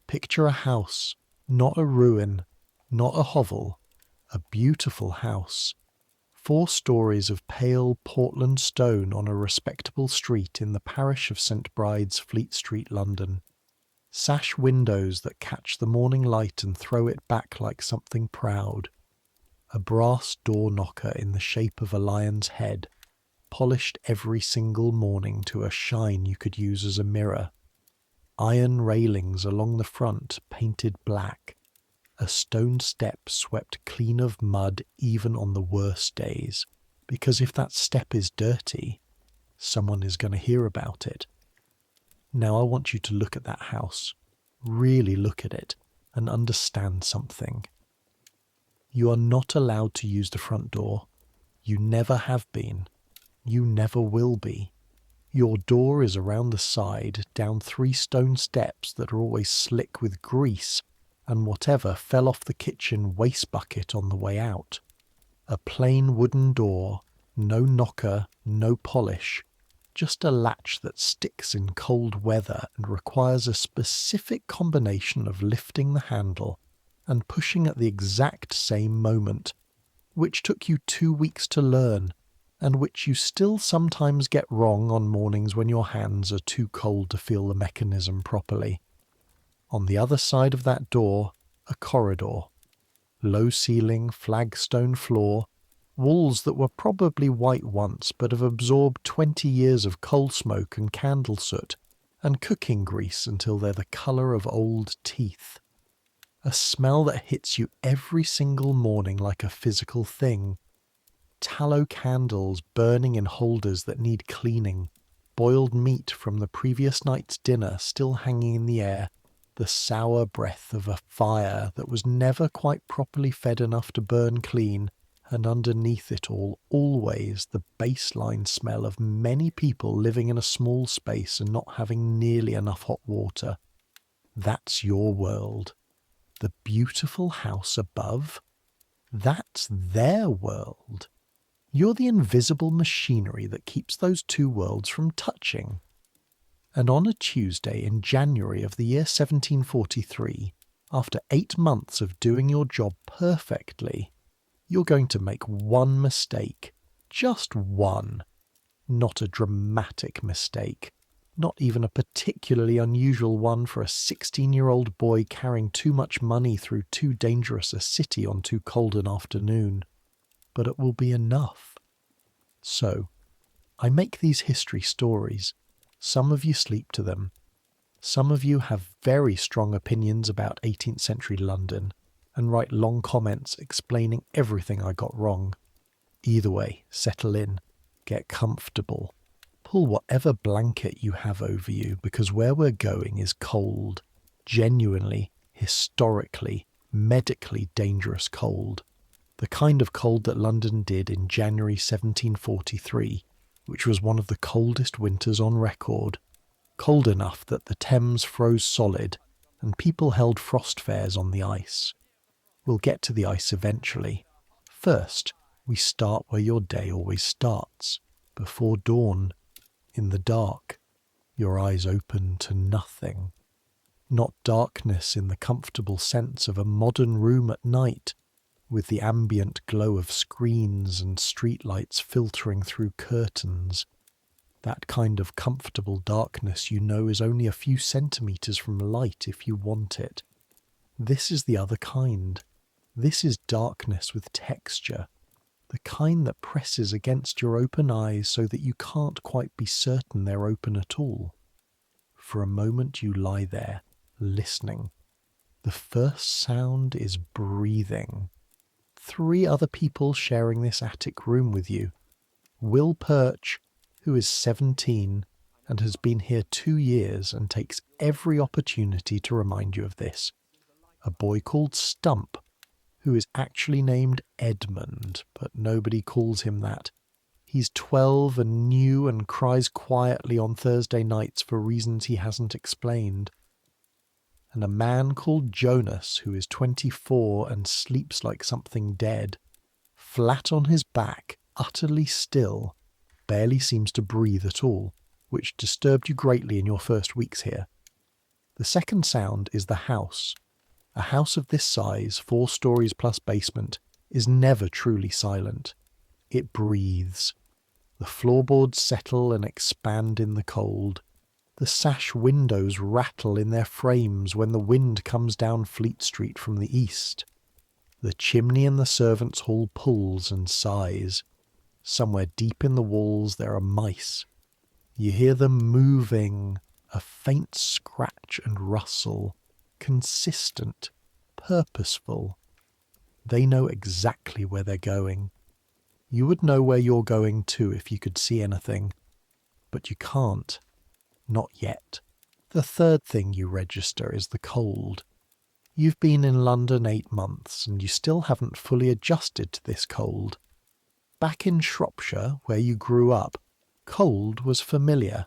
Picture a house, not a ruin, not a hovel, a beautiful house. 4 stories of pale Portland stone on a respectable street in the parish of St Bride's, Fleet Street, London. Sash windows that catch the morning light and throw it back like something proud. A brass door knocker in the shape of a lion's head, polished every single morning to a shine you could use as a mirror. Iron railings along the front painted black. A stone step swept clean of mud even on the worst days, because if that step is dirty, someone is going to hear about it. Now I want you to look at that house, really look at it, and understand something. You are not allowed to use the front door. You never have been. You never will be. Your door is around the side, down 3 stone steps that are always slick with grease and whatever fell off the kitchen waste bucket on the way out. A plain wooden door, no knocker, no polish, just a latch that sticks in cold weather and requires a specific combination of lifting the handle and pushing at the exact same moment, which took you 2 weeks to learn, and which you still sometimes get wrong on mornings when your hands are too cold to feel the mechanism properly. On the other side of that door, a corridor. Low ceiling, flagstone floor, walls that were probably white once but have absorbed 20 years of coal smoke and candle soot and cooking grease until they're the colour of old teeth. A smell that hits you every single morning like a physical thing. Tallow candles burning in holders that need cleaning. Boiled meat from the previous night's dinner still hanging in the air. The sour breath of a fire that was never quite properly fed enough to burn clean, and underneath it all, always the baseline smell of many people living in a small space and not having nearly enough hot water. That's your world. The beautiful house above, that's their world. You're the invisible machinery that keeps those 2 worlds from touching. And on a Tuesday in January of the year 1743, after 8 months of doing your job perfectly, you're going to make one mistake. Just one. Not a dramatic mistake. Not even a particularly unusual one for a 16-year-old boy carrying too much money through too dangerous a city on too cold an afternoon. But it will be enough. So, I make these history stories. Some of you sleep to them. Some of you have very strong opinions about 18th century London and write long comments explaining everything I got wrong. Either way, settle in, get comfortable, pull whatever blanket you have over you, because where we're going is cold, genuinely, historically, medically dangerous cold. The kind of cold that London did in January 1743, which was one of the coldest winters on record. Cold enough that the Thames froze solid and people held frost fairs on the ice. We'll get to the ice eventually. First, we start where your day always starts, before dawn, in the dark, your eyes open to nothing. Not darkness in the comfortable sense of a modern room at night, with the ambient glow of screens and streetlights filtering through curtains. That kind of comfortable darkness you know is only a few centimetres from light if you want it. This is the other kind. This is darkness with texture, the kind that presses against your open eyes so that you can't quite be certain they're open at all. For a moment you lie there, listening. The first sound is breathing. 3 other people sharing this attic room with you. Will Perch, who is 17 and has been here 2 years and takes every opportunity to remind you of this. A boy called Stump, who is actually named Edmund, but nobody calls him that. He's 12 and new and cries quietly on Thursday nights for reasons he hasn't explained. And a man called Jonas, who is 24 and sleeps like something dead, flat on his back, utterly still, barely seems to breathe at all, which disturbed you greatly in your first weeks here. The second sound is the house. A house of this size, 4 stories plus basement, is never truly silent. It breathes. The floorboards settle and expand in the cold. The sash windows rattle in their frames when the wind comes down Fleet Street from the east. The chimney in the servants' hall pulls and sighs. Somewhere deep in the walls there are mice. You hear them moving, a faint scratch and rustle, consistent, purposeful. They know exactly where they're going. You would know where you're going too if you could see anything, but you can't. Not yet. The third thing you register is the cold. You've been in London 8 months and you still haven't fully adjusted to this cold. Back in Shropshire, where you grew up, cold was familiar.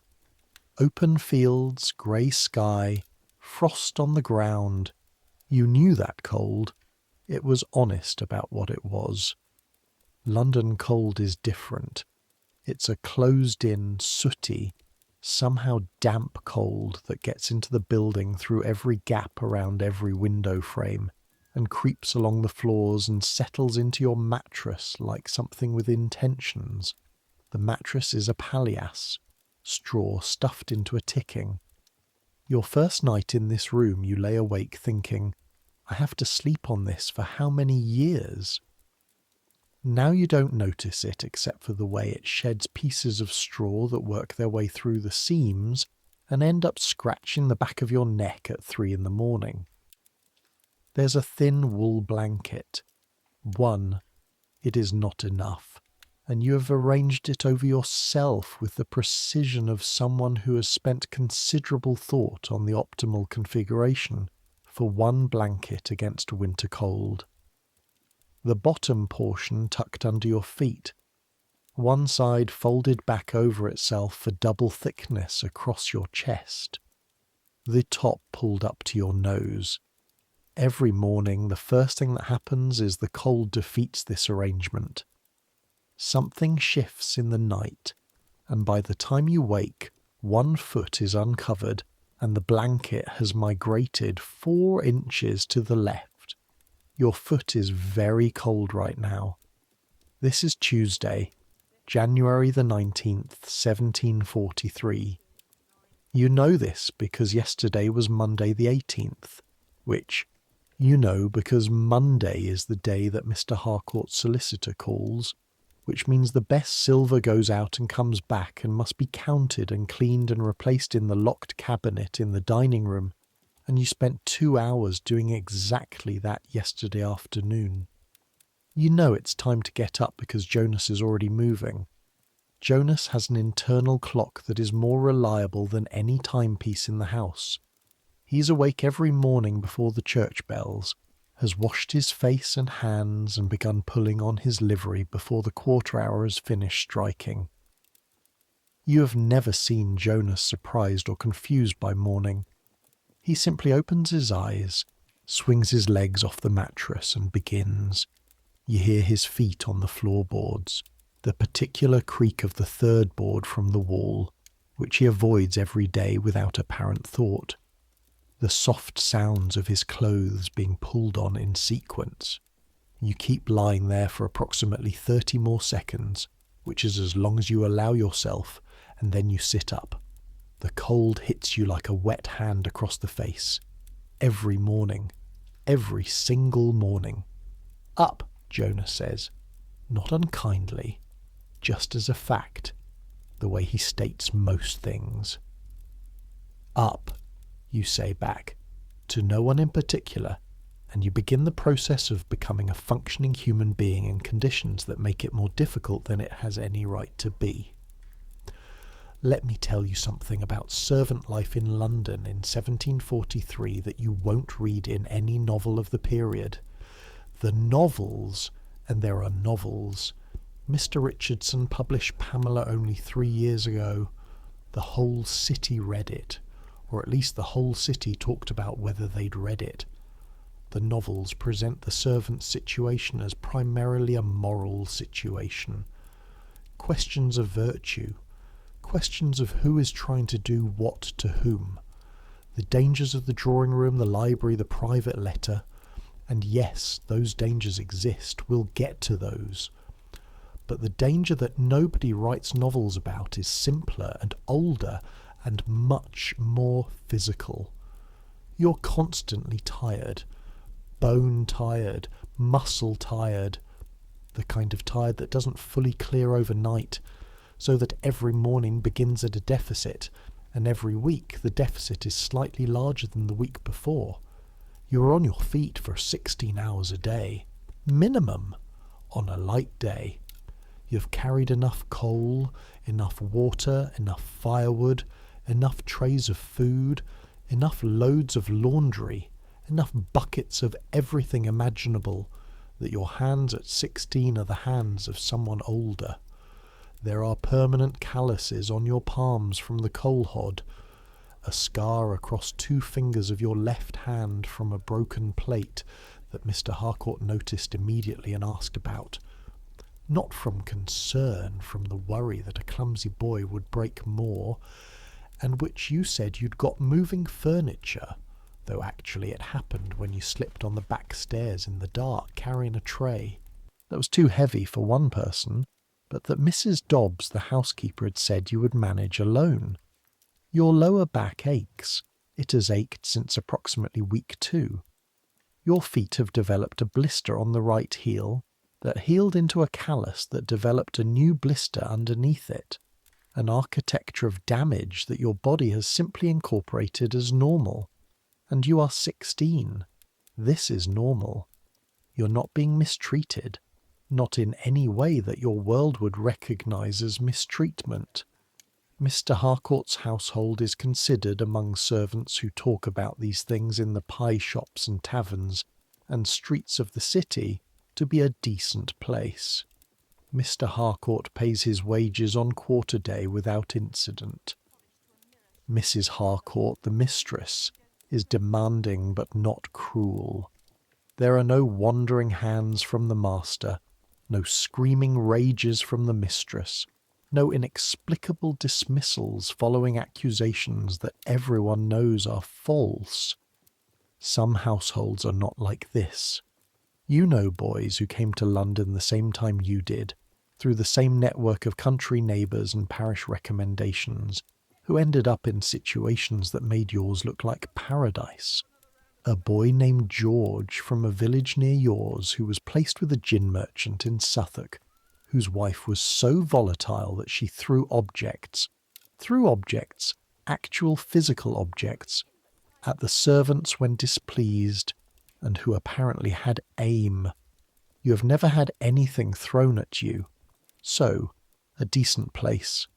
Open fields, grey sky, frost on the ground. You knew that cold. It was honest about what it was. London cold is different. It's a closed-in, sooty, somehow damp cold that gets into the building through every gap around every window frame and creeps along the floors and settles into your mattress like something with intentions. The mattress is a palliasse, straw stuffed into a ticking. Your first night in this room you lay awake thinking, I have to sleep on this for how many years? Now you don't notice it except for the way it sheds pieces of straw that work their way through the seams and end up scratching the back of your neck at 3 a.m. There's a thin wool blanket. One. It is not enough, and you have arranged it over yourself with the precision of someone who has spent considerable thought on the optimal configuration for one blanket against winter cold. The bottom portion tucked under your feet, one side folded back over itself for double thickness across your chest, the top pulled up to your nose. Every morning the first thing that happens is the cold defeats this arrangement. Something shifts in the night, and by the time you wake, 1 foot is uncovered and the blanket has migrated 4 inches to the left. Your foot is very cold right now. This is Tuesday, January the 19th, 1743. You know this because yesterday was Monday the 18th, which you know because Monday is the day that Mr. Harcourt's solicitor calls, which means the best silver goes out and comes back and must be counted and cleaned and replaced in the locked cabinet in the dining room. And you spent 2 hours doing exactly that yesterday afternoon. You know it's time to get up because Jonas is already moving. Jonas has an internal clock that is more reliable than any timepiece in the house. He's awake every morning before the church bells, has washed his face and hands and begun pulling on his livery before the quarter hour has finished striking. You have never seen Jonas surprised or confused by morning. He simply opens his eyes, swings his legs off the mattress and begins. You hear his feet on the floorboards, the particular creak of the third board from the wall, which he avoids every day without apparent thought. The soft sounds of his clothes being pulled on in sequence. You keep lying there for approximately 30 more seconds, which is as long as you allow yourself, and then you sit up. The cold hits you like a wet hand across the face. Every morning. Every single morning. Up, Jonas says. Not unkindly. Just as a fact. The way he states most things. Up, you say back. To no one in particular. And you begin the process of becoming a functioning human being in conditions that make it more difficult than it has any right to be. Let me tell you something about servant life in London in 1743 that you won't read in any novel of the period. The novels, and there are novels. Mr. Richardson published Pamela only 3 years ago. The whole city read it, or at least the whole city talked about whether they'd read it. The novels present the servant's situation as primarily a moral situation. Questions of virtue. Questions of who is trying to do what to whom. The dangers of the drawing room, the library, the private letter. And yes, those dangers exist. We'll get to those. But the danger that nobody writes novels about is simpler and older and much more physical. You're constantly tired. Bone tired, muscle tired. The kind of tired that doesn't fully clear overnight, so that every morning begins at a deficit, and every week the deficit is slightly larger than the week before. You're on your feet for 16 hours a day, minimum, on a light day. You've carried enough coal, enough water, enough firewood, enough trays of food, enough loads of laundry, enough buckets of everything imaginable, that your hands at 16 are the hands of someone older. There are permanent calluses on your palms from the coal hod, a scar across 2 fingers of your left hand from a broken plate that Mr. Harcourt noticed immediately and asked about. Not from concern, from the worry that a clumsy boy would break more, and which you said you'd got moving furniture, though actually it happened when you slipped on the back stairs in the dark carrying a tray that was too heavy for one person, but that Mrs. Dobbs, the housekeeper, had said you would manage alone. Your lower back aches. It has ached since approximately week 2. Your feet have developed a blister on the right heel that healed into a callus that developed a new blister underneath it, an architecture of damage that your body has simply incorporated as normal. And you are 16. This is normal. You're not being mistreated, not in any way that your world would recognize as mistreatment. Mr. Harcourt's household is considered among servants who talk about these things in the pie shops and taverns and streets of the city to be a decent place. Mr. Harcourt pays his wages on quarter day without incident. Mrs. Harcourt, the mistress, is demanding but not cruel. There are no wandering hands from the master, no screaming rages from the mistress, no inexplicable dismissals following accusations that everyone knows are false. Some households are not like this. You know boys who came to London the same time you did, through the same network of country neighbours and parish recommendations, who ended up in situations that made yours look like paradise. A boy named George from a village near yours who was placed with a gin merchant in Suffolk, whose wife was so volatile that she threw objects, actual physical objects, at the servants when displeased, and who apparently had aim. You have never had anything thrown at you. So, a decent place.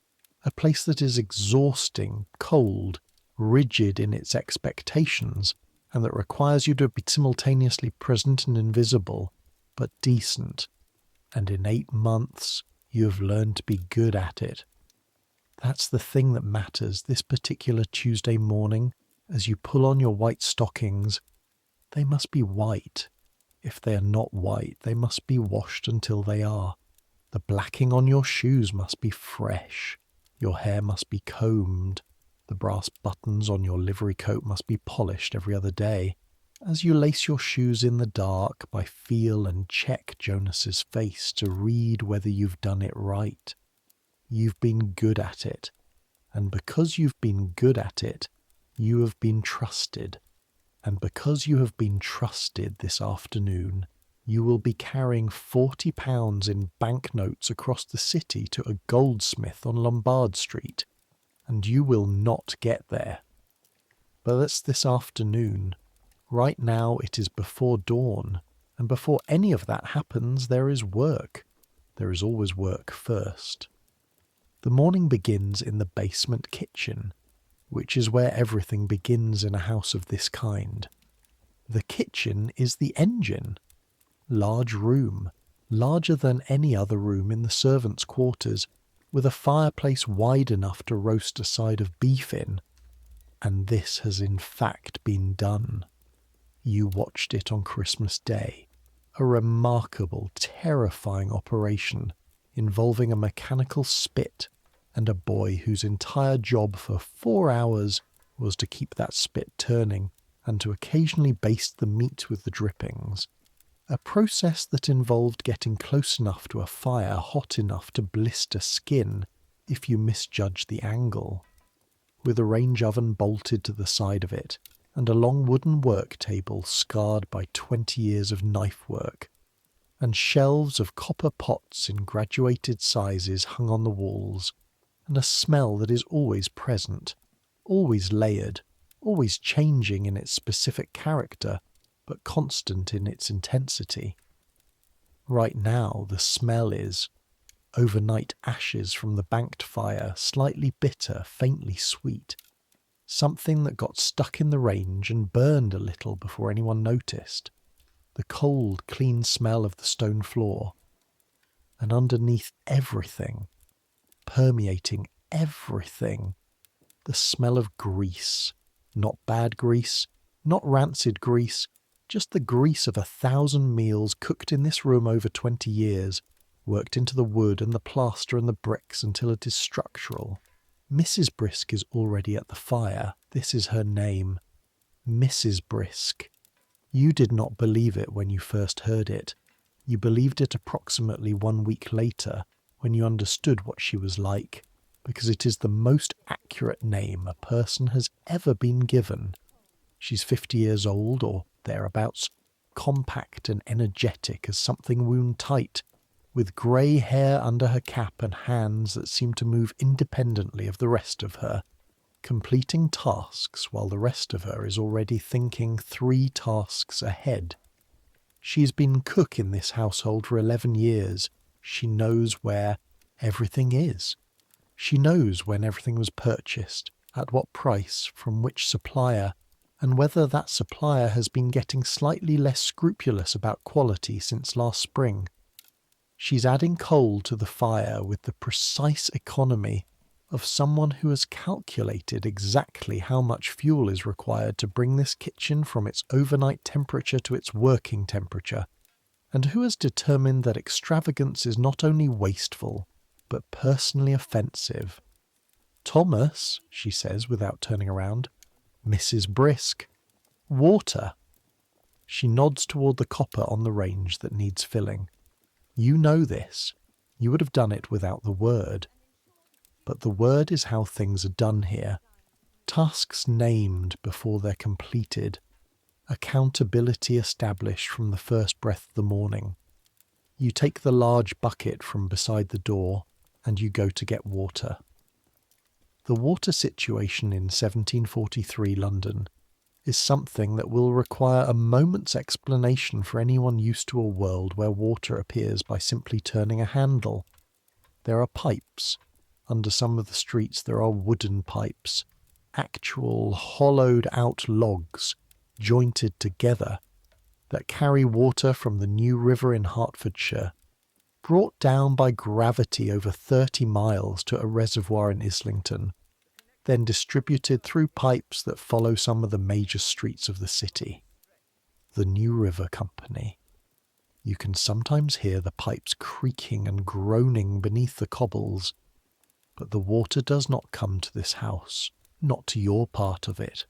A place that is exhausting, cold, rigid in its expectations, and that requires you to be simultaneously present and invisible, but decent. And in 8 months, you have learned to be good at it. That's the thing that matters this particular Tuesday morning, as you pull on your white stockings. They must be white. If they are not white, they must be washed until they are. The blacking on your shoes must be fresh. Your hair must be combed. The brass buttons on your livery coat must be polished every other day. As you lace your shoes in the dark, by feel and check Jonas's face to read whether you've done it right. You've been good at it. And because you've been good at it, you have been trusted. And because you have been trusted this afternoon, you will be carrying £40 in banknotes across the city to a goldsmith on Lombard Street, and you will not get there. But that's this afternoon. Right now it is before dawn, and before any of that happens there is work. There is always work first. The morning begins in the basement kitchen, which is where everything begins in a house of this kind. The kitchen is the engine. Large room, larger than any other room in the servants' quarters, with a fireplace wide enough to roast a side of beef in. And this has in fact been done. You watched it on Christmas Day. A remarkable, terrifying operation involving a mechanical spit and a boy whose entire job for 4 hours was to keep that spit turning and to occasionally baste the meat with the drippings, a process that involved getting close enough to a fire hot enough to blister skin if you misjudged the angle. With a range oven bolted to the side of it, and a long wooden work table scarred by 20 years of knife work, and shelves of copper pots in graduated sizes hung on the walls, and a smell that is always present, always layered, always changing in its specific character, but constant in its intensity. Right now the smell is overnight ashes from the banked fire, slightly bitter, faintly sweet, something that got stuck in the range and burned a little before anyone noticed, the cold, clean smell of the stone floor, and underneath everything, permeating everything, the smell of grease, not bad grease, not rancid grease, just the grease of 1,000 meals cooked in this room over 20 years, worked into the wood and the plaster and the bricks until it is structural. Mrs. Brisk is already at the fire. This is her name. Mrs. Brisk. You did not believe it when you first heard it. You believed it approximately 1 week later, when you understood what she was like, because it is the most accurate name a person has ever been given. She's 50 years old, or thereabouts, compact and energetic as something wound tight, with grey hair under her cap and hands that seem to move independently of the rest of her, completing tasks while the rest of her is already thinking 3 tasks ahead. She's been cook in this household for 11 years. She knows where everything is. She knows when everything was purchased, at what price, from which supplier, and whether that supplier has been getting slightly less scrupulous about quality since last spring. She's adding coal to the fire with the precise economy of someone who has calculated exactly how much fuel is required to bring this kitchen from its overnight temperature to its working temperature, and who has determined that extravagance is not only wasteful, but personally offensive. "Thomas," she says without turning around. "Mrs. Brisk. Water." She nods toward the copper on the range that needs filling. You know this. You would have done it without the word. But the word is how things are done here. Tasks named before they're completed. Accountability established from the first breath of the morning. You take the large bucket from beside the door, and you go to get water. The water situation in 1743 London is something that will require a moment's explanation for anyone used to a world where water appears by simply turning a handle. There are pipes. Under some of the streets there are wooden pipes, actual hollowed-out logs, jointed together, that carry water from the New River in Hertfordshire, brought down by gravity over 30 miles to a reservoir in Islington, then distributed through pipes that follow some of the major streets of the city. The New River Company. You can sometimes hear the pipes creaking and groaning beneath the cobbles, but the water does not come to this house, not to your part of it.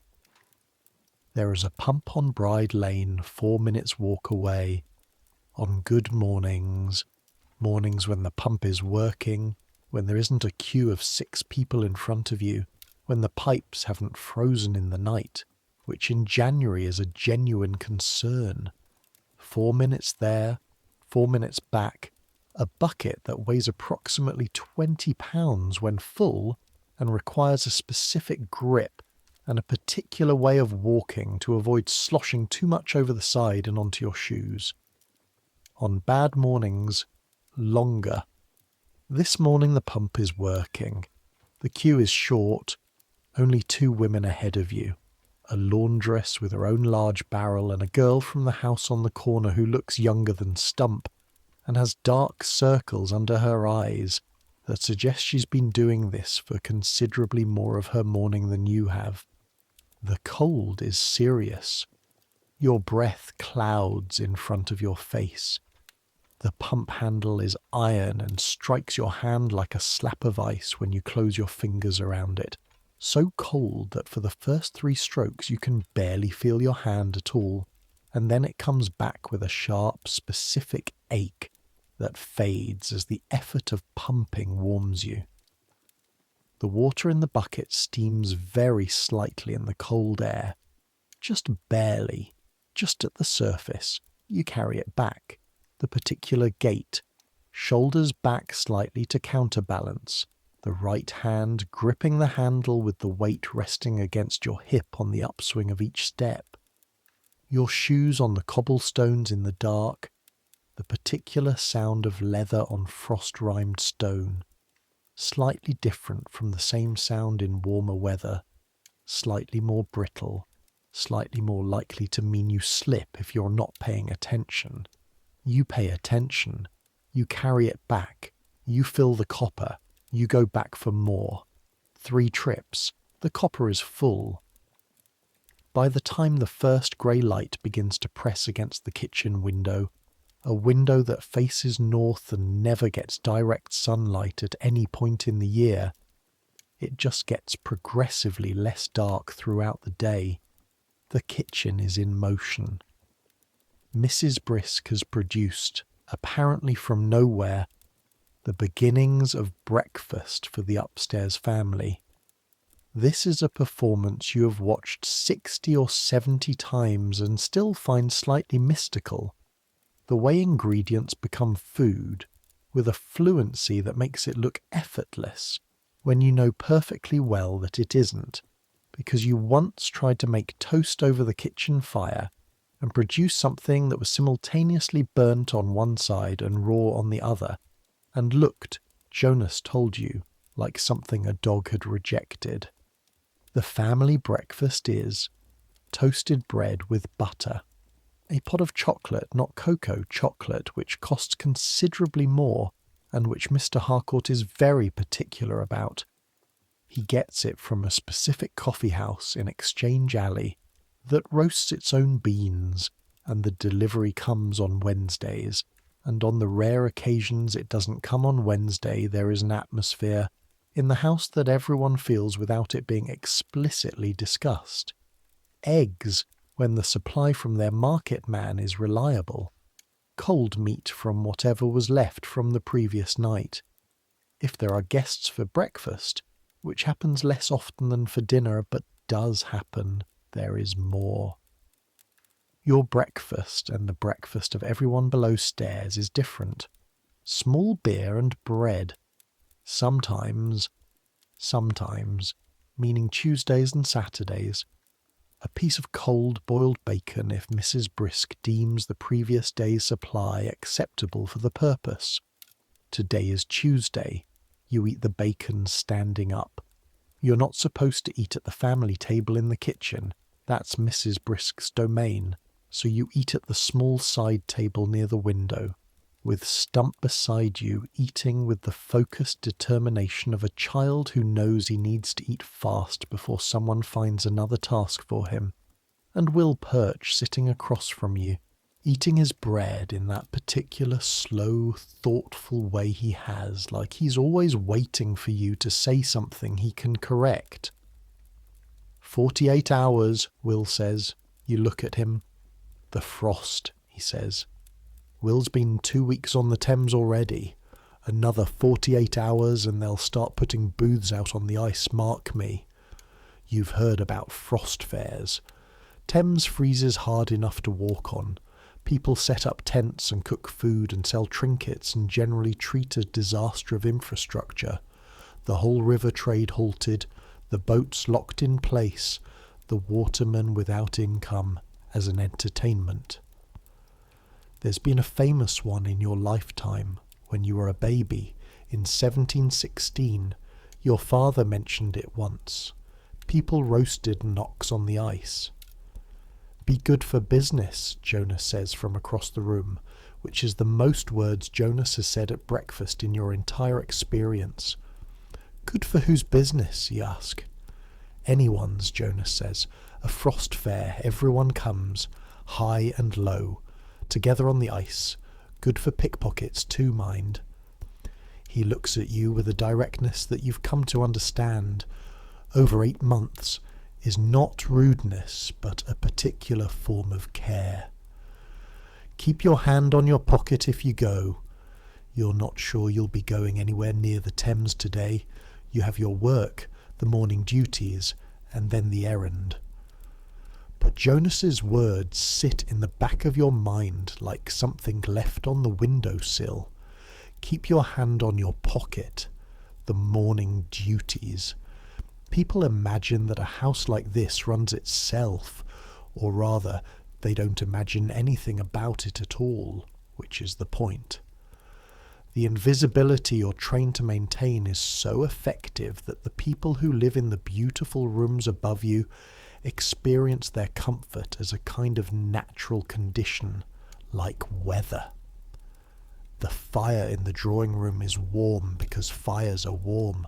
There is a pump on Bride Lane 4 minutes' walk away. On good mornings, mornings when the pump is working, when there isn't a queue of 6 people in front of you, when the pipes haven't frozen in the night, which in January is a genuine concern. 4 minutes there, 4 minutes back, a bucket that weighs approximately 20 pounds when full and requires a specific grip and a particular way of walking to avoid sloshing too much over the side and onto your shoes. On bad mornings, longer. This morning the pump is working. The queue is short, only 2 women ahead of you. A laundress with her own large barrel and a girl from the house on the corner who looks younger than Stump and has dark circles under her eyes that suggest she's been doing this for considerably more of her morning than you have. The cold is serious. Your breath clouds in front of your face. The pump handle is iron and strikes your hand like a slap of ice when you close your fingers around it, so cold that for the first 3 strokes you can barely feel your hand at all, and then it comes back with a sharp, specific ache that fades as the effort of pumping warms you. The water in the bucket steams very slightly in the cold air, just barely, just at the surface. You carry it back, the particular gait, shoulders back slightly to counterbalance, the right hand gripping the handle with the weight resting against your hip on the upswing of each step. Your shoes on the cobblestones in the dark, the particular sound of leather on frost-rimed stone, slightly different from the same sound in warmer weather, slightly more brittle, slightly more likely to mean you slip if you're not paying attention. You pay attention, you carry it back, you fill the copper, you go back for more. 3 trips, the copper is full. By the time the first grey light begins to press against the kitchen window, a window that faces north and never gets direct sunlight at any point in the year, it just gets progressively less dark throughout the day. The kitchen is in motion. Mrs. Brisk has produced, apparently from nowhere, the beginnings of breakfast for the upstairs family. This is a performance you have watched 60 or 70 times and still find slightly mystical. The way ingredients become food, with a fluency that makes it look effortless, when you know perfectly well that it isn't, because you once tried to make toast over the kitchen fire and produce something that was simultaneously burnt on one side and raw on the other, and looked, Jonas told you, like something a dog had rejected. The family breakfast is toasted bread with butter, a pot of chocolate, not cocoa chocolate, which costs considerably more and which Mr. Harcourt is very particular about. He gets it from a specific coffee house in Exchange Alley that roasts its own beans, and the delivery comes on Wednesdays, and on the rare occasions it doesn't come on Wednesday, there is an atmosphere in the house that everyone feels without it being explicitly discussed. Eggs, when the supply from their market man is reliable. Cold meat from whatever was left from the previous night. If there are guests for breakfast, which happens less often than for dinner but does happen, there is more. Your breakfast and the breakfast of everyone below stairs is different. Small beer and bread. Sometimes, meaning Tuesdays and Saturdays, a piece of cold boiled bacon if Mrs. Brisk deems the previous day's supply acceptable for the purpose. Today is Tuesday. You eat the bacon standing up. You're not supposed to eat at the family table in the kitchen. That's Mrs. Brisk's domain. So you eat at the small side table near the window, with Stump beside you, eating with the focused determination of a child who knows he needs to eat fast before someone finds another task for him, and Will Perch sitting across from you, eating his bread in that particular slow, thoughtful way he has, like he's always waiting for you to say something he can correct. 48 hours, Will says. You look at him. The frost, he says. Will's been 2 weeks on the Thames already. Another 48 hours and they'll start putting booths out on the ice, mark me. You've heard about frost fairs. Thames freezes hard enough to walk on. People set up tents and cook food and sell trinkets and generally treat a disaster of infrastructure. The whole river trade halted, the boats locked in place, the watermen without income as an entertainment. There's been a famous one in your lifetime, when you were a baby, in 1716. Your father mentioned it once. People roasted knocks on the ice. Be good for business, Jonas says from across the room, which is the most words Jonas has said at breakfast in your entire experience. Good for whose business, you ask. Anyone's, Jonas says. A frost fair, everyone comes, high and low, together on the ice. Good for pickpockets too, mind. He looks at you with a directness that you've come to understand. over 8 months is not rudeness, but a particular form of care. Keep your hand on your pocket if you go. You're not sure you'll be going anywhere near the Thames today. You have your work, the morning duties, and then the errand. But Jonas's words sit in the back of your mind like something left on the windowsill. Keep your hand on your pocket. The morning duties. People imagine that a house like this runs itself, or rather, they don't imagine anything about it at all, which is the point. The invisibility you're trained to maintain is so effective that the people who live in the beautiful rooms above you experience their comfort as a kind of natural condition, like weather. The fire in the drawing room is warm because fires are warm.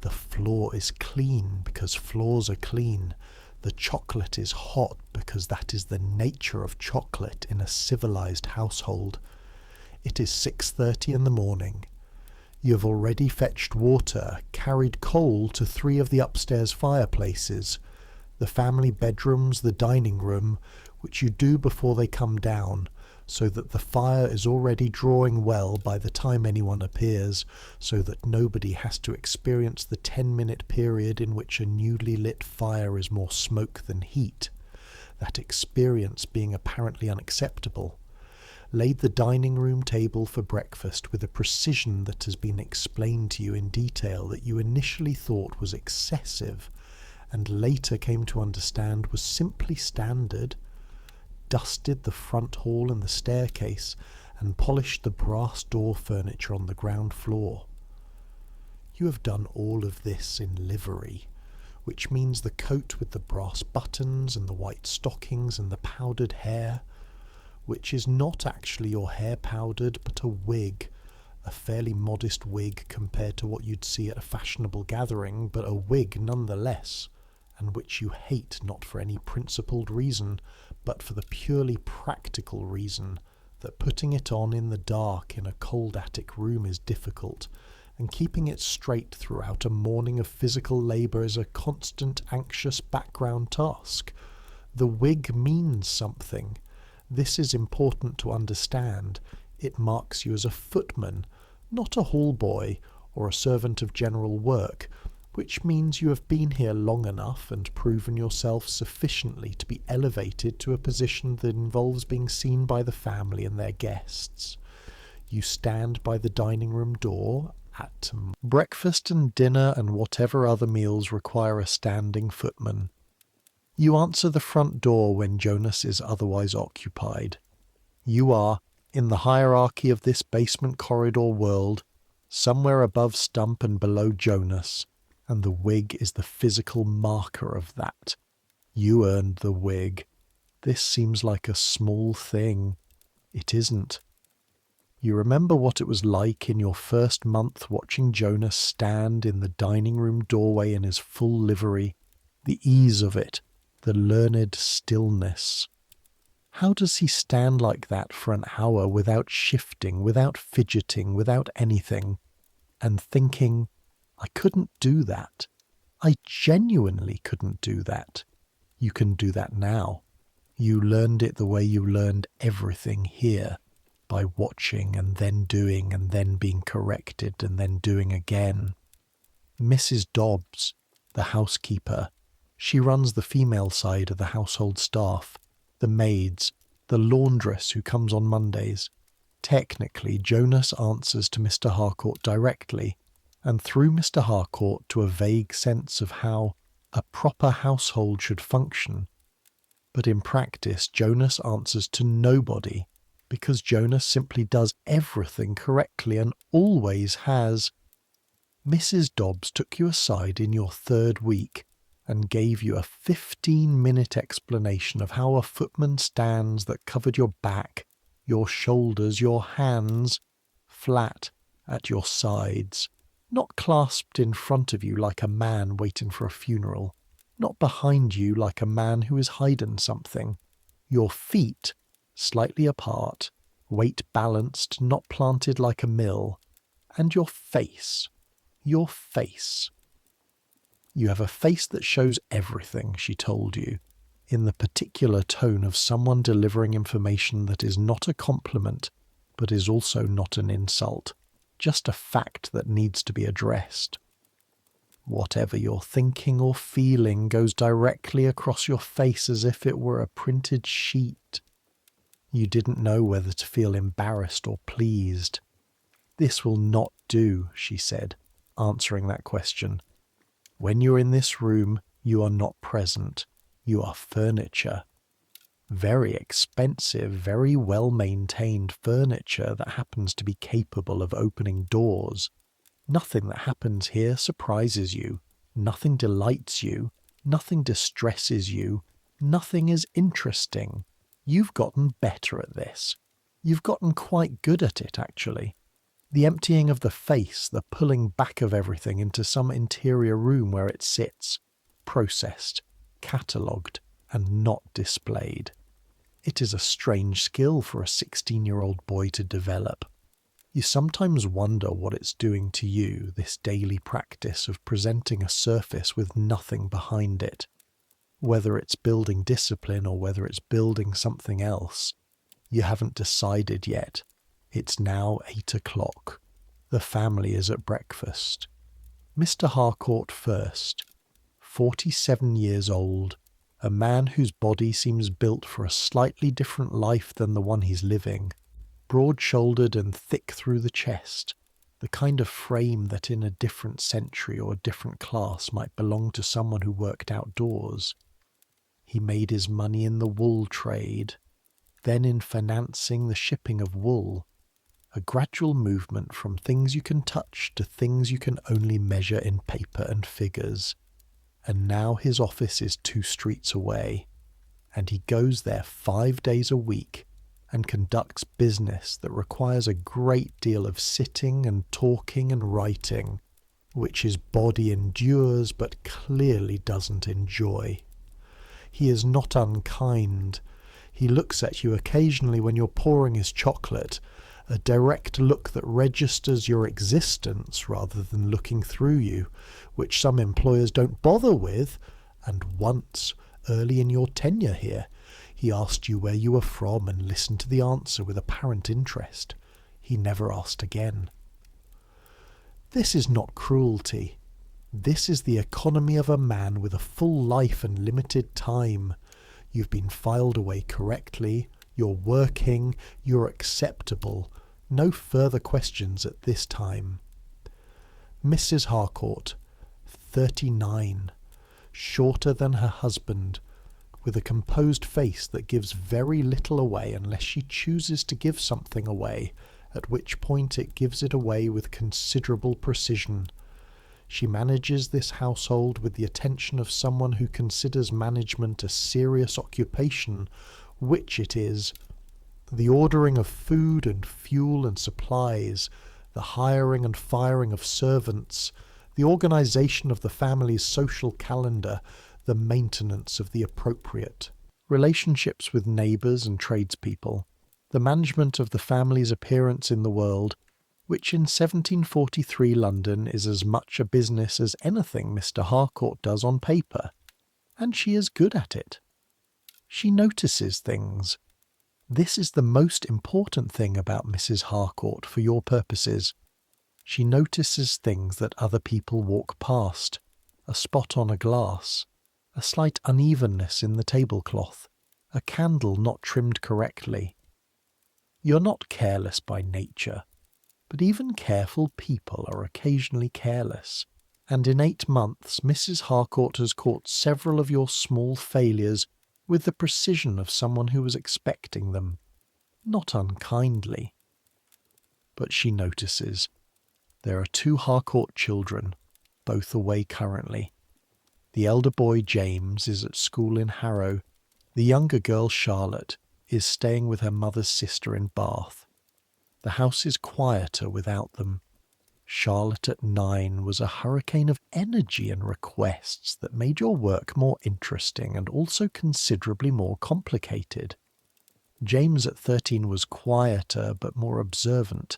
The floor is clean because floors are clean. The chocolate is hot because that is the nature of chocolate in a civilized household. It is 6:30 in the morning. You have already fetched water, carried coal to 3 of the upstairs fireplaces, the family bedrooms, the dining room, which you do before they come down, so that the fire is already drawing well by the time anyone appears, so that nobody has to experience the 10-minute period in which a newly lit fire is more smoke than heat, that experience being apparently unacceptable. Laid the dining room table for breakfast with a precision that has been explained to you in detail that you initially thought was excessive, and later came to understand was simply standard, dusted the front hall and the staircase, and polished the brass door furniture on the ground floor. You have done all of this in livery, which means the coat with the brass buttons and the white stockings and the powdered hair, which is not actually your hair powdered, but a wig, a fairly modest wig compared to what you'd see at a fashionable gathering, but a wig nonetheless, and which you hate not for any principled reason, but for the purely practical reason that putting it on in the dark in a cold attic room is difficult, and keeping it straight throughout a morning of physical labour is a constant anxious background task. The wig means something. This is important to understand. It marks you as a footman, not a hall boy or a servant of general work, which means you have been here long enough and proven yourself sufficiently to be elevated to a position that involves being seen by the family and their guests. You stand by the dining room door at breakfast and dinner and whatever other meals require a standing footman. You answer the front door when Jonas is otherwise occupied. You are, in the hierarchy of this basement corridor world, somewhere above Stump and below Jonas, and the wig is the physical marker of that. You earned the wig. This seems like a small thing. It isn't. You remember what it was like in your first month watching Jonas stand in the dining room doorway in his full livery, the ease of it, the learned stillness. How does he stand like that for an hour without shifting, without fidgeting, without anything, and thinking, I couldn't do that. I genuinely couldn't do that. You can do that now. You learned it the way you learned everything here, by watching and then doing and then being corrected and then doing again. Mrs. Dobbs, the housekeeper, she runs the female side of the household staff, the maids, the laundress who comes on Mondays. Technically, Jonas answers to Mr. Harcourt directly, and through Mr. Harcourt to a vague sense of how a proper household should function. But in practice, Jonas answers to nobody, because Jonas simply does everything correctly and always has. Mrs. Dobbs took you aside in your 3rd week and gave you a 15-minute explanation of how a footman stands that covered your back, your shoulders, your hands, flat at your sides, not clasped in front of you like a man waiting for a funeral, not behind you like a man who is hiding something, your feet slightly apart, weight balanced, not planted like a mill, and your face. You have a face that shows everything, she told you, in the particular tone of someone delivering information that is not a compliment, but is also not an insult, just a fact that needs to be addressed. Whatever you're thinking or feeling goes directly across your face as if it were a printed sheet. You didn't know whether to feel embarrassed or pleased. This will not do, she said, answering that question. When you're in this room, you are not present. You are furniture. Very expensive, very well-maintained furniture that happens to be capable of opening doors. Nothing that happens here surprises you. Nothing delights you. Nothing distresses you. Nothing is interesting. You've gotten better at this. You've gotten quite good at it, actually. The emptying of the face, the pulling back of everything into some interior room where it sits, processed, catalogued, and not displayed. It is a strange skill for a 16-year-old boy to develop. You sometimes wonder what it's doing to you, this daily practice of presenting a surface with nothing behind it. Whether it's building discipline or whether it's building something else, you haven't decided yet. It's now 8 o'clock. The family is at breakfast. Mr. Harcourt first, 47 years old, a man whose body seems built for a slightly different life than the one he's living, broad-shouldered and thick through the chest, the kind of frame that in a different century or a different class might belong to someone who worked outdoors. He made his money in the wool trade, then in financing the shipping of wool, a gradual movement from things you can touch to things you can only measure in paper and figures. And now his office is 2 streets away, and he goes there 5 days a week and conducts business that requires a great deal of sitting and talking and writing, which his body endures but clearly doesn't enjoy. He is not unkind. He looks at you occasionally when you're pouring his chocolate, a direct look that registers your existence rather than looking through you, which some employers don't bother with, and once, early in your tenure here, he asked you where you were from and listened to the answer with apparent interest. He never asked again. This is not cruelty. This is the economy of a man with a full life and limited time. You've been filed away correctly, you're working, you're acceptable. No further questions at this time. Mrs. Harcourt, 39, shorter than her husband, with a composed face that gives very little away unless she chooses to give something away, at which point it gives it away with considerable precision. She manages this household with the attention of someone who considers management a serious occupation, which it is. The ordering of food and fuel and supplies, the hiring and firing of servants, the organisation of the family's social calendar, the maintenance of the appropriate, relationships with neighbours and tradespeople, the management of the family's appearance in the world, which in 1743 London is as much a business as anything Mr. Harcourt does on paper, and she is good at it. She notices things. This is the most important thing about Mrs. Harcourt for your purposes. She notices things that other people walk past, a spot on a glass, a slight unevenness in the tablecloth, a candle not trimmed correctly. You're not careless by nature, but even careful people are occasionally careless, and in 8 months Mrs. Harcourt has caught several of your small failures with the precision of someone who was expecting them, not unkindly. But she notices. There are 2 Harcourt children, both away currently. The elder boy, James, is at school in Harrow. The younger girl, Charlotte, is staying with her mother's sister in Bath. The house is quieter without them. Charlotte at 9 was a hurricane of energy and requests that made your work more interesting and also considerably more complicated. James at 13 was quieter but more observant,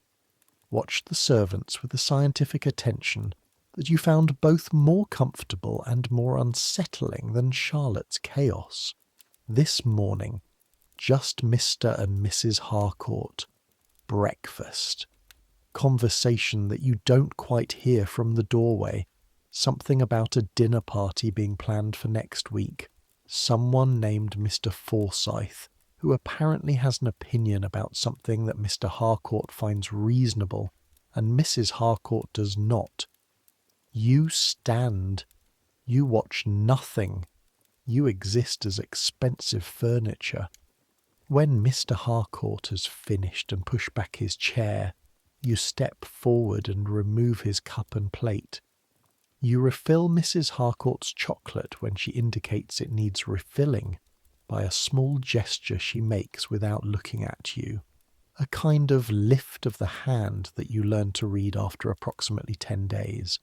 watched the servants with a scientific attention that you found both more comfortable and more unsettling than Charlotte's chaos. This morning, just Mr. and Mrs. Harcourt. Breakfast. Conversation that you don't quite hear from the doorway. Something about a dinner party being planned for next week. Someone named Mr. Forsyth, who apparently has an opinion about something that Mr. Harcourt finds reasonable, and Mrs. Harcourt does not. You stand. You watch nothing. You exist as expensive furniture. When Mr. Harcourt has finished and pushed back his chair, you step forward and remove his cup and plate. You refill Mrs. Harcourt's chocolate when she indicates it needs refilling by a small gesture she makes without looking at you, a kind of lift of the hand that you learn to read after approximately 10 days.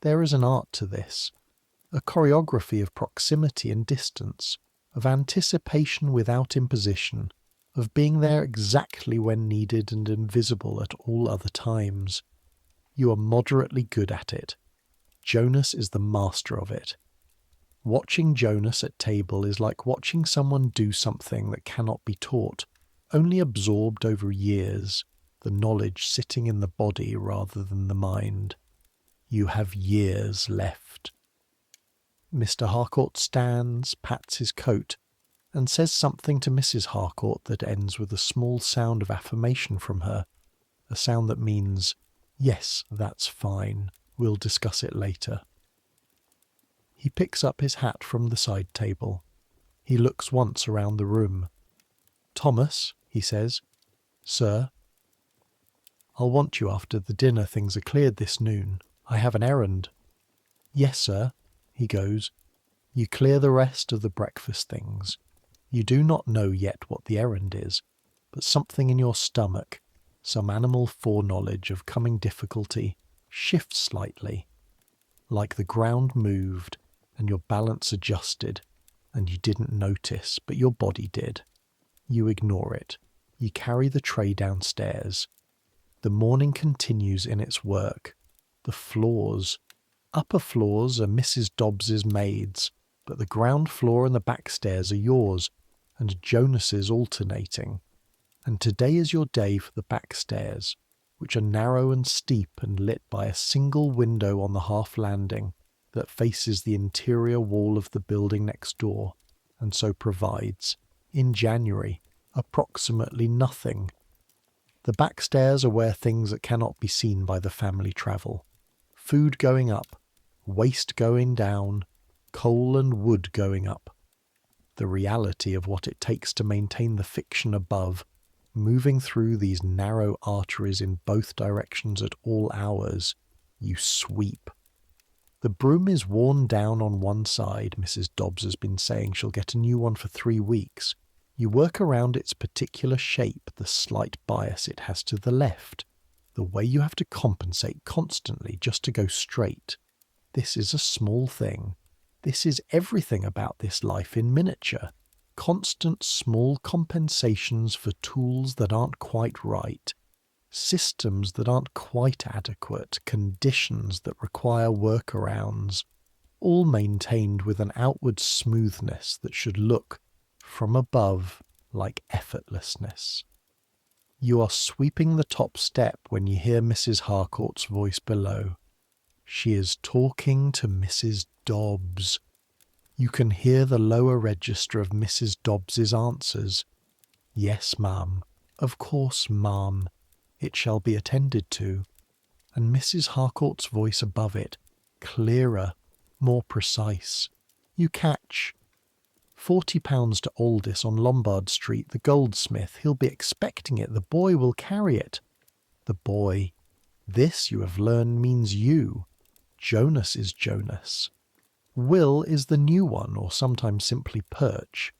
There is an art to this, a choreography of proximity and distance, of anticipation without imposition, of being there exactly when needed and invisible at all other times. You are moderately good at it. Jonas is the master of it. Watching Jonas at table is like watching someone do something that cannot be taught, only absorbed over years, the knowledge sitting in the body rather than the mind. You have years left. Mr. Harcourt stands, pats his coat, and says something to Mrs. Harcourt that ends with a small sound of affirmation from her, a sound that means, "Yes, that's fine. We'll discuss it later." He picks up his hat from the side table. He looks once around the room. "Thomas," he says. "Sir?" "I'll want you after the dinner things are cleared this noon. I have an errand." "Yes, sir." He goes. You clear the rest of the breakfast things. You do not know yet what the errand is, but something in your stomach, some animal foreknowledge of coming difficulty, shifts slightly, like the ground moved and your balance adjusted, and you didn't notice, but your body did. You ignore it. You carry the tray downstairs. The morning continues in its work. The floors. Upper floors are Mrs. Dobbs's maids, but the ground floor and the back stairs are yours, and Jonas's alternating. And today is your day for the back stairs, which are narrow and steep and lit by a single window on the half landing that faces the interior wall of the building next door, and so provides, in January, approximately nothing. The back stairs are where things that cannot be seen by the family travel. Food going up, waste going down, coal and wood going up. The reality of what it takes to maintain the fiction above, moving through these narrow arteries in both directions at all hours. You sweep. The broom is worn down on one side. Mrs. Dobbs has been saying she'll get a new one for 3 weeks. You work around its particular shape, the slight bias it has to the left, the way you have to compensate constantly just to go straight. This is a small thing. This is everything about this life in miniature. Constant small compensations for tools that aren't quite right. Systems that aren't quite adequate, conditions that require workarounds, all maintained with an outward smoothness that should look, from above, like effortlessness. You are sweeping the top step when you hear Mrs. Harcourt's voice below. She is talking to Mrs. Dobbs. You can hear the lower register of Mrs. Dobbs's answers. "Yes, ma'am. Of course, ma'am. It shall be attended to." And Mrs. Harcourt's voice above it, clearer, more precise. You catch. £40 to Aldous on Lombard Street, the goldsmith. He'll be expecting it. The boy will carry it. The boy. This, you have learned, means you. Jonas is Jonas. Will is the new one, or sometimes simply Perch.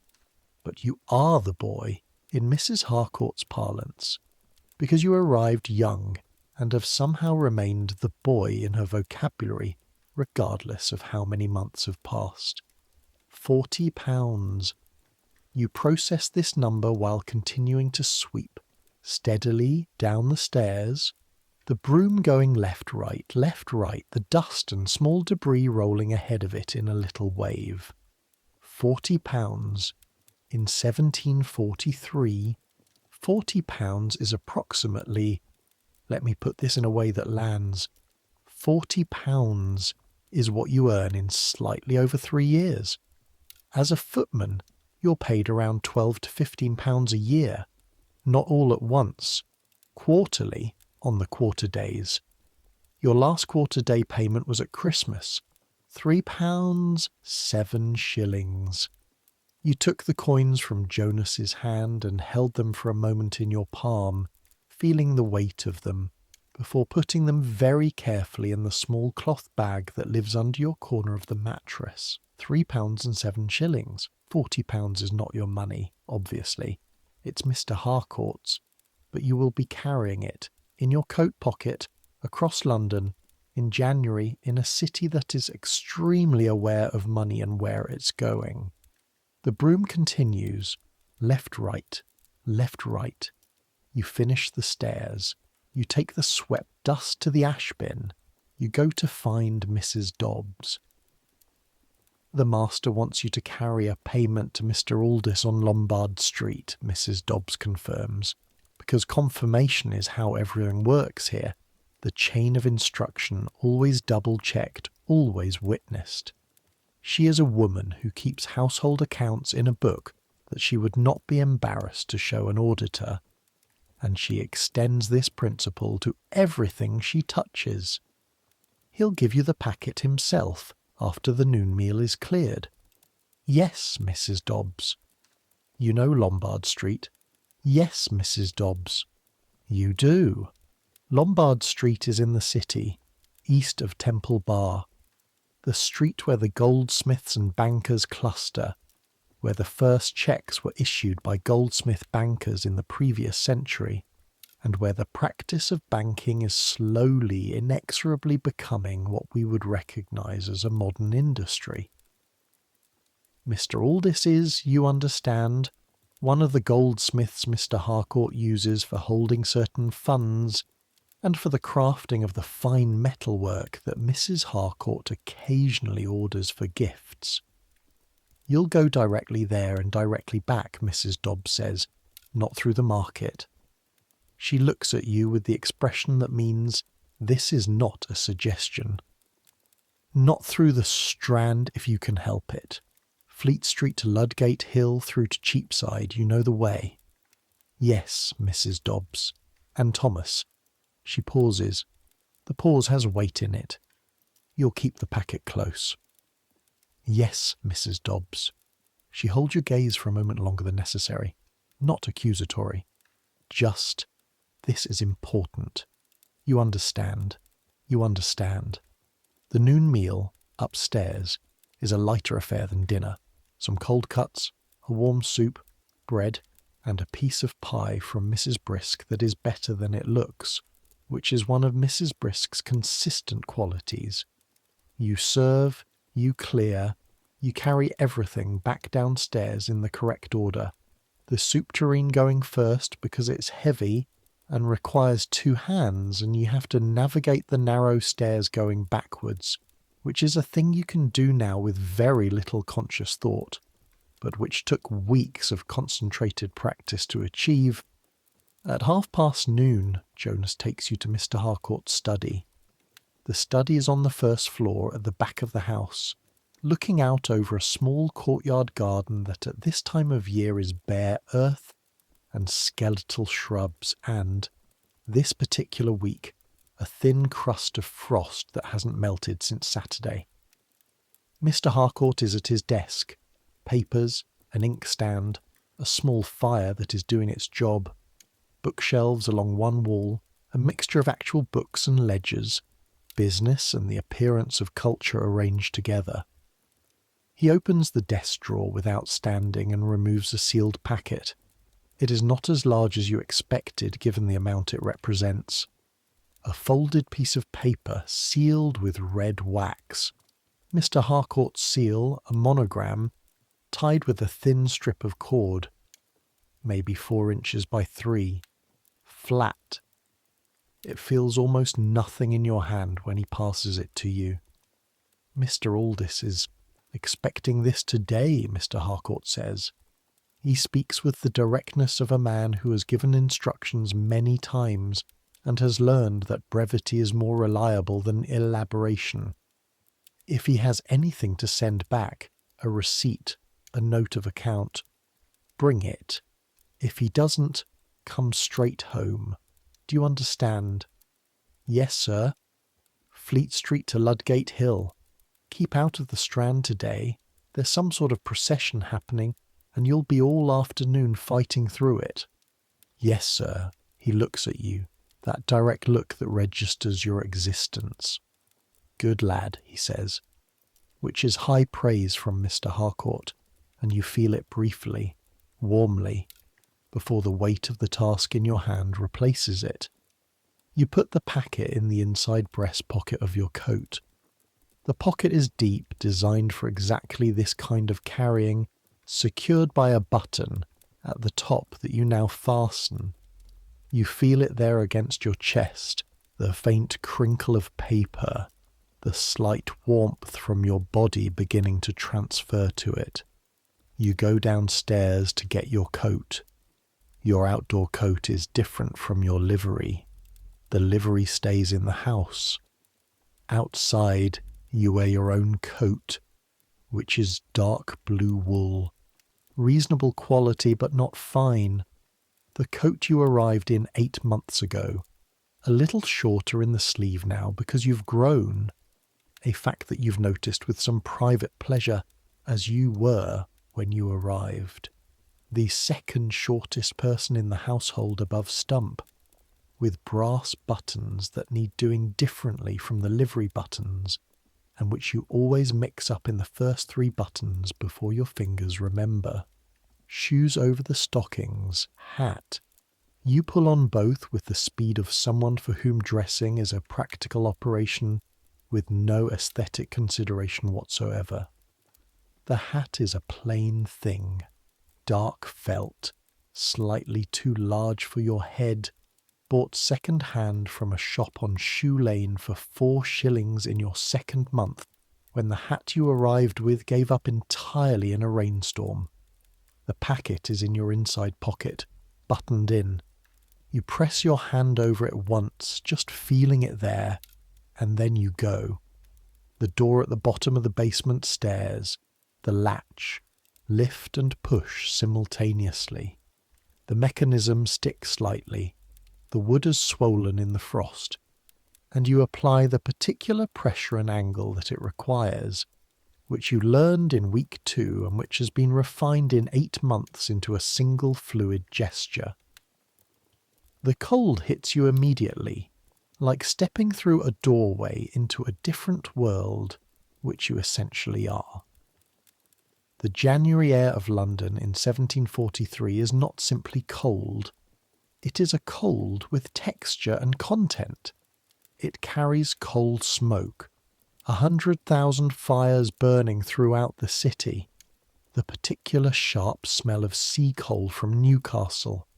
But you are the boy, in Mrs. Harcourt's parlance, because you arrived young and have somehow remained the boy in her vocabulary, regardless of how many months have passed. £40. You process this number while continuing to sweep, steadily down the stairs. The broom going left, right, the dust and small debris rolling ahead of it in a little wave. £40. In 1743, £40 is approximately, let me put this in a way that lands, £40 is what you earn in slightly over 3 years. As a footman, you're paid around £12 to £15 a year, not all at once, quarterly on the quarter days. Your last quarter day payment was at Christmas, £3 7 shillings. You took the coins from Jonas's hand and held them for a moment in your palm, feeling the weight of them, before putting them very carefully in the small cloth bag that lives under your corner of the mattress. £3 7 shillings. £40 is not your money, obviously. It's Mr. Harcourt's, but you will be carrying it in your coat pocket across London in January in a city that is extremely aware of money and where it's going. The broom continues, left, right. You finish the stairs. You take the swept dust to the ash bin. You go to find Mrs. Dobbs. The master wants you to carry a payment to Mr. Aldis on Lombard Street, Mrs. Dobbs confirms, because confirmation is how everything works here. The chain of instruction, always double-checked, always witnessed. She is a woman who keeps household accounts in a book that she would not be embarrassed to show an auditor, and she extends this principle to everything she touches. He'll give you the packet himself after the noon meal is cleared. Yes, Mrs. Dobbs. You know Lombard Street? Yes, Mrs. Dobbs. You do. Lombard Street is in the city, east of Temple Bar, the street where the goldsmiths and bankers cluster, where the first cheques were issued by goldsmith bankers in the previous century, and where the practice of banking is slowly, inexorably becoming what we would recognise as a modern industry. Mr. Aldis is, you understand, one of the goldsmiths Mr. Harcourt uses for holding certain funds and for the crafting of the fine metalwork that Mrs. Harcourt occasionally orders for gifts. You'll go directly there and directly back, Mrs. Dobbs says, not through the market. She looks at you with the expression that means, this is not a suggestion. Not through the Strand if you can help it. Fleet Street to Ludgate Hill through to Cheapside, you know the way. Yes, Mrs. Dobbs. And Thomas. She pauses. The pause has weight in it. You'll keep the packet close. Yes, Mrs. Dobbs. She holds your gaze for a moment longer than necessary. Not accusatory. Just, this is important. You understand. You understand. The noon meal, upstairs, is a lighter affair than dinner. Some cold cuts, a warm soup, bread, and a piece of pie from Mrs. Brisk that is better than it looks, which is one of Mrs. Brisk's consistent qualities. You serve, you clear, you carry everything back downstairs in the correct order. The soup tureen going first because it's heavy and requires 2 hands, and you have to navigate the narrow stairs going backwards, which is a thing you can do now with very little conscious thought, but which took weeks of concentrated practice to achieve. At noon, Jonas takes you to Mr. Harcourt's study. The study is on the first floor at the back of the house, looking out over a small courtyard garden that at this time of year is bare earth and skeletal shrubs and, this particular week, a thin crust of frost that hasn't melted since Saturday. Mr. Harcourt is at his desk, papers, an inkstand, a small fire that is doing its job, bookshelves along one wall, a mixture of actual books and ledgers, business and the appearance of culture arranged together. He opens the desk drawer without standing and removes a sealed packet. It is not as large as you expected given the amount it represents. A folded piece of paper sealed with red wax. Mr. Harcourt's seal, a monogram, tied with a thin strip of cord, maybe 4 inches by 3, flat. It feels almost nothing in your hand when he passes it to you. Mr. Aldis is expecting this today, Mr. Harcourt says. He speaks with the directness of a man who has given instructions many times and has learned that brevity is more reliable than elaboration. If he has anything to send back, a receipt, a note of account, bring it. If he doesn't, come straight home. Do you understand? Yes, sir. Fleet Street to Ludgate Hill. Keep out of the Strand today. There's some sort of procession happening, and you'll be all afternoon fighting through it. Yes, sir. He looks at you, that direct look that registers your existence. Good lad, he says, which is high praise from Mr. Harcourt, and you feel it briefly, warmly, before the weight of the task in your hand replaces it. You put the packet in the inside breast pocket of your coat. The pocket is deep, designed for exactly this kind of carrying, secured by a button at the top that you now fasten. You feel it there against your chest, the faint crinkle of paper, the slight warmth from your body beginning to transfer to it. You go downstairs to get your coat. Your outdoor coat is different from your livery. The livery stays in the house. Outside, you wear your own coat, which is dark blue wool, reasonable quality but not fine. The coat you arrived in 8 months ago, a little shorter in the sleeve now because you've grown, a fact that you've noticed with some private pleasure, as you were when you arrived. The second shortest person in the household above Stump, with brass buttons that need doing differently from the livery buttons, and which you always mix up in the first 3 buttons before your fingers remember. Shoes over the stockings, hat. You pull on both with the speed of someone for whom dressing is a practical operation with no aesthetic consideration whatsoever. The hat is a plain thing, dark felt, slightly too large for your head, bought second-hand from a shop on Shoe Lane for 4 shillings in your second month, when the hat you arrived with gave up entirely in a rainstorm. The packet is in your inside pocket, buttoned in. You press your hand over it once, just feeling it there, and then you go. The door at the bottom of the basement stairs, the latch, lift and push simultaneously. The mechanism sticks slightly. The wood is swollen in the frost, and you apply the particular pressure and angle that it requires, which you learned in week 2 and which has been refined in 8 months into a single fluid gesture. The cold hits you immediately, like stepping through a doorway into a different world, which you essentially are. The January air of London in 1743 is not simply cold. It is a cold with texture and content. It carries coal smoke, 100,000 fires burning throughout the city, the particular sharp smell of sea coal from Newcastle,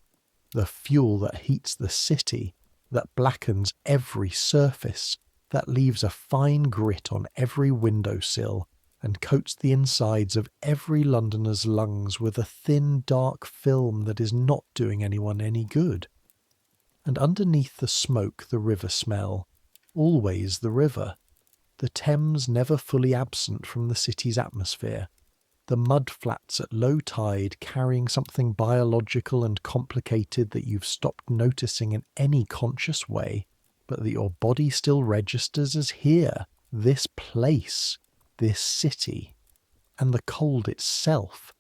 the fuel that heats the city, that blackens every surface, that leaves a fine grit on every windowsill and coats the insides of every Londoner's lungs with a thin dark film that is not doing anyone any good. And underneath the smoke the river smell, always the river, the Thames never fully absent from the city's atmosphere, the mud flats at low tide carrying something biological and complicated that you've stopped noticing in any conscious way, but that your body still registers as here, this place, this city, and the cold itself.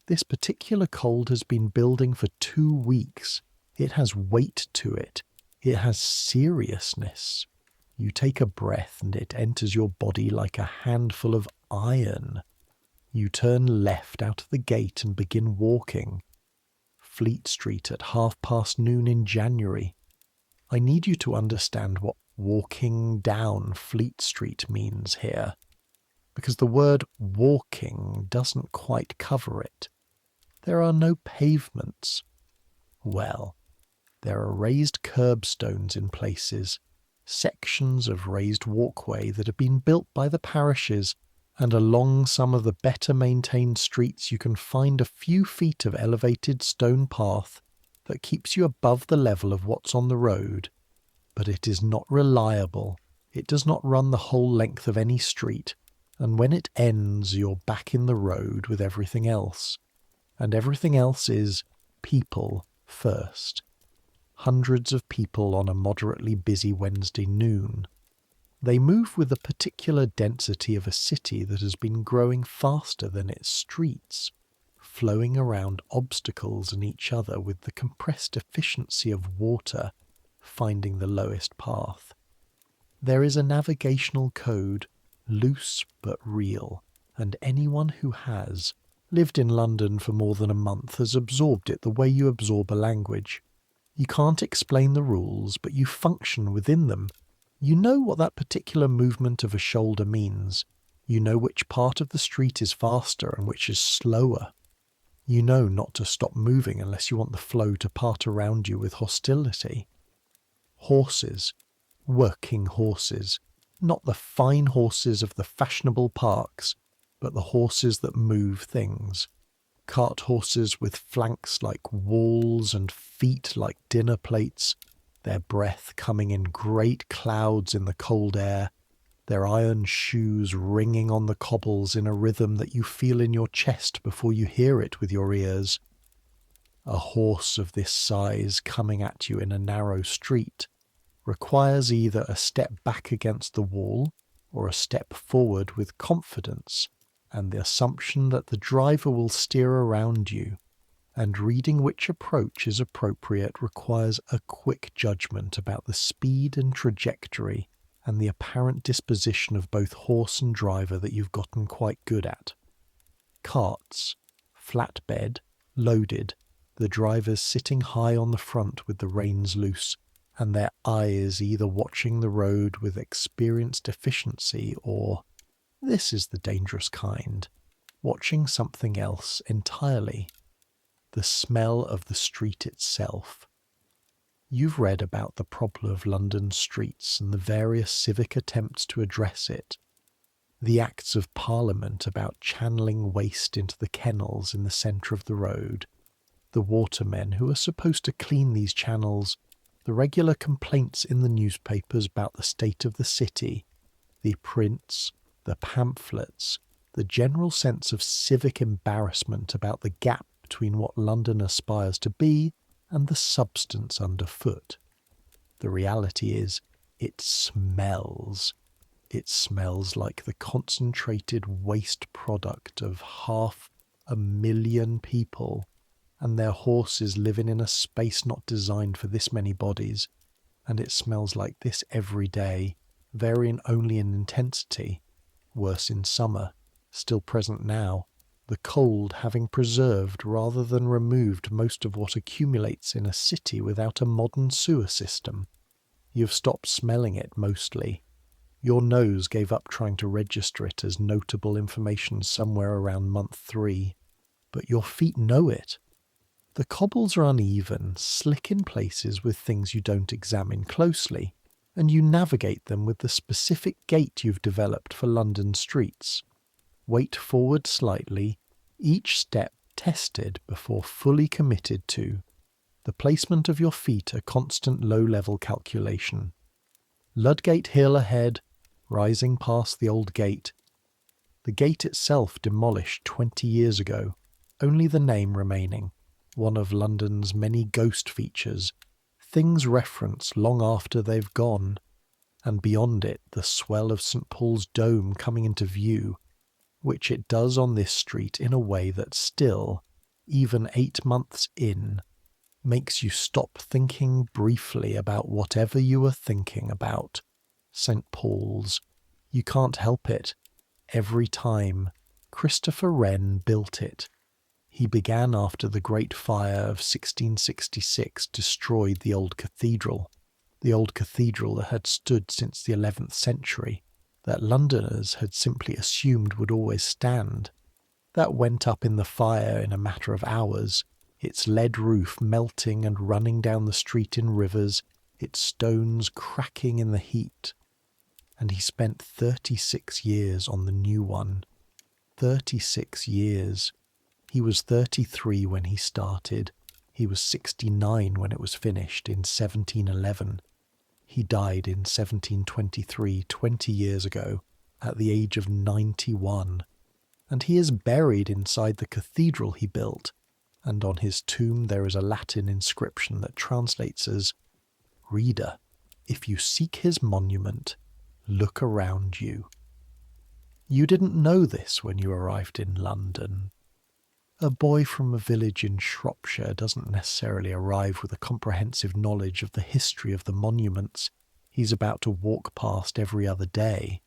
This particular cold has been building for 2 weeks. It has weight to it. It has seriousness. You take a breath and it enters your body like a handful of iron. You turn left out of the gate and begin walking. Fleet Street at noon in January. I need you to understand what walking down Fleet Street means here, because the word walking doesn't quite cover it. There are no pavements. Well, There are raised curbstones in places, sections of raised walkway that have been built by the parishes, and along some of the better maintained streets you can find a few feet of elevated stone path that keeps you above the level of what's on the road, but it is not reliable. It does not run the whole length of any street, and when it ends you're back in the road with everything else. And everything else is people first. Hundreds of people on a moderately busy Wednesday noon. They move with the particular density of a city that has been growing faster than its streets, flowing around obstacles and each other with the compressed efficiency of water finding the lowest path. There is a navigational code, loose but real, and anyone who has lived in London for more than a month has absorbed it the way you absorb a language. You can't explain the rules, but you function within them. You know what that particular movement of a shoulder means. You know which part of the street is faster and which is slower. You know not to stop moving unless you want the flow to part around you with hostility. Horses, working horses, not the fine horses of the fashionable parks, but the horses that move things. Cart horses with flanks like walls and feet like dinner plates, their breath coming in great clouds in the cold air, their iron shoes ringing on the cobbles in a rhythm that you feel in your chest before you hear it with your ears. A horse of this size coming at you in a narrow street requires either a step back against the wall or a step forward with confidence and the assumption that the driver will steer around you, and reading which approach is appropriate requires a quick judgment about the speed and trajectory and the apparent disposition of both horse and driver that you've gotten quite good at. Carts, flatbed, loaded, the drivers sitting high on the front with the reins loose, and their eyes either watching the road with experienced efficiency or, this is the dangerous kind, watching something else entirely. The smell of the street itself. You've read about the problem of London streets and the various civic attempts to address it. The Acts of Parliament about channeling waste into the kennels in the centre of the road. The watermen who are supposed to clean these channels. The regular complaints in the newspapers about the state of the city. The prints, the pamphlets, the general sense of civic embarrassment about the gap between what London aspires to be and the substance underfoot. The reality is, it smells. It smells like the concentrated waste product of 500,000 people, and their horses living in a space not designed for this many bodies, and it smells like this every day, varying only in intensity, worse in summer, still present now, the cold having preserved rather than removed most of what accumulates in a city without a modern sewer system. You've stopped smelling it mostly. Your nose gave up trying to register it as notable information somewhere around month 3, but your feet know it. The cobbles are uneven, slick in places with things you don't examine closely, and you navigate them with the specific gait you've developed for London streets. Weight forward slightly, each step tested before fully committed to. The placement of your feet a constant low-level calculation. Ludgate Hill ahead, rising past the old gate. The gate itself demolished 20 years ago, only the name remaining, one of London's many ghost features, things referenced long after they've gone, and beyond it the swell of St. Paul's Dome coming into view, which it does on this street in a way that still, even 8 months in, makes you stop thinking briefly about whatever you were thinking about. St. Paul's. You can't help it. Every time. Christopher Wren built it. He began after the Great Fire of 1666 destroyed the old cathedral that had stood since the 11th century, that Londoners had simply assumed would always stand. That went up in the fire in a matter of hours, its lead roof melting and running down the street in rivers, its stones cracking in the heat. And he spent 36 years on the new one. 36 years. He was 33 when he started. He was 69 when it was finished in 1711. He died in 1723, 20 years ago, at the age of 91. And he is buried inside the cathedral he built, and on his tomb there is a Latin inscription that translates as, "Reader, if you seek his monument, look around you." You didn't know this when you arrived in London. A boy from a village in Shropshire doesn't necessarily arrive with a comprehensive knowledge of the history of the monuments he's about to walk past every other day.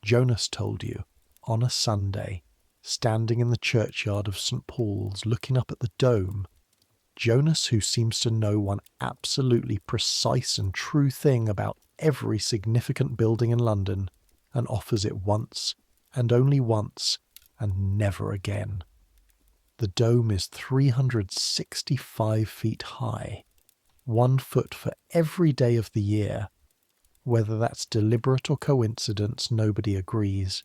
Jonas told you, on a Sunday, standing in the churchyard of St. Paul's looking up at the dome, Jonas, who seems to know one absolutely precise and true thing about every significant building in London, and offers it once, and only once, and never again. The dome is 365 feet high, 1 foot for every day of the year. Whether that's deliberate or coincidence, nobody agrees.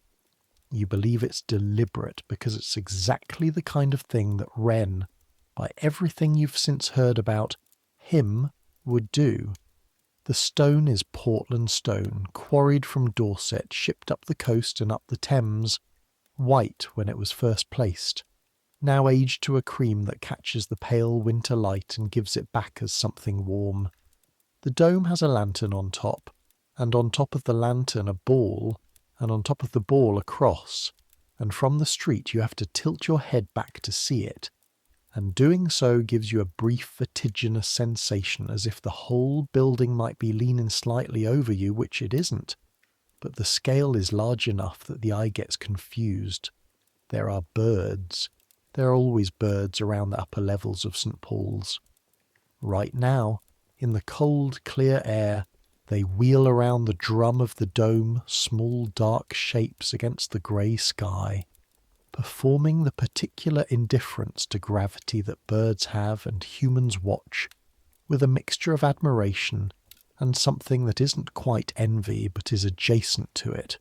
You believe it's deliberate because it's exactly the kind of thing that Wren, by everything you've since heard about him, would do. The stone is Portland stone, quarried from Dorset, shipped up the coast and up the Thames, white when it was first placed, now aged to a cream that catches the pale winter light and gives it back as something warm. The dome has a lantern on top, and on top of the lantern a ball, and on top of the ball a cross, and from the street you have to tilt your head back to see it, and doing so gives you a brief vertiginous sensation as if the whole building might be leaning slightly over you, which it isn't, but the scale is large enough that the eye gets confused. There are birds. There are always birds around the upper levels of St. Paul's. Right now, in the cold, clear air, they wheel around the drum of the dome, small dark shapes against the grey sky, performing the particular indifference to gravity that birds have and humans watch, with a mixture of admiration and something that isn't quite envy but is adjacent to it.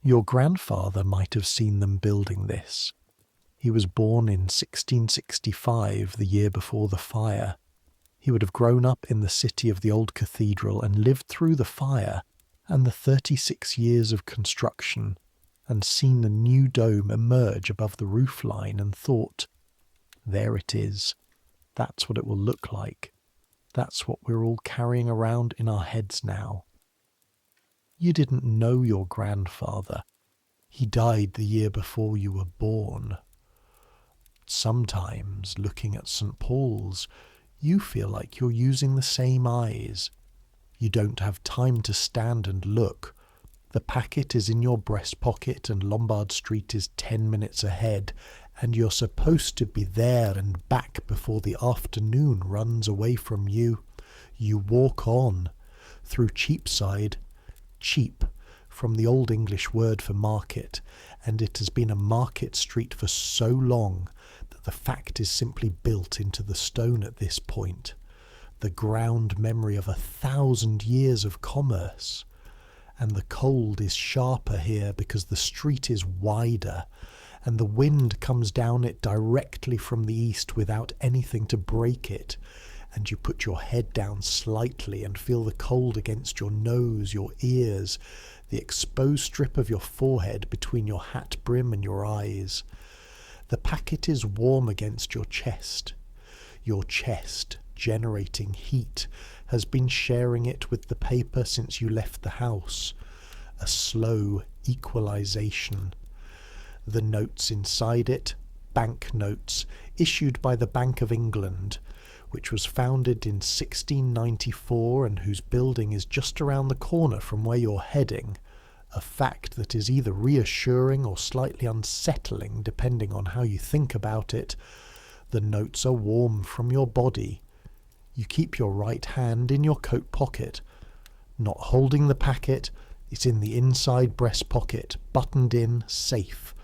Your grandfather might have seen them building this. He was born in 1665, the year before the fire. He would have grown up in the city of the old cathedral and lived through the fire and the 36 years of construction, and seen the new dome emerge above the roofline and thought, there it is. That's what it will look like. That's what we're all carrying around in our heads now. You didn't know your grandfather. He died the year before you were born. Sometimes, looking at St. Paul's, you feel like you're using the same eyes. You don't have time to stand and look. The packet is in your breast pocket and Lombard Street is 10 minutes ahead, and you're supposed to be there and back before the afternoon runs away from you. You walk on, through Cheapside, cheap, from the Old English word for market, and it has been a market street for so long that the fact is simply built into the stone at this point, the ground memory of 1,000 years of commerce. And the cold is sharper here because the street is wider, and the wind comes down it directly from the east without anything to break it, and you put your head down slightly and feel the cold against your nose, your ears, the exposed strip of your forehead between your hat brim and your eyes. The packet is warm against your chest. Your chest, generating heat, has been sharing it with the paper since you left the house. A slow equalization. The notes inside it, bank notes, issued by the Bank of England, which was founded in 1694 and whose building is just around the corner from where you're heading, a fact that is either reassuring or slightly unsettling depending on how you think about it. The notes are warm from your body. You keep your right hand in your coat pocket, not holding the packet. It's in the inside breast pocket, buttoned in, safe.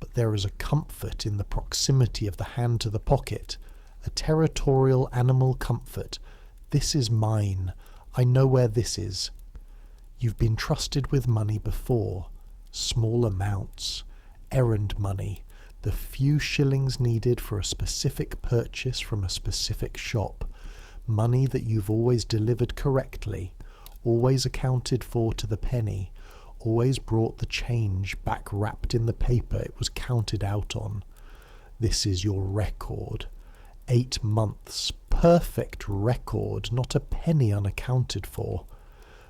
but there is a comfort in the proximity of the hand to the pocket, a territorial animal comfort. This is mine. I know where this is. You've been trusted with money before. Small amounts. Errand money. The few shillings needed for a specific purchase from a specific shop. Money that you've always delivered correctly, always accounted for to the penny, always brought the change back wrapped in the paper it was counted out on. This is your record. 8 months, perfect record, not a penny unaccounted for.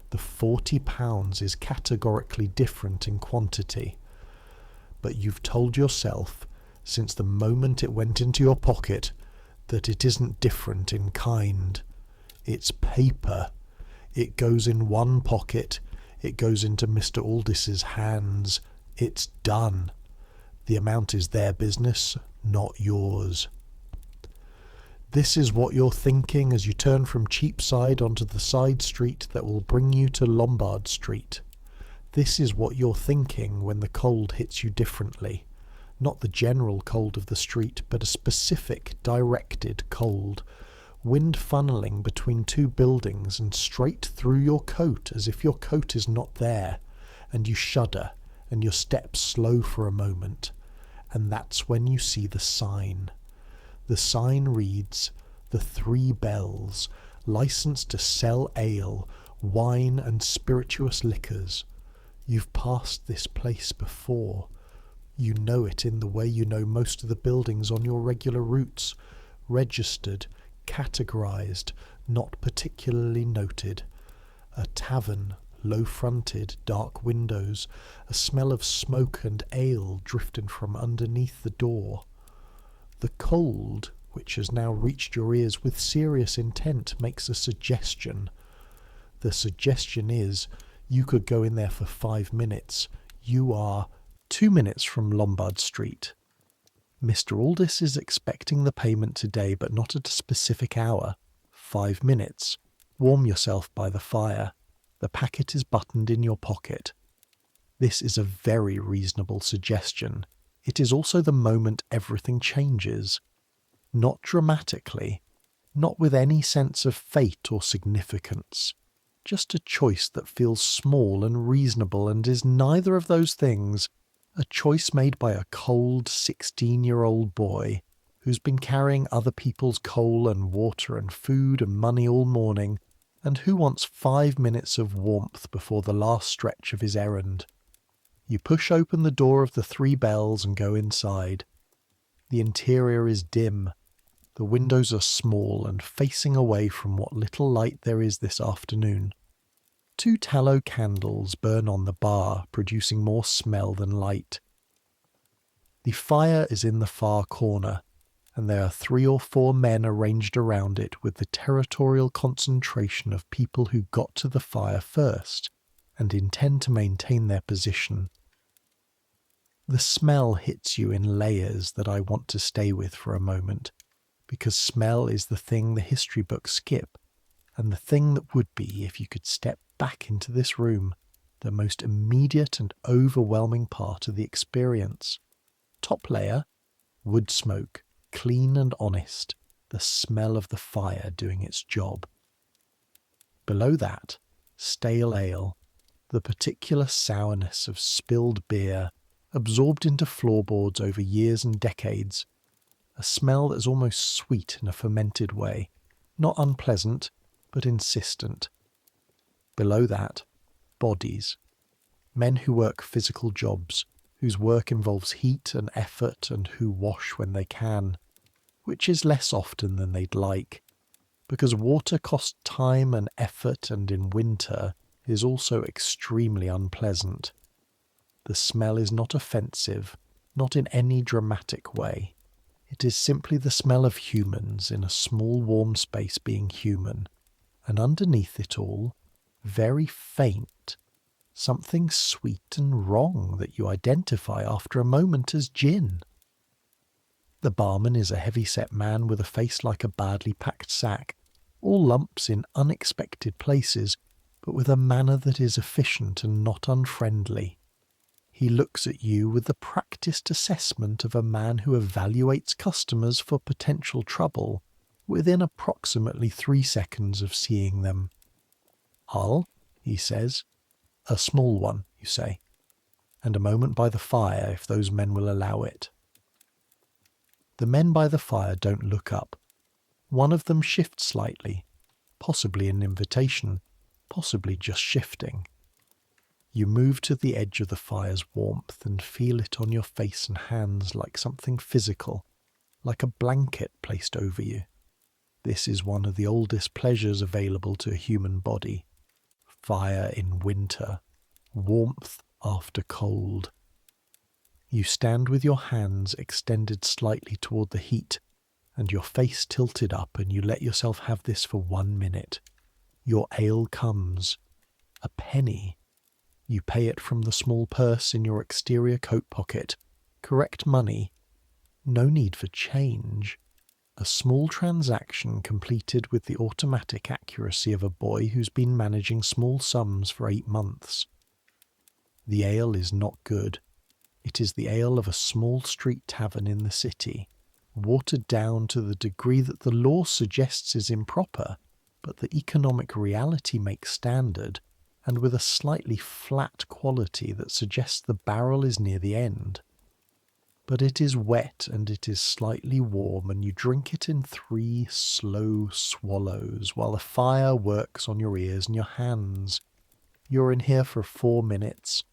The £40 is categorically different in quantity. But you've told yourself, since the moment it went into your pocket, that it isn't different in kind. It's paper. It goes in one pocket. It goes into Mr. Aldis's hands. It's done. The amount is their business, not yours. This is what you're thinking as you turn from Cheapside onto the side street that will bring you to Lombard Street. This is what you're thinking when the cold hits you differently. Not the general cold of the street, but a specific, directed cold. Wind funneling between two buildings and straight through your coat as if your coat is not there, and you shudder and your steps slow for a moment. And that's when you see the sign. The sign reads, "The Three Bells, licensed to sell ale, wine and spirituous liquors." You've passed this place before. You know it in the way you know most of the buildings on your regular routes. Registered, categorized, not particularly noted. A tavern, low-fronted, dark windows, a smell of smoke and ale drifting from underneath the door. The cold, which has now reached your ears with serious intent, makes a suggestion. The suggestion is, you could go in there for 5 minutes. You are 2 minutes from Lombard Street. Mr. Aldis is expecting the payment today, but not at a specific hour. 5 minutes. Warm yourself by the fire. The packet is buttoned in your pocket. This is a very reasonable suggestion. It is also the moment everything changes. Not dramatically, not with any sense of fate or significance. Just a choice that feels small and reasonable and is neither of those things. A choice made by a cold 16-year-old boy who's been carrying other people's coal and water and food and money all morning, and who wants 5 minutes of warmth before the last stretch of his errand. You push open the door of the Three Bells and go inside. The interior is dim. The windows are small and facing away from what little light there is this afternoon. 2 tallow candles burn on the bar, producing more smell than light. The fire is in the far corner, and there are 3 or 4 men arranged around it with the territorial concentration of people who got to the fire first and intend to maintain their position. The smell hits you in layers that I want to stay with for a moment, because smell is the thing the history books skip, and the thing that would be, if you could step back into this room, the most immediate and overwhelming part of the experience. Top layer, wood smoke, clean and honest, the smell of the fire doing its job. Below that, stale ale, the particular sourness of spilled beer, absorbed into floorboards over years and decades. A smell that's almost sweet in a fermented way, not unpleasant, but insistent. Below that, bodies. Men who work physical jobs, whose work involves heat and effort and who wash when they can, which is less often than they'd like, because water costs time and effort and in winter is also extremely unpleasant. The smell is not offensive, not in any dramatic way. It is simply the smell of humans in a small warm space being human, and underneath it all, very faint, something sweet and wrong that you identify after a moment as gin. The barman is a heavy-set man with a face like a badly packed sack, all lumps in unexpected places, but with a manner that is efficient and not unfriendly. He looks at you with the practiced assessment of a man who evaluates customers for potential trouble within approximately 3 seconds of seeing them. "I'll," he says. "A small one," you say, "and a moment by the fire if those men will allow it." The men by the fire don't look up. One of them shifts slightly, possibly an invitation, possibly just shifting. You move to the edge of the fire's warmth and feel it on your face and hands like something physical, like a blanket placed over you. This is one of the oldest pleasures available to a human body. Fire in winter, warmth after cold. You stand with your hands extended slightly toward the heat and your face tilted up, and you let yourself have this for 1 minute. Your ale comes. A penny. You pay it from the small purse in your exterior coat pocket. Correct money. No need for change. A small transaction completed with the automatic accuracy of a boy who's been managing small sums for 8 months. The ale is not good. It is the ale of a small street tavern in the city, watered down to the degree that the law suggests is improper, but the economic reality makes standard, and with a slightly flat quality that suggests the barrel is near the end. But it is wet and it is slightly warm, and you drink it in 3 slow swallows while the fire works on your ears and your hands. You're in here for 4 minutes.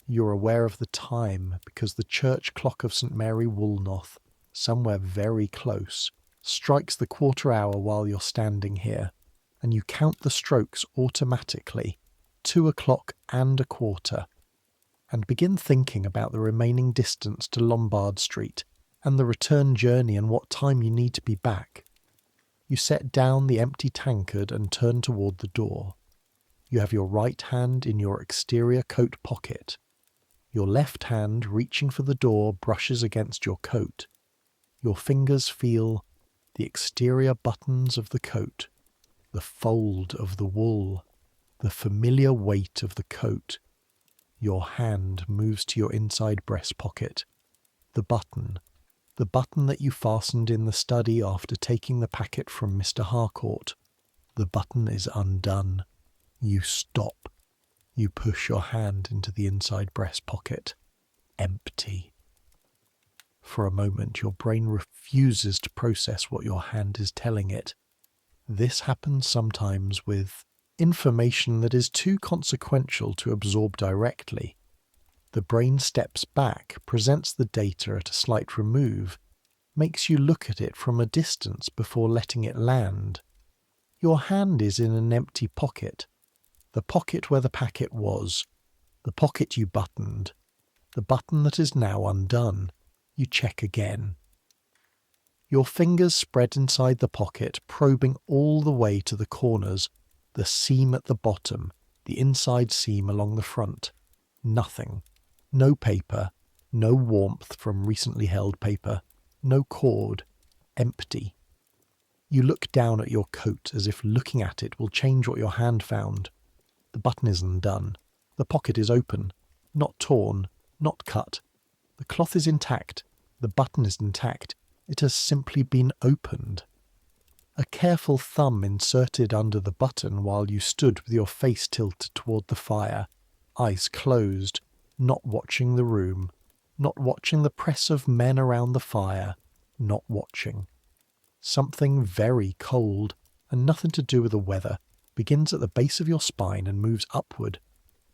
You're aware of the time because the church clock of St. Mary Woolnoth, somewhere very close, strikes the 1/4 hour while you're standing here, and you count the strokes automatically, 2 o'clock and 1/4, and begin thinking about the remaining distance to Lombard Street and the return journey and what time you need to be back. You set down the empty tankard and turn toward the door. You have your right hand in your exterior coat pocket. Your left hand, reaching for the door, brushes against your coat. Your fingers feel the exterior buttons of the coat, the fold of the wool, the familiar weight of the coat. Your hand moves to your inside breast pocket. The button that you fastened in the study after taking the packet from Mr. Harcourt. The button is undone. You stop. You push your hand into the inside breast pocket. Empty. For a moment, your brain refuses to process what your hand is telling it. This happens sometimes with information that is too consequential to absorb directly. The brain steps back, presents the data at a slight remove, makes you look at it from a distance before letting it land. Your hand is in an empty pocket. The pocket where the packet was. The pocket you buttoned. The button that is now undone. You check again. Your fingers spread inside the pocket, probing all the way to the corners, the seam at the bottom, the inside seam along the front. Nothing. No paper. No warmth from recently held paper. No cord. Empty. You look down at your coat as if looking at it will change what your hand found. The button is undone. The pocket is open. Not torn. Not cut. The cloth is intact. The button is intact. It has simply been opened. A careful thumb inserted under the button while you stood with your face tilted toward the fire, eyes closed, not watching the room, not watching the press of men around the fire, not watching. Something very cold, and nothing to do with the weather, begins at the base of your spine and moves upward.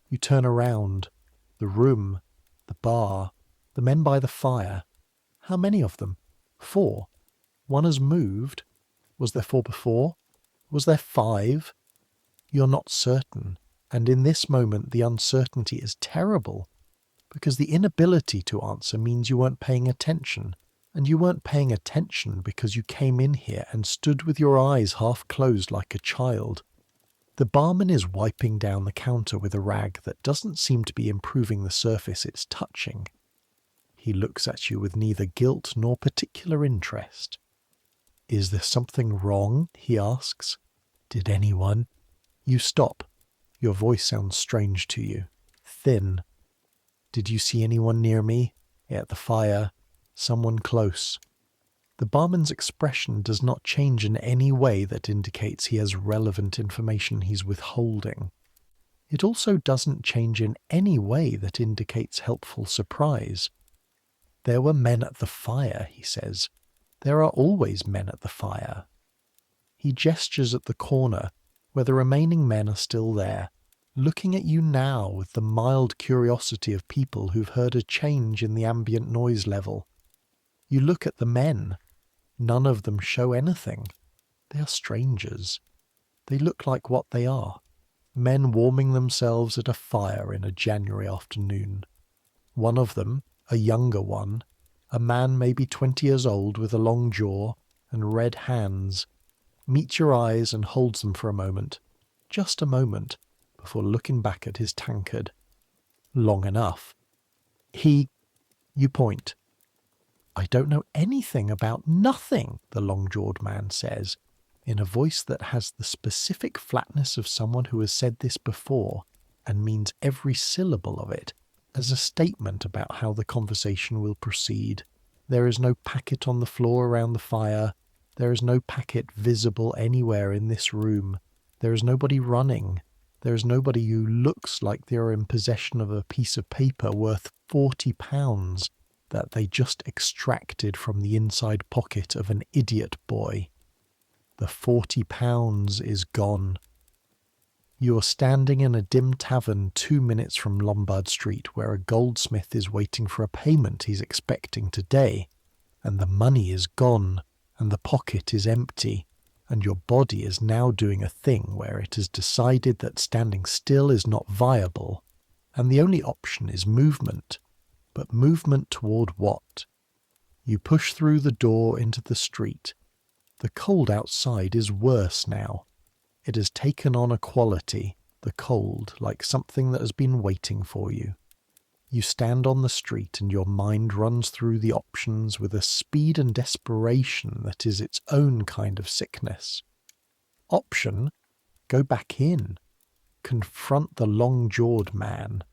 You turn around. The room, the bar, the men by the fire. How many of them? 4. One has moved. Was there 4 before? Was there 5? You're not certain, and in this moment the uncertainty is terrible, because the inability to answer means you weren't paying attention, and you weren't paying attention because you came in here and stood with your eyes half closed like a child. The barman is wiping down the counter with a rag that doesn't seem to be improving the surface it's touching. He looks at you with neither guilt nor particular interest. "Is there something wrong?" he asks. "Did anyone?" You stop. Your voice sounds strange to you. Thin. Did you see anyone near me? At the fire? Someone close? The barman's expression does not change in any way that indicates he has relevant information he's withholding. It also doesn't change in any way that indicates helpful surprise. There were men at the fire, he says. There are always men at the fire. He gestures at the corner, where the remaining men are still there, looking at you now with the mild curiosity of people who've heard a change in the ambient noise level. You look at the men. None of them show anything. They are strangers. They look like what they are. Men warming themselves at a fire in a January afternoon. One of them, a younger one, a man maybe 20 years old with a long jaw and red hands, meets your eyes and holds them for a moment, just a moment, before looking back at his tankard. Long enough. You point. I don't know anything about nothing, the long-jawed man says, in a voice that has the specific flatness of someone who has said this before and means every syllable of it as a statement about how the conversation will proceed. There is no packet on the floor around the fire. There is no packet visible anywhere in this room. There is nobody running. There is nobody who looks like they are in possession of a piece of paper worth £40 that they just extracted from the inside pocket of an idiot boy. The £40 is gone. You are standing in a dim tavern 2 minutes from Lombard Street where a goldsmith is waiting for a payment he's expecting today, and the money is gone, and the pocket is empty, and your body is now doing a thing where it has decided that standing still is not viable, and the only option is movement. But movement toward what? You push through the door into the street. The cold outside is worse now. It has taken on a quality, the cold, like something that has been waiting for you. You stand on the street and your mind runs through the options with a speed and desperation that is its own kind of sickness. Option: go back in. Confront the long-jawed man.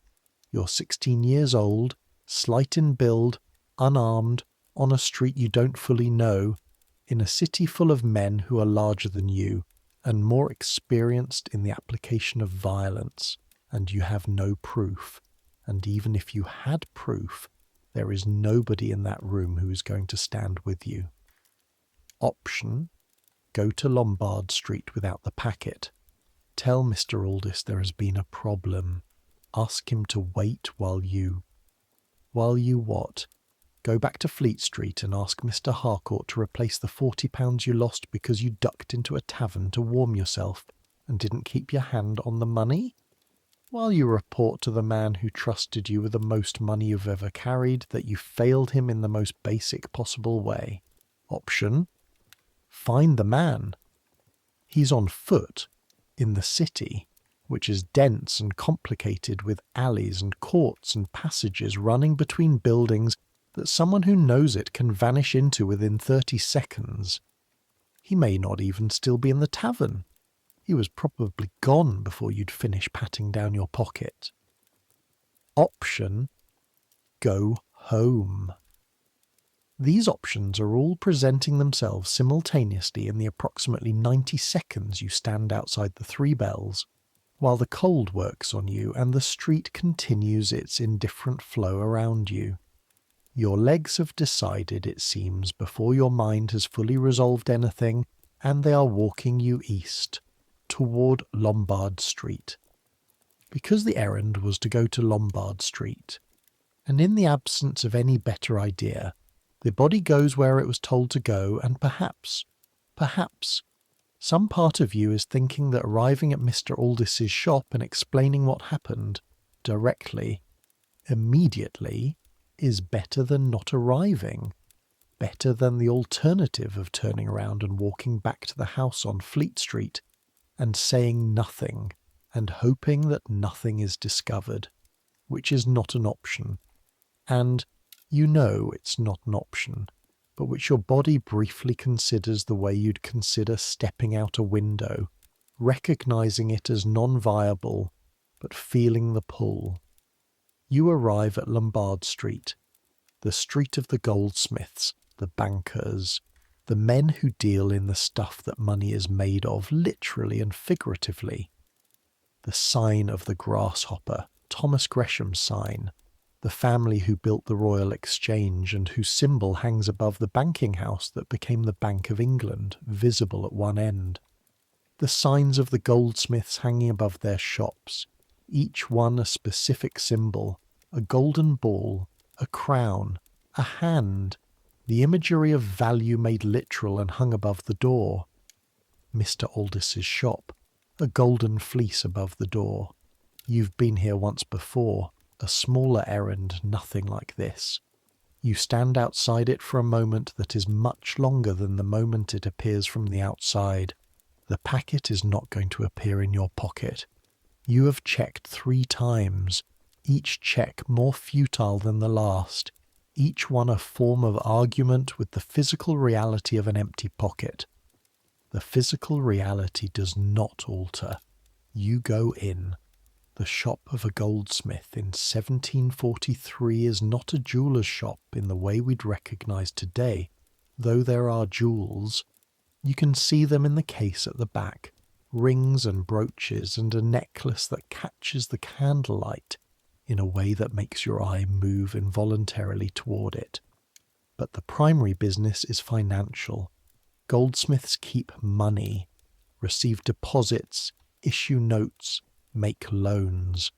You're 16 years old, slight in build, unarmed, on a street you don't fully know, in a city full of men who are larger than you, and more experienced in the application of violence, and you have no proof. And even if you had proof, there is nobody in that room who is going to stand with you. Option: go to Lombard Street without the packet. Tell Mr. Aldis there has been a problem. Ask him to wait while you what? Go back to Fleet Street and ask Mr. Harcourt to replace the £40 you lost because you ducked into a tavern to warm yourself and didn't keep your hand on the money? While you report to the man who trusted you with the most money you've ever carried that you failed him in the most basic possible way. Option: find the man. He's on foot, in the city, which is dense and complicated with alleys and courts and passages running between buildings that someone who knows it can vanish into within 30 seconds. He may not even still be in the tavern. He was probably gone before you'd finish patting down your pocket. Option: go home. These options are all presenting themselves simultaneously in the approximately 90 seconds you stand outside the Three Bells, while the cold works on you and the street continues its indifferent flow around you. Your legs have decided, it seems, before your mind has fully resolved anything, and they are walking you east, toward Lombard Street. Because the errand was to go to Lombard Street, and in the absence of any better idea, the body goes where it was told to go, and perhaps, some part of you is thinking that arriving at Mr. Aldis's shop and explaining what happened, directly, immediately, is better than not arriving, better than the alternative of turning around and walking back to the house on Fleet Street and saying nothing and hoping that nothing is discovered, which is not an option, and you know it's not an option, but which your body briefly considers the way you'd consider stepping out a window, recognizing it as non-viable, but feeling the pull. You arrive at Lombard Street, the street of the goldsmiths, the bankers, the men who deal in the stuff that money is made of, literally and figuratively. The sign of the grasshopper, Thomas Gresham's sign, the family who built the Royal Exchange and whose symbol hangs above the banking house that became the Bank of England, visible at one end. The signs of the goldsmiths hanging above their shops, each one a specific symbol, a golden ball, a crown, a hand, the imagery of value made literal and hung above the door. Mr. Aldis's shop, a golden fleece above the door. You've been here once before, a smaller errand, nothing like this. You stand outside it for a moment that is much longer than the moment it appears from the outside. The packet is not going to appear in your pocket. You have checked 3 times, each check more futile than the last, each one a form of argument with the physical reality of an empty pocket. The physical reality does not alter. You go in. The shop of a goldsmith in 1743 is not a jeweller's shop in the way we'd recognise today, though there are jewels. You can see them in the case at the back, rings and brooches and a necklace that catches the candlelight in a way that makes your eye move involuntarily toward it. But the primary business is financial. Goldsmiths keep money, receive deposits, issue notes, make loans.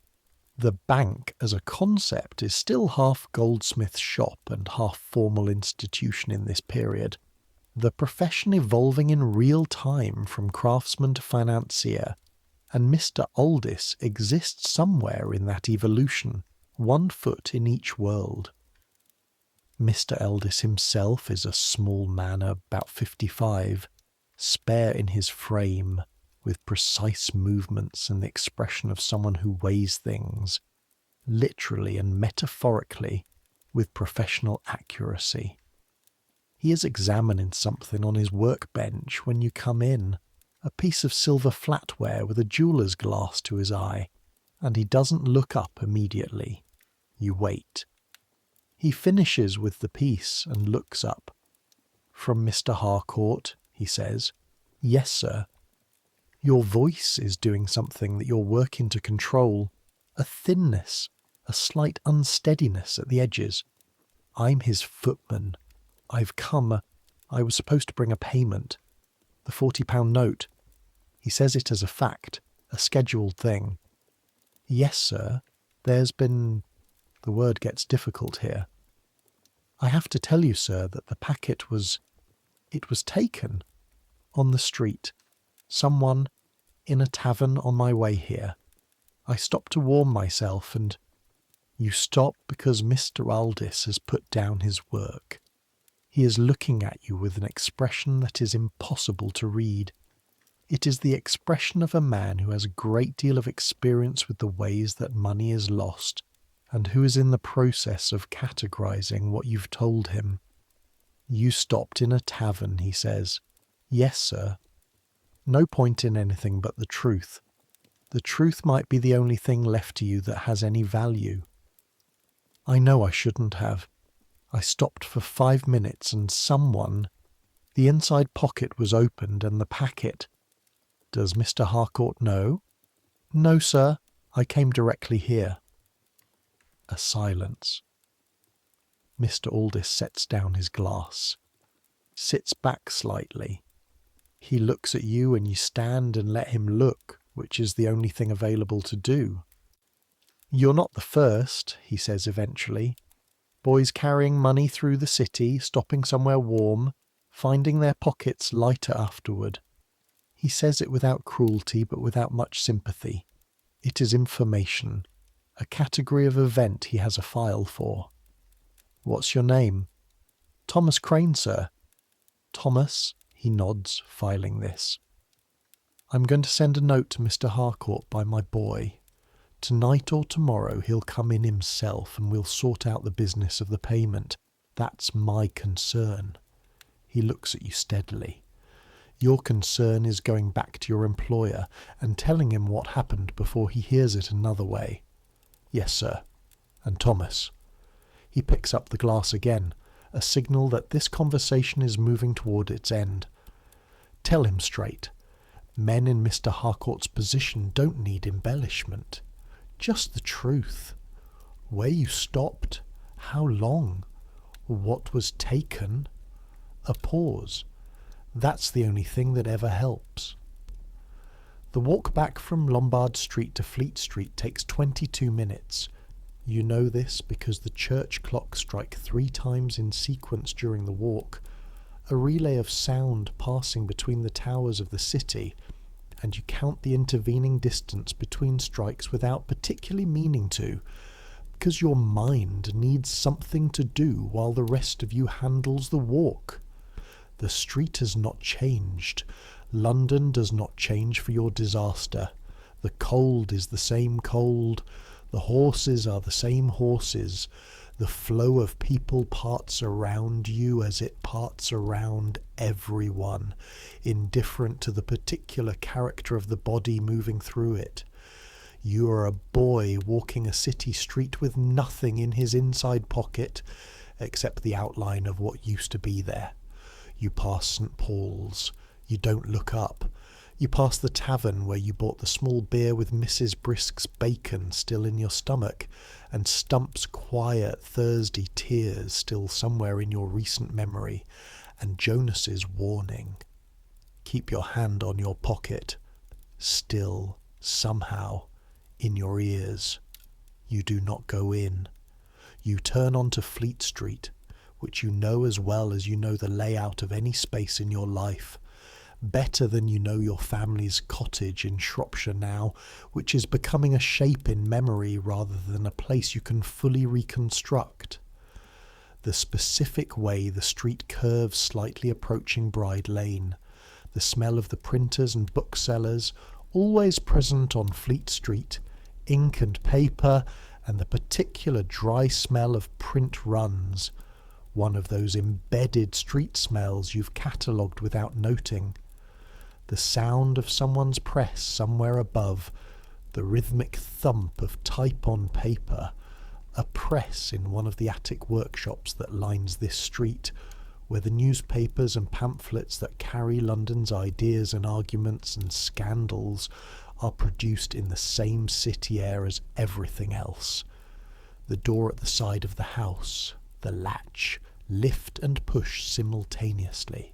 The bank as a concept is still half goldsmith's shop and half formal institution in this period, the profession evolving in real time from craftsman to financier, and Mr. Aldis exists somewhere in that evolution, 1 foot in each world. Mr. Aldis himself is a small man about 55, spare in his frame, with precise movements and the expression of someone who weighs things, literally and metaphorically, with professional accuracy. He is examining something on his workbench when you come in, a piece of silver flatware with a jeweller's glass to his eye, and he doesn't look up immediately. You wait. He finishes with the piece and looks up. "From Mr. Harcourt," he says. "Yes, sir." Your voice is doing something that you're working to control, a thinness, a slight unsteadiness at the edges. "I'm his footman. I've come. I was supposed to bring a payment. The £40 note." He says it as a fact, a scheduled thing. "Yes, sir. There's been..." The word gets difficult here. "I have to tell you, sir, that the packet was... it was taken. On the street. Someone... in a tavern on my way here. I stopped to warm myself and..." You stop because Mr. Aldis has put down his work. He is looking at you with an expression that is impossible to read. It is the expression of a man who has a great deal of experience with the ways that money is lost, and who is in the process of categorizing what you've told him. "You stopped in a tavern," he says. "Yes, sir. No point in anything but the truth. The truth might be the only thing left to you that has any value." "I know I shouldn't have. I stopped for 5 minutes and someone... The inside pocket was opened and the packet..." "Does Mr. Harcourt know?" "No, sir. I came directly here." A silence. Mr. Aldis sets down his glass, sits back slightly. He looks at you and you stand and let him look, which is the only thing available to do. "You're not the first," he says eventually. "Boys carrying money through the city, stopping somewhere warm, finding their pockets lighter afterward." He says it without cruelty but without much sympathy. It is information, a category of event he has a file for. "What's your name?" "Thomas Crane, sir." "Thomas," he nods, filing this. "I'm going to send a note to Mr. Harcourt by my boy. Tonight or tomorrow he'll come in himself and we'll sort out the business of the payment. That's my concern." He looks at you steadily. "Your concern is going back to your employer and telling him what happened before he hears it another way." "Yes, sir." And Thomas. He picks up the glass again, a signal that this conversation is moving toward its end. Tell him straight. Men in Mr. Harcourt's position don't need embellishment. Just the truth. Where you stopped, how long, what was taken. A pause. That's the only thing that ever helps. The walk back from Lombard Street to Fleet Street takes 22 minutes. You know this because the church clocks strike 3 times in sequence during the walk, a relay of sound passing between the towers of the city, and you count the intervening distance between strikes without particularly meaning to, because your mind needs something to do while the rest of you handles the walk. The street has not changed. London does not change for your disaster. The cold is the same cold. The horses are the same horses. The flow of people parts around you as it parts around everyone, indifferent to the particular character of the body moving through it. You are a boy walking a city street with nothing in his inside pocket except the outline of what used to be there. You pass St. Paul's. You don't look up. You pass the tavern where you bought the small beer with Mrs. Brisk's bacon still in your stomach, and Stump's quiet Thursday tears still somewhere in your recent memory, and Jonas's warning. Keep your hand on your pocket, still, somehow, in your ears. You do not go in. You turn onto Fleet Street, which you know as well as you know the layout of any space in your life, better than you know your family's cottage in Shropshire now, which is becoming a shape in memory rather than a place you can fully reconstruct. The specific way the street curves slightly approaching Bride Lane, the smell of the printers and booksellers, always present on Fleet Street, ink and paper, and the particular dry smell of print runs, one of those embedded street smells you've catalogued without noting. The sound of someone's press somewhere above, the rhythmic thump of type on paper, a press in one of the attic workshops that lines this street, where the newspapers and pamphlets that carry London's ideas and arguments and scandals are produced in the same city air as everything else. The door at the side of the house, the latch, lift and push simultaneously.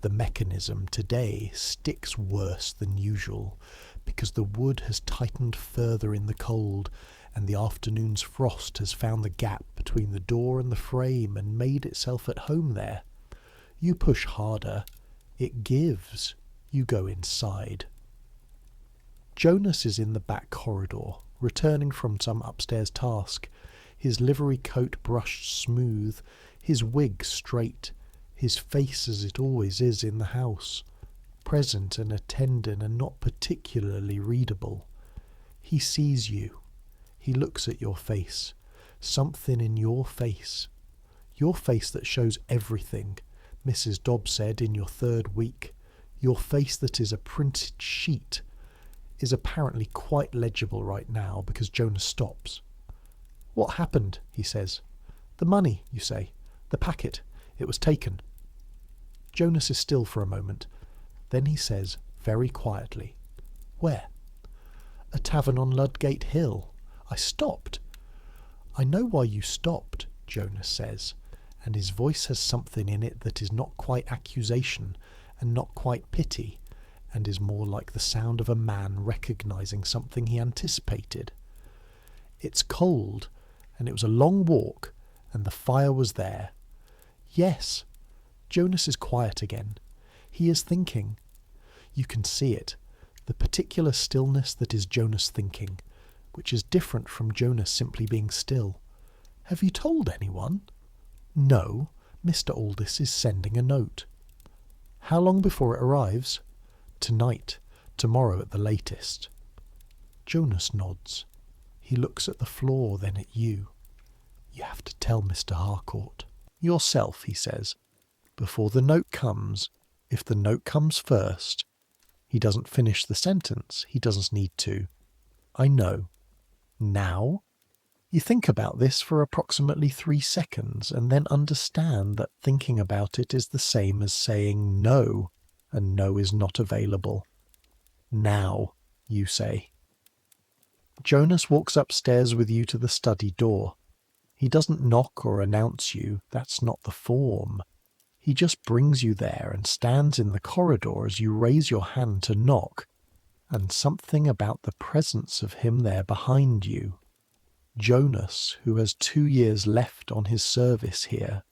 The mechanism today sticks worse than usual because the wood has tightened further in the cold and the afternoon's frost has found the gap between the door and the frame and made itself at home there. You push harder, it gives. You go inside. Jonas is in the back corridor, returning from some upstairs task, his livery coat brushed smooth, his wig straight, his face as it always is in the house, present and attendant and not particularly readable. He sees you. He looks at your face, something in your face that shows everything, Mrs. Dobbs said in your 3rd week, your face that is a printed sheet, is apparently quite legible right now because Jonas stops. What happened? He says. The money, you say. The packet. It was taken. Jonas is still for a moment. Then he says, very quietly, Where? A tavern on Ludgate Hill. I stopped. I know why you stopped, Jonas says, and his voice has something in it that is not quite accusation and not quite pity, and is more like the sound of a man recognising something he anticipated. It's cold, and it was a long walk, and the fire was there. Yes. Jonas is quiet again. He is thinking. You can see it, the particular stillness that is Jonas thinking, which is different from Jonas simply being still. Have you told anyone? No, Mr. Aldous is sending a note. How long before it arrives? Tonight, tomorrow at the latest. Jonas nods. He looks at the floor, then at you. You have to tell Mr. Harcourt. Yourself, he says. Before the note comes, if the note comes first. He doesn't finish the sentence. He doesn't need to. I know. Now? You think about this for approximately 3 seconds and then understand that thinking about it is the same as saying no, and no is not available. Now, you say. Jonas walks upstairs with you to the study door. He doesn't knock or announce you, that's not the form. He just brings you there and stands in the corridor as you raise your hand to knock, and something about the presence of him there behind you. Jonas, who has 2 years left on his service here.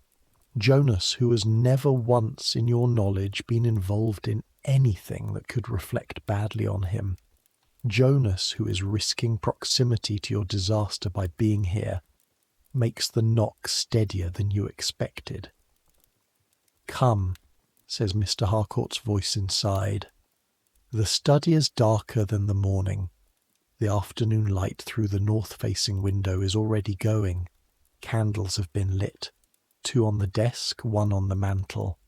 Jonas, who has never once in your knowledge been involved in anything that could reflect badly on him. Jonas, who is risking proximity to your disaster by being here, makes the knock steadier than you expected. "Come," says Mr. Harcourt's voice inside. The study is darker than the morning. The afternoon light through the north-facing window is already going. Candles have been lit. 2 on the desk, 1 on the mantel.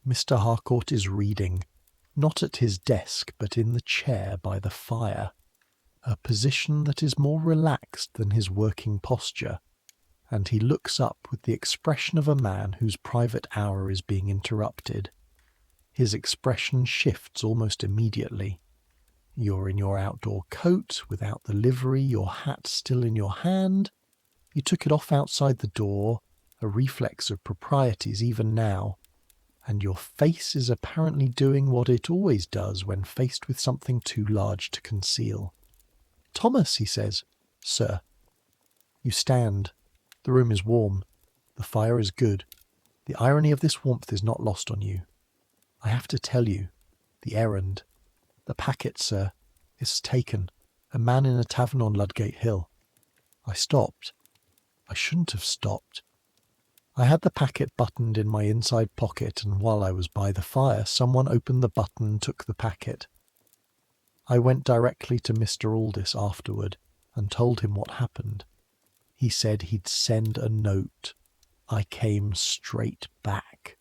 Mr. Harcourt is reading, not at his desk, but in the chair by the fire, a position that is more relaxed than his working posture, and he looks up with the expression of a man whose private hour is being interrupted. His expression shifts almost immediately. You're in your outdoor coat, without the livery, your hat still in your hand. You took it off outside the door, a reflex of proprieties even now, and your face is apparently doing what it always does when faced with something too large to conceal. "Thomas," he says. "Sir." You stand. The room is warm. The fire is good. The irony of this warmth is not lost on you. "I have to tell you. The errand. The packet, sir. It's taken. A man in a tavern on Ludgate Hill." I stopped. I shouldn't have stopped. I had the packet buttoned in my inside pocket, and while I was by the fire, someone opened the button and took the packet. I went directly to Mr. Aldis afterward and told him what happened. He said he'd send a note. I came straight back.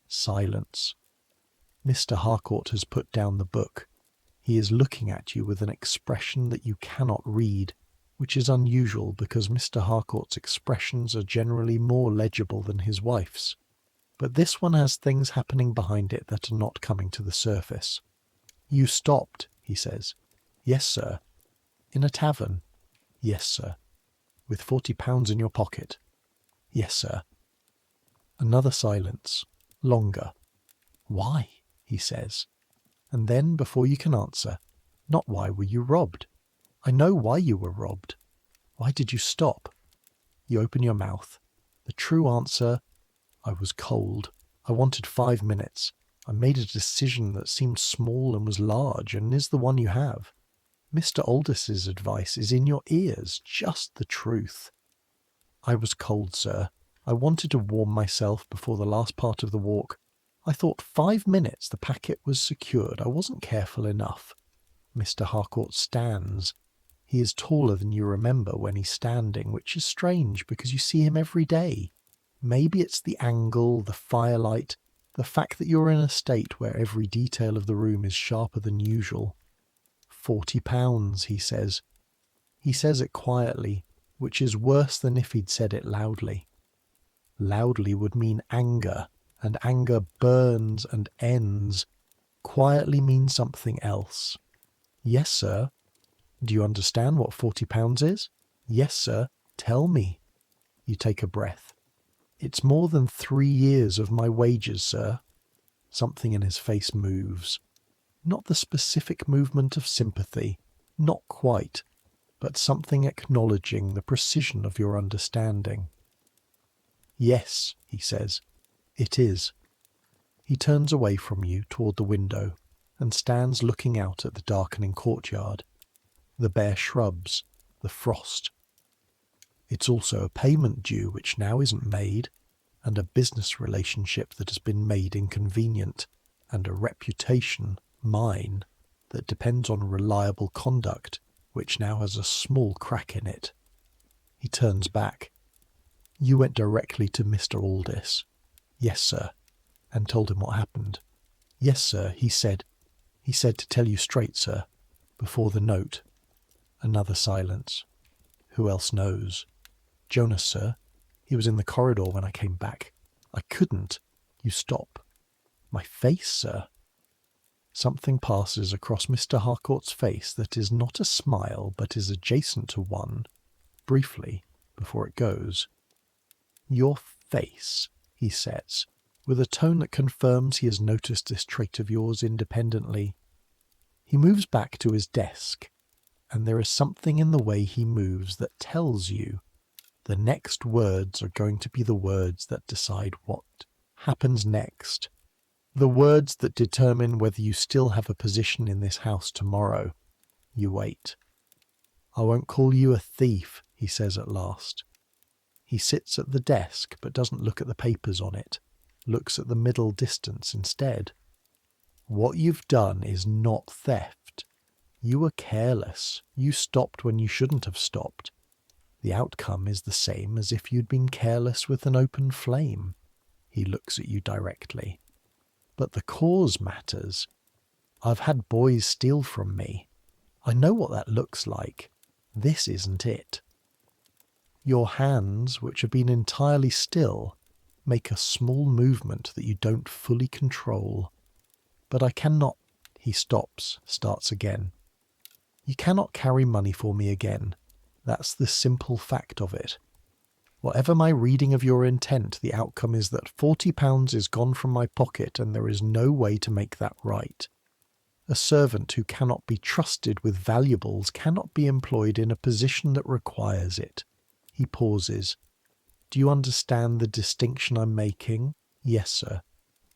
Silence. Mr. Harcourt has put down the book. He is looking at you with an expression that you cannot read, which is unusual because Mr. Harcourt's expressions are generally more legible than his wife's. But this one has things happening behind it that are not coming to the surface. "You stopped," he says. "Yes, sir." "In a tavern?" "Yes, sir." "With £40 in your pocket?" "Yes, sir." Another silence, longer. "Why?" he says. And then, before you can answer, "Not why were you robbed? I know why you were robbed. Why did you stop?" You open your mouth. The true answer: "I was cold. I wanted 5 minutes. I made a decision that seemed small and was large, and is the one you have. Mr. Aldis's advice is in your ears, just the truth." "I was cold, sir. I wanted to warm myself before the last part of the walk. I thought 5 minutes the packet was secured. I wasn't careful enough." Mr. Harcourt stands. He is taller than you remember when he's standing, which is strange because you see him every day. Maybe it's the angle, the firelight, the fact that you're in a state where every detail of the room is sharper than usual. £40, he says. He says it quietly, which is worse than if he'd said it loudly. Loudly would mean anger, and anger burns and ends. Quietly means something else. "Yes, sir." "Do you understand what £40 is?" "Yes, sir." "Tell me." You take a breath. "It's more than 3 years of my wages, sir." Something in his face moves. Not the specific movement of sympathy, not quite, but something acknowledging the precision of your understanding. "Yes," he says, "it is." He turns away from you toward the window and stands looking out at the darkening courtyard, the bare shrubs, the frost. It's also a payment due which now isn't made, and a business relationship that has been made inconvenient, and a reputation, mine, that depends on reliable conduct, which now has a small crack in it. He turns back. "You went directly to Mr. Aldis." "Yes, sir." "And told him what happened?" "Yes, sir, he said to tell you straight, sir, before the note." Another silence. Who else knows? Jonas, sir. He was in the corridor when I came back. I couldn't. You stop. My face, sir. Something passes across Mr. Harcourt's face that is not a smile but is adjacent to one, briefly, before it goes. Your face, he says, with a tone that confirms he has noticed this trait of yours independently. He moves back to his desk, and there is something in the way he moves that tells you the next words are going to be the words that decide what happens next. The words that determine whether you still have a position in this house tomorrow. You wait. I won't call you a thief, he says at last. He sits at the desk but doesn't look at the papers on it, looks at the middle distance instead. What you've done is not theft. You were careless. You stopped when you shouldn't have stopped. The outcome is the same as if you'd been careless with an open flame. He looks at you directly. But the cause matters. I've had boys steal from me. I know what that looks like. This isn't it. Your hands, which have been entirely still, make a small movement that you don't fully control. But I cannot. He stops, starts again. You cannot carry money for me again. That's the simple fact of it. Whatever my reading of your intent, the outcome is that £40 is gone from my pocket and there is no way to make that right. A servant who cannot be trusted with valuables cannot be employed in a position that requires it. He pauses. Do you understand the distinction I'm making? Yes, sir.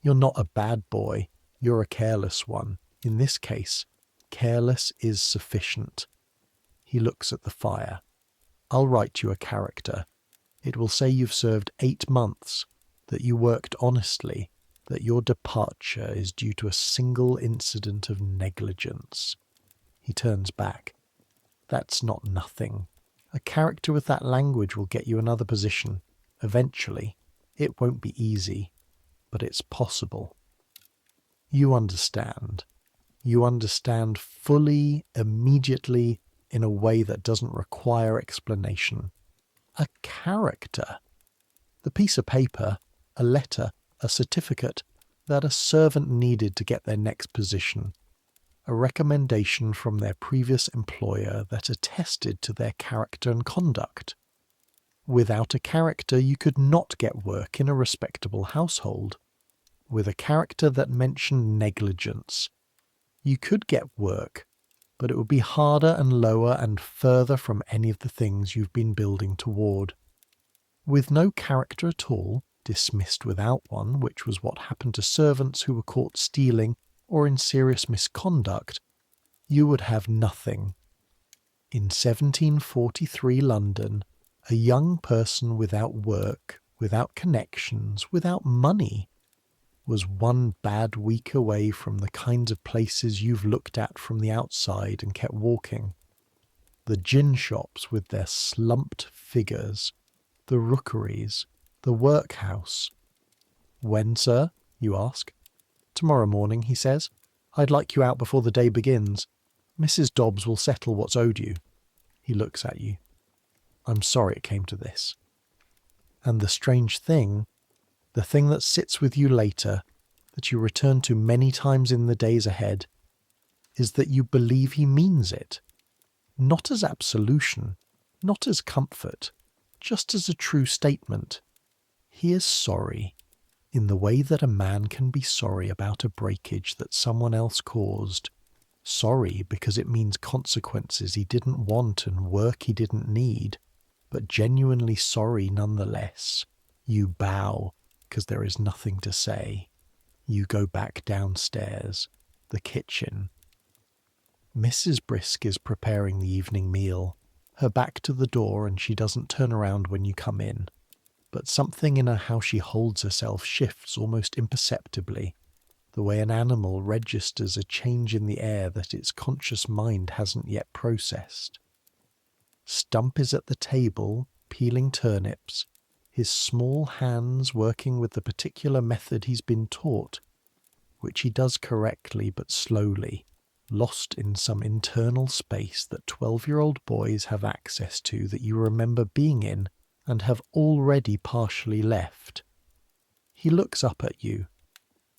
You're not a bad boy. You're a careless one. In this case, careless is sufficient. He looks at the fire. I'll write you a character. It will say you've served 8 months, that you worked honestly, that your departure is due to a single incident of negligence. He turns back. That's not nothing. A character with that language will get you another position. Eventually. It won't be easy, but it's possible. You understand. You understand fully, immediately, in a way that doesn't require explanation. A character. The piece of paper, a letter, a certificate that a servant needed to get their next position. A recommendation from their previous employer that attested to their character and conduct. Without a character, you could not get work in a respectable household. With a character that mentioned negligence, you could get work, but it would be harder and lower and further from any of the things you've been building toward. With no character at all, dismissed without one, which was what happened to servants who were caught stealing or in serious misconduct, you would have nothing. In 1743 London, a young person without work, without connections, without money, was one bad week away from the kinds of places you've looked at from the outside and kept walking. The gin shops with their slumped figures, the rookeries, the workhouse. When, sir? You ask. Tomorrow morning, he says. I'd like you out before the day begins. Mrs. Dobbs will settle what's owed you. He looks at you. I'm sorry it came to this. And the strange thing, the thing that sits with you later, that you return to many times in the days ahead, is that you believe he means it. Not as absolution, not as comfort, just as a true statement. He is sorry, in the way that a man can be sorry about a breakage that someone else caused. Sorry because it means consequences he didn't want and work he didn't need, but genuinely sorry nonetheless. You bow, because there is nothing to say. You go back downstairs, the kitchen. Mrs. Brisk is preparing the evening meal, her back to the door, and she doesn't turn around when you come in. But something in how she holds herself shifts almost imperceptibly, the way an animal registers a change in the air that its conscious mind hasn't yet processed. Stump is at the table, peeling turnips, his small hands working with the particular method he's been taught, which he does correctly but slowly, lost in some internal space that 12-year-old boys have access to that you remember being in and have already partially left. He looks up at you.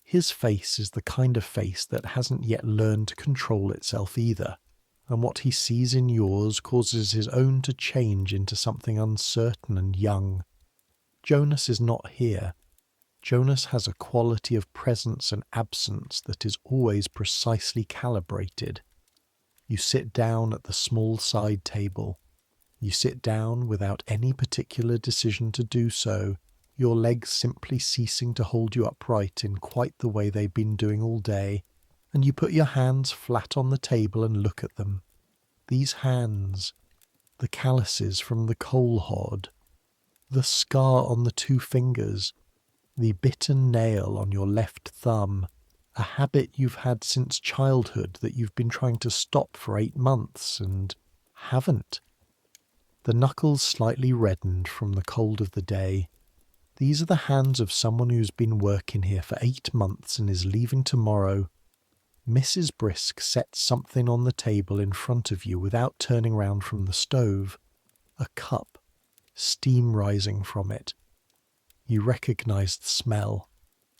His face is the kind of face that hasn't yet learned to control itself either, and what he sees in yours causes his own to change into something uncertain and young. Jonas is not here. Jonas has a quality of presence and absence that is always precisely calibrated. You sit down at the small side table. You sit down without any particular decision to do so, your legs simply ceasing to hold you upright in quite the way they've been doing all day, and you put your hands flat on the table and look at them. These hands, the calluses from the coal hod, the scar on the 2 fingers, the bitten nail on your left thumb, a habit you've had since childhood that you've been trying to stop for 8 months and haven't. The knuckles slightly reddened from the cold of the day. These are the hands of someone who's been working here for 8 months and is leaving tomorrow. Mrs. Brisk sets something on the table in front of you without turning round from the stove. A cup, steam rising from it. You recognise the smell.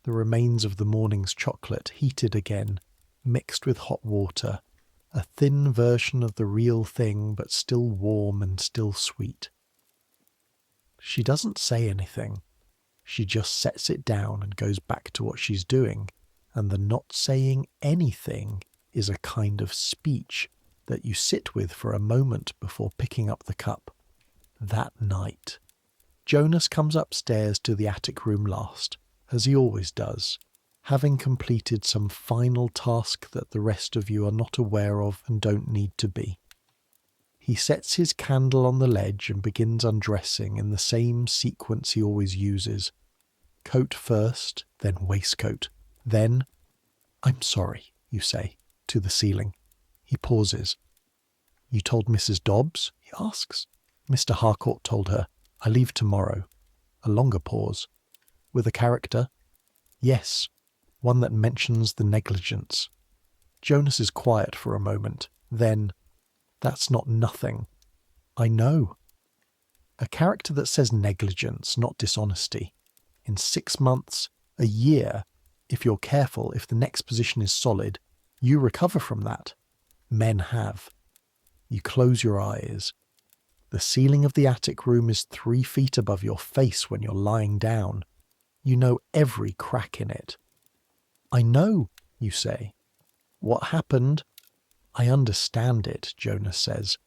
The remains of the morning's chocolate heated again, mixed with hot water. A thin version of the real thing, but still warm and still sweet. She doesn't say anything. She just sets it down and goes back to what she's doing, and the not saying anything is a kind of speech that you sit with for a moment before picking up the cup. That night, Jonas comes upstairs to the attic room last, as he always does, having completed some final task that the rest of you are not aware of and don't need to be. He sets his candle on the ledge and begins undressing in the same sequence he always uses. Coat first, then waistcoat, then, "I'm sorry," you say, to the ceiling. He pauses. "You told Mrs. Dobbs?" he asks. Mr. Harcourt told her. "I leave tomorrow." A longer pause. "With a character?" "Yes, one that mentions the negligence." Jonas is quiet for a moment. Then, "That's not nothing." "I know." A character that says negligence, not dishonesty. In 6 months, a year, if you're careful, if the next position is solid, you recover from that. Men have. You close your eyes. The ceiling of the attic room is 3 feet above your face when you're lying down. You know every crack in it. "I know," you say. "What happened?" "I understand it," Jonas says.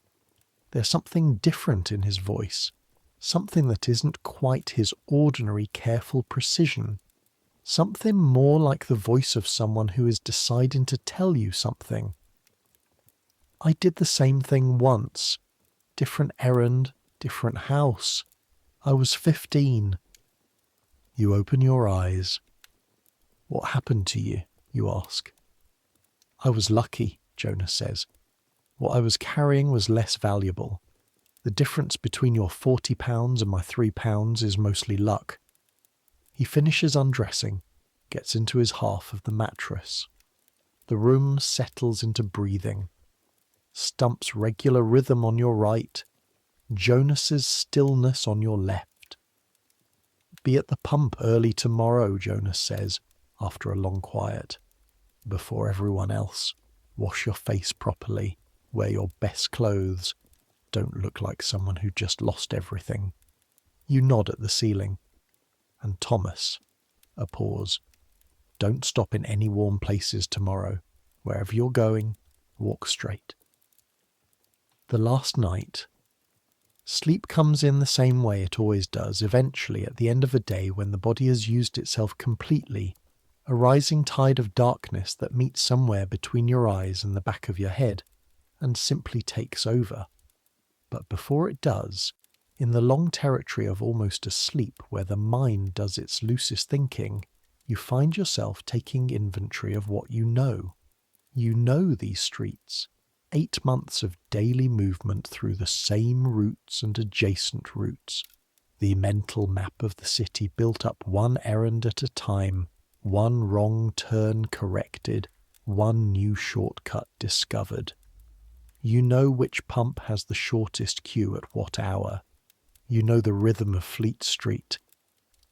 There's something different in his voice, something that isn't quite his ordinary careful precision, something more like the voice of someone who is deciding to tell you something. "I did the same thing once. Different errand, different house. I was 15. You open your eyes. "What happened to you?" you ask. "I was lucky," Jonas says. "What I was carrying was less valuable. The difference between your £40 and my £3 is mostly luck." He finishes undressing, gets into his half of the mattress. The room settles into breathing. Stump's regular rhythm on your right, Jonas's stillness on your left. "Be at the pump early tomorrow," Jonas says, after a long quiet. "Before everyone else. Wash your face properly. Wear your best clothes. Don't look like someone who just lost everything." You nod at the ceiling. "And Thomas," a pause. "Don't stop in any warm places tomorrow. Wherever you're going, walk straight." The last night. Sleep comes in the same way it always does, eventually at the end of a day when the body has used itself completely, a rising tide of darkness that meets somewhere between your eyes and the back of your head, and simply takes over. But before it does, in the long territory of almost asleep where the mind does its loosest thinking, you find yourself taking inventory of what you know. You know these streets. 8 months of daily movement through the same routes and adjacent routes. The mental map of the city built up one errand at a time, one wrong turn corrected, one new shortcut discovered. You know which pump has the shortest queue at what hour. You know the rhythm of Fleet Street.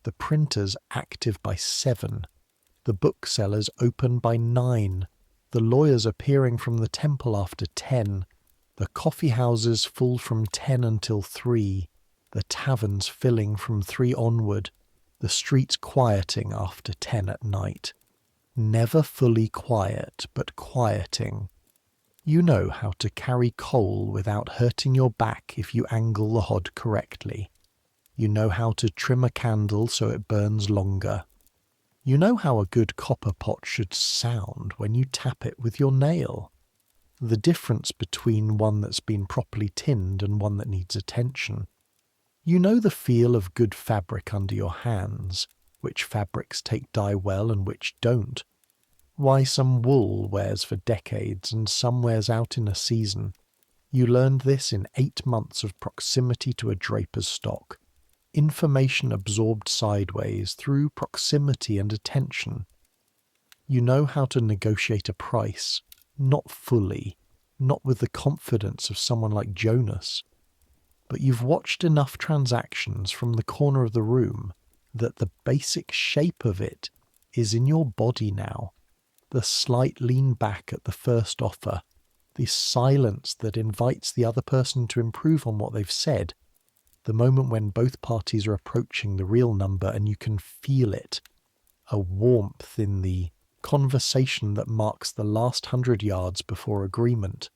The printers active by 7. The booksellers open by 9. The lawyers appearing from the temple after 10. The coffee houses full from 10 until 3. The taverns filling from 3 onward. The streets quieting after 10 at night. Never fully quiet, but quieting. You know how to carry coal without hurting your back if you angle the hod correctly. You know how to trim a candle so it burns longer. You know how a good copper pot should sound when you tap it with your nail. The difference between one that's been properly tinned and one that needs attention. You know the feel of good fabric under your hands, which fabrics take dye well and which don't. Why some wool wears for decades and some wears out in a season. You learned this in 8 months of proximity to a draper's stock. Information absorbed sideways through proximity and attention. You know how to negotiate a price, not fully, not with the confidence of someone like Jonas, but you've watched enough transactions from the corner of the room that the basic shape of it is in your body now. The slight lean back at the first offer, the silence that invites the other person to improve on what they've said, the moment when both parties are approaching the real number and you can feel it, a warmth in the conversation that marks the last 100 yards before agreement.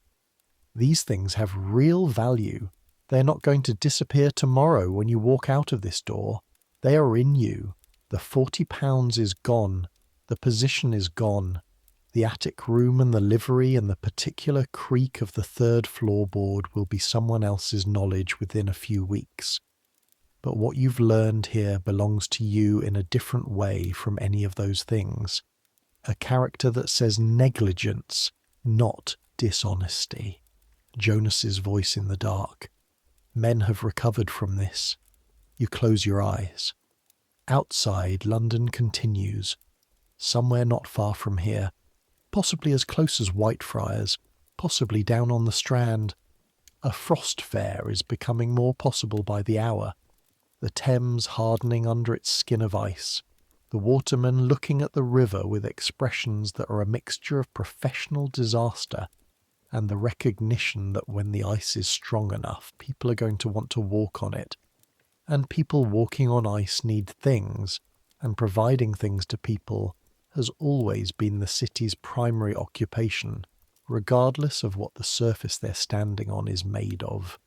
These things have real value. They're not going to disappear tomorrow when you walk out of this door. They are in you. The £40 is gone. The position is gone. The attic room and the livery and the particular creak of the 3rd floorboard will be someone else's knowledge within a few weeks. But what you've learned here belongs to you in a different way from any of those things. A character that says negligence, not dishonesty. Jonas's voice in the dark. Men have recovered from this. You close your eyes. Outside, London continues. Somewhere not far from here. Possibly as close as Whitefriars, possibly down on the Strand. A frost fair is becoming more possible by the hour, the Thames hardening under its skin of ice, the watermen looking at the river with expressions that are a mixture of professional disaster and the recognition that when the ice is strong enough, people are going to want to walk on it. And people walking on ice need things, and providing things to people has always been the city's primary occupation, regardless of what the surface they're standing on is made of.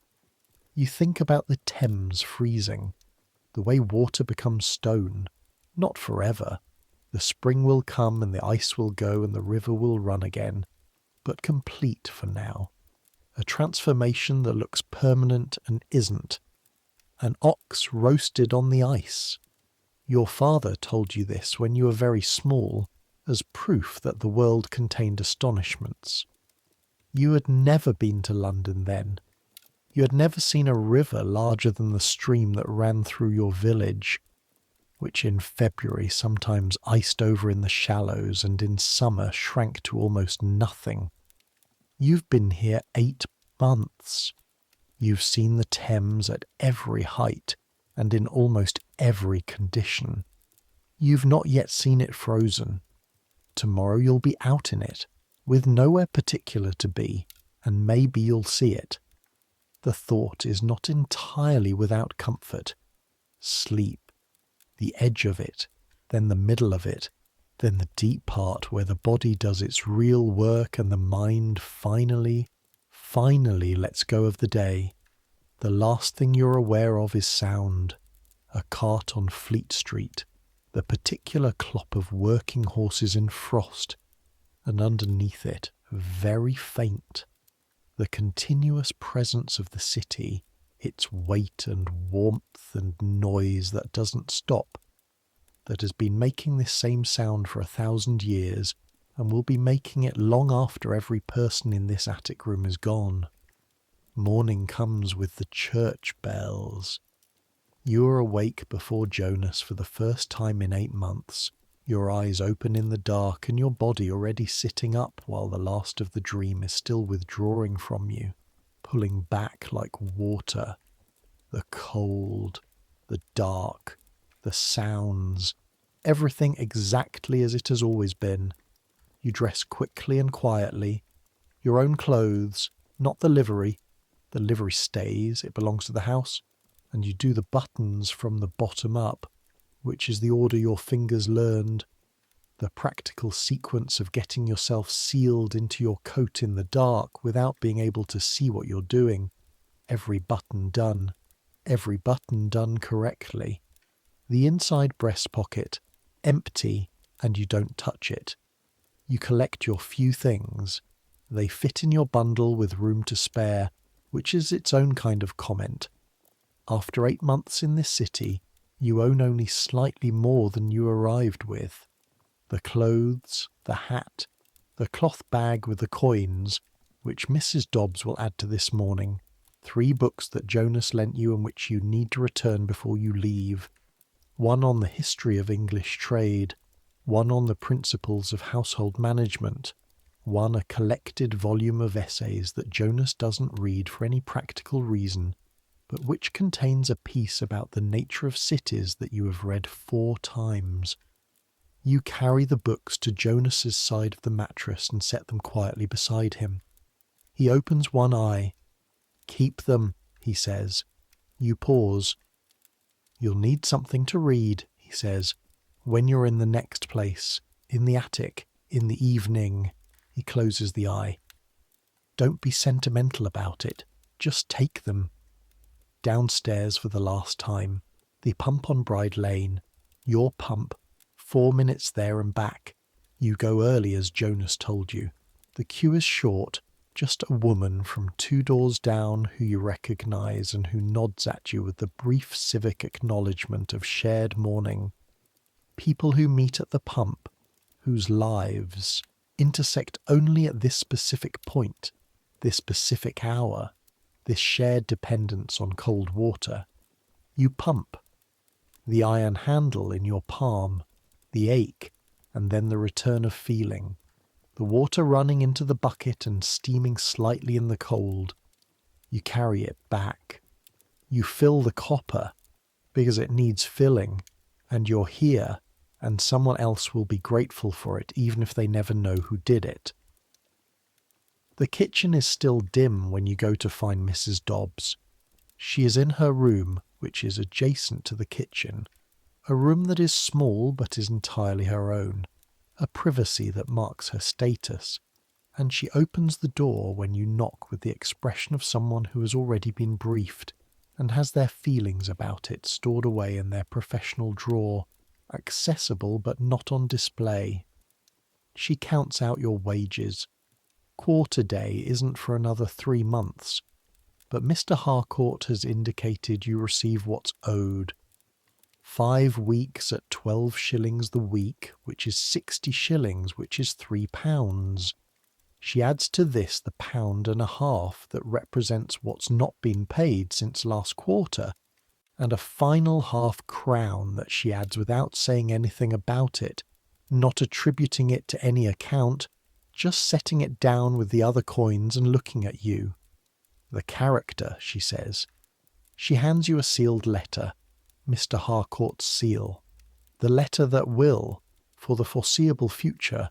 You think about the Thames freezing, the way water becomes stone, not forever. The spring will come and the ice will go and the river will run again, but complete for now. A transformation that looks permanent and isn't. An ox roasted on the ice. Your father told you this when you were very small, as proof that the world contained astonishments. You had never been to London then. You had never seen a river larger than the stream that ran through your village, which in February sometimes iced over in the shallows and in summer shrank to almost nothing. You've been here 8 months. You've seen the Thames at every height and in almost every condition. You've not yet seen it frozen. Tomorrow you'll be out in it, with nowhere particular to be, and maybe you'll see it. The thought is not entirely without comfort. Sleep, the edge of it, then the middle of it, then the deep part where the body does its real work and the mind finally lets go of the day. The last thing you're aware of is sound. A cart on Fleet Street, the particular clop of working horses in frost, and underneath it, very faint, the continuous presence of the city, its weight and warmth and noise that doesn't stop, that has been making this same sound for 1,000 years and will be making it long after every person in this attic room is gone. Morning comes with the church bells. You are awake before Jonas for the first time in 8 months, Your eyes open in the dark and your body already sitting up while the last of the dream is still withdrawing from you, pulling back like water. The cold, the dark, the sounds, everything exactly as it has always been. You dress quickly and quietly, your own clothes, not the livery. The livery stays, it belongs to the house, and you do the buttons from the bottom up, which is the order your fingers learned. The practical sequence of getting yourself sealed into your coat in the dark without being able to see what you're doing. Every button done correctly. The inside breast pocket, empty, and you don't touch it. You collect your few things. They fit in your bundle with room to spare, which is its own kind of comment. After 8 months in this city, you own only slightly more than you arrived with. The clothes, the hat, the cloth bag with the coins, which Mrs. Dobbs will add to this morning, 3 books that Jonas lent you and which you need to return before you leave, 1 on the history of English trade, 1 on the principles of household management, 1 a collected volume of essays that Jonas doesn't read for any practical reason, but which contains a piece about the nature of cities that you have read 4 times. You carry the books to Jonas's side of the mattress and set them quietly beside him. He opens one eye. "Keep them," he says. You pause. "You'll need something to read," he says, "when you're in the next place, in the attic, in the evening." He closes the eye. "Don't be sentimental about it. Just take them." Downstairs for the last time. The pump on Bride Lane. Your pump. 4 minutes there and back. You go early as Jonas told you. The queue is short. Just a woman from 2 doors down who you recognise and who nods at you with the brief civic acknowledgement of shared mourning. People who meet at the pump, whose lives intersect only at this specific point, this specific hour, this shared dependence on cold water. You pump. The iron handle in your palm, the ache, and then the return of feeling. The water running into the bucket and steaming slightly in the cold. You carry it back. You fill the copper, because it needs filling, and you're here, and someone else will be grateful for it even if they never know who did it. The kitchen is still dim when you go to find Mrs. Dobbs. She is in her room, which is adjacent to the kitchen, a room that is small but is entirely her own, a privacy that marks her status, and she opens the door when you knock with the expression of someone who has already been briefed and has their feelings about it stored away in their professional drawer, accessible but not on display. She counts out your wages. Quarter day isn't for another 3 months, but Mr. Harcourt has indicated you receive what's owed. 5 weeks at 12 shillings the week, which is 60 shillings, which is £3. She adds to this the £1.50 that represents what's not been paid since last quarter, and a final £0.5 that she adds without saying anything about it, not attributing it to any account, just setting it down with the other coins and looking at you. "The character," she says. She hands you a sealed letter, Mr. Harcourt's seal, the letter that will, for the foreseeable future,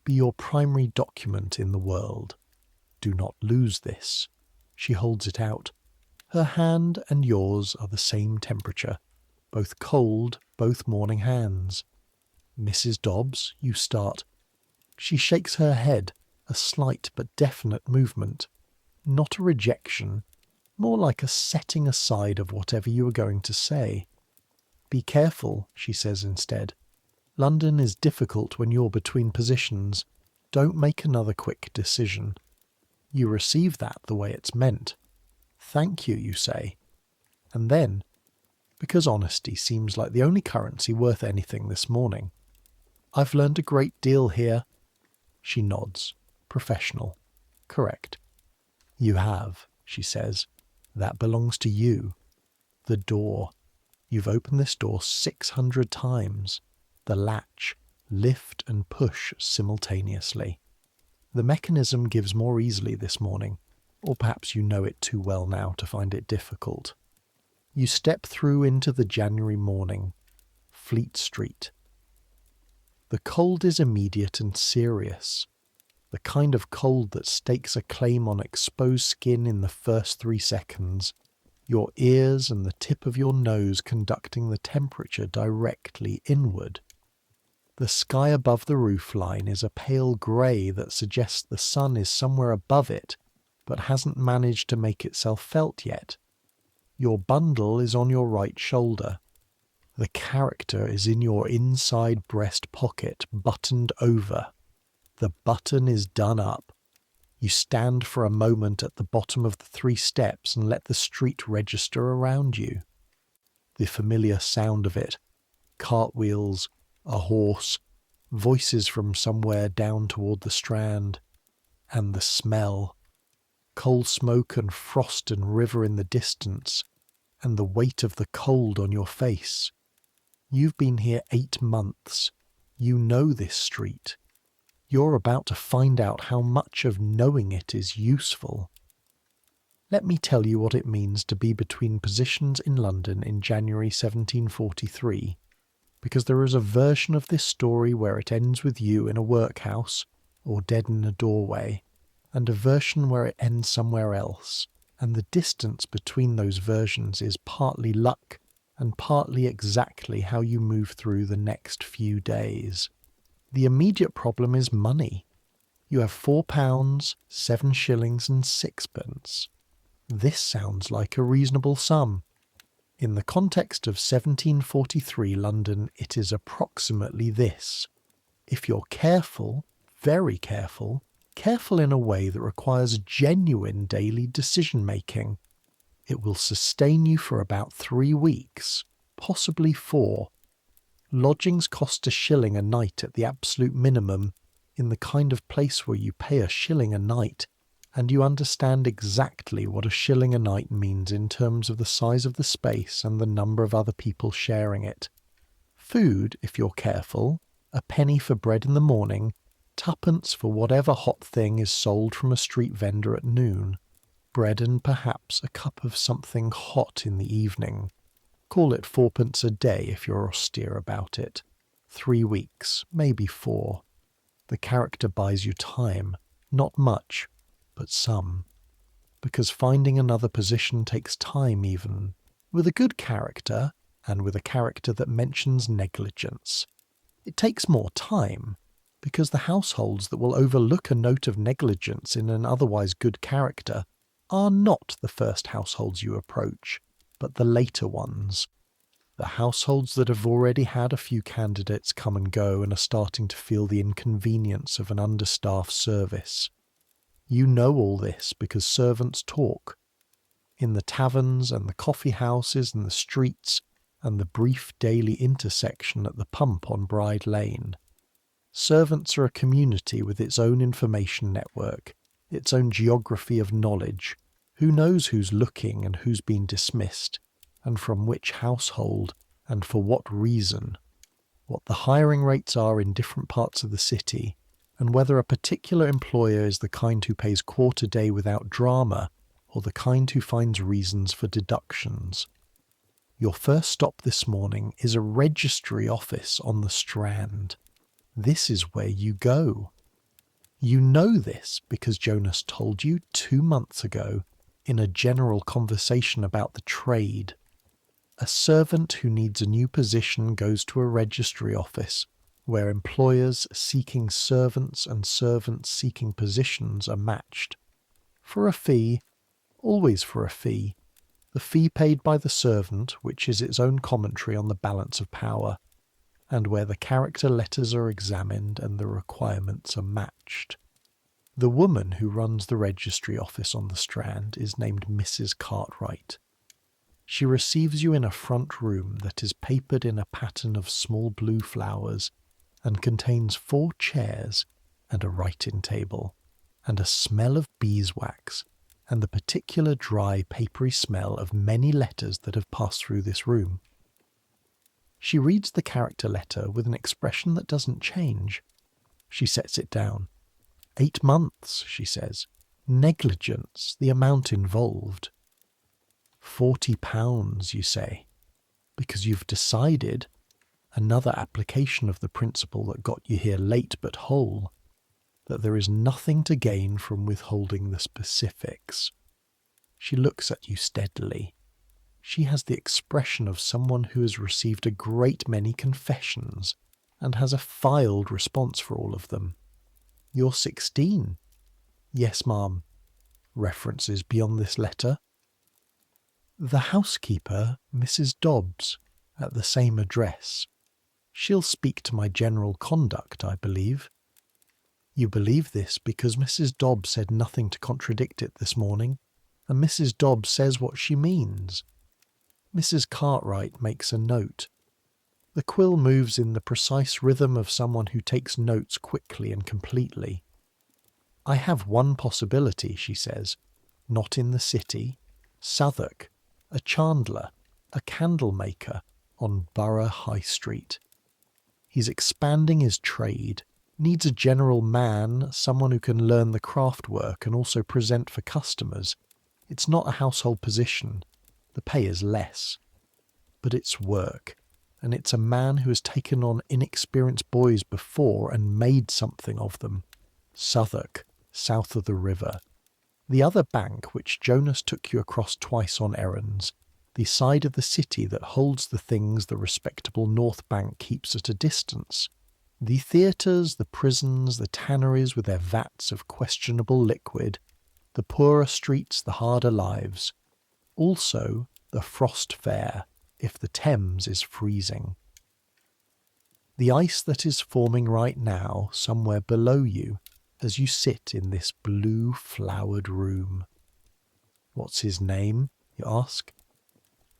be your primary document in the world. Do not lose this. She holds it out. Her hand and yours are the same temperature, both cold, both morning hands. "Mrs. Dobbs," you start. She shakes her head, a slight but definite movement. Not a rejection, more like a setting aside of whatever you were going to say. "Be careful," she says instead. "London is difficult when you're between positions. Don't make another quick decision." You receive that the way it's meant. "Thank you," you say. And then, because honesty seems like the only currency worth anything this morning, "I've learned a great deal here." She nods. Professional. Correct. "You have," she says. "That belongs to you. The door. You've opened this door 600 times. The latch. lift and push simultaneously. The mechanism gives more easily this morning, or perhaps you know it too well now to find it difficult. You step through into the January morning, Fleet Street. The cold is immediate and serious, the kind of cold that stakes a claim on exposed skin in the first 3 seconds, your ears and the tip of your nose conducting the temperature directly inward. The sky above the roofline is a pale grey that suggests the sun is somewhere above it, but hasn't managed to make itself felt yet. Your bundle is on your right shoulder. The character is in your inside breast pocket, buttoned over. The button is done up. You stand for a moment at the bottom of the 3 steps and let the street register around you. The familiar sound of it, cartwheels, a horse, voices from somewhere down toward the Strand, and the smell, coal smoke and frost and river in the distance, and the weight of the cold on your face. You've been here 8 months. You know this street. You're about to find out how much of knowing it is useful. Let me tell you what it means to be between positions in London in January 1743, because there is a version of this story where it ends with you in a workhouse, or dead in a doorway, and a version where it ends somewhere else, and the distance between those versions is partly luck and partly exactly how you move through the next few days. The immediate problem is money. You have £4, 7 shillings and 6pence. This sounds like a reasonable sum. In the context of 1743 London, it is approximately this. If you're careful, very careful, careful in a way that requires genuine daily decision-making, it will sustain you for about 3 weeks, possibly 4. Lodgings cost £1 a night at the absolute minimum, in the kind of place where you pay £1 a night, and you understand exactly what £1 a night means in terms of the size of the space and the number of other people sharing it. Food, if you're careful, a penny for bread in the morning, 2pence for whatever hot thing is sold from a street vendor at noon. Bread and perhaps a cup of something hot in the evening. Call it 4pence a day if you're austere about it. 3 weeks, maybe 4. The character buys you time, not much, but some. Because finding another position takes time even, with a good character, and with a character that mentions negligence. It takes more time, because the households that will overlook a note of negligence in an otherwise good character are not the first households you approach, but the later ones. The households that have already had a few candidates come and go and are starting to feel the inconvenience of an understaffed service. You know all this because servants talk. In the taverns and the coffee houses and the streets and the brief daily intersection at the pump on Bride Lane. Servants are a community with its own information network, its own geography of knowledge. Who knows who's looking and who's been dismissed, and from which household, and for what reason, what the hiring rates are in different parts of the city, and whether a particular employer is the kind who pays quarter day without drama, or the kind who finds reasons for deductions. Your first stop this morning is a registry office on the Strand. This is where you go. You know this because Jonas told you 2 months ago in a general conversation about the trade. A servant who needs a new position goes to a registry office where employers seeking servants and servants seeking positions are matched. For a fee, always for a fee, the fee paid by the servant, which is its own commentary on the balance of power, and where the character letters are examined and the requirements are matched. The woman who runs the registry office on the Strand is named Mrs. Cartwright. She receives you in a front room that is papered in a pattern of small blue flowers and contains 4 chairs and a writing table, and a smell of beeswax, and the particular dry papery smell of many letters that have passed through this room. She reads the character letter with an expression that doesn't change. She sets it down. 8 months, she says. Negligence, the amount involved. £40, you say, because you've decided, another application of the principle that got you here late but whole, that there is nothing to gain from withholding the specifics. She looks at you steadily. She has the expression of someone who has received a great many confessions and has a filed response for all of them. You're 16. Yes, ma'am. References beyond this letter. The housekeeper, Mrs. Dobbs, at the same address. She'll speak to my general conduct, I believe. You believe this because Mrs. Dobbs said nothing to contradict it this morning, and Mrs. Dobbs says what she means. Mrs. Cartwright makes a note. The quill moves in the precise rhythm of someone who takes notes quickly and completely. I have one possibility, she says. Not in the city. Southwark. A chandler. A candle maker. On Borough High Street. He's expanding his trade. Needs a general man, someone who can learn the craft work and also present for customers. It's not a household position. The pay is less. But it's work. And it's a man who has taken on inexperienced boys before and made something of them. Southwark, south of the river. The other bank which Jonas took you across twice on errands. The side of the city that holds the things the respectable North Bank keeps at a distance. The theatres, the prisons, the tanneries with their vats of questionable liquid. The poorer streets, the harder lives. Also the frost fair, if the Thames is freezing. The ice that is forming right now somewhere below you as you sit in this blue flowered room. What's his name, you ask?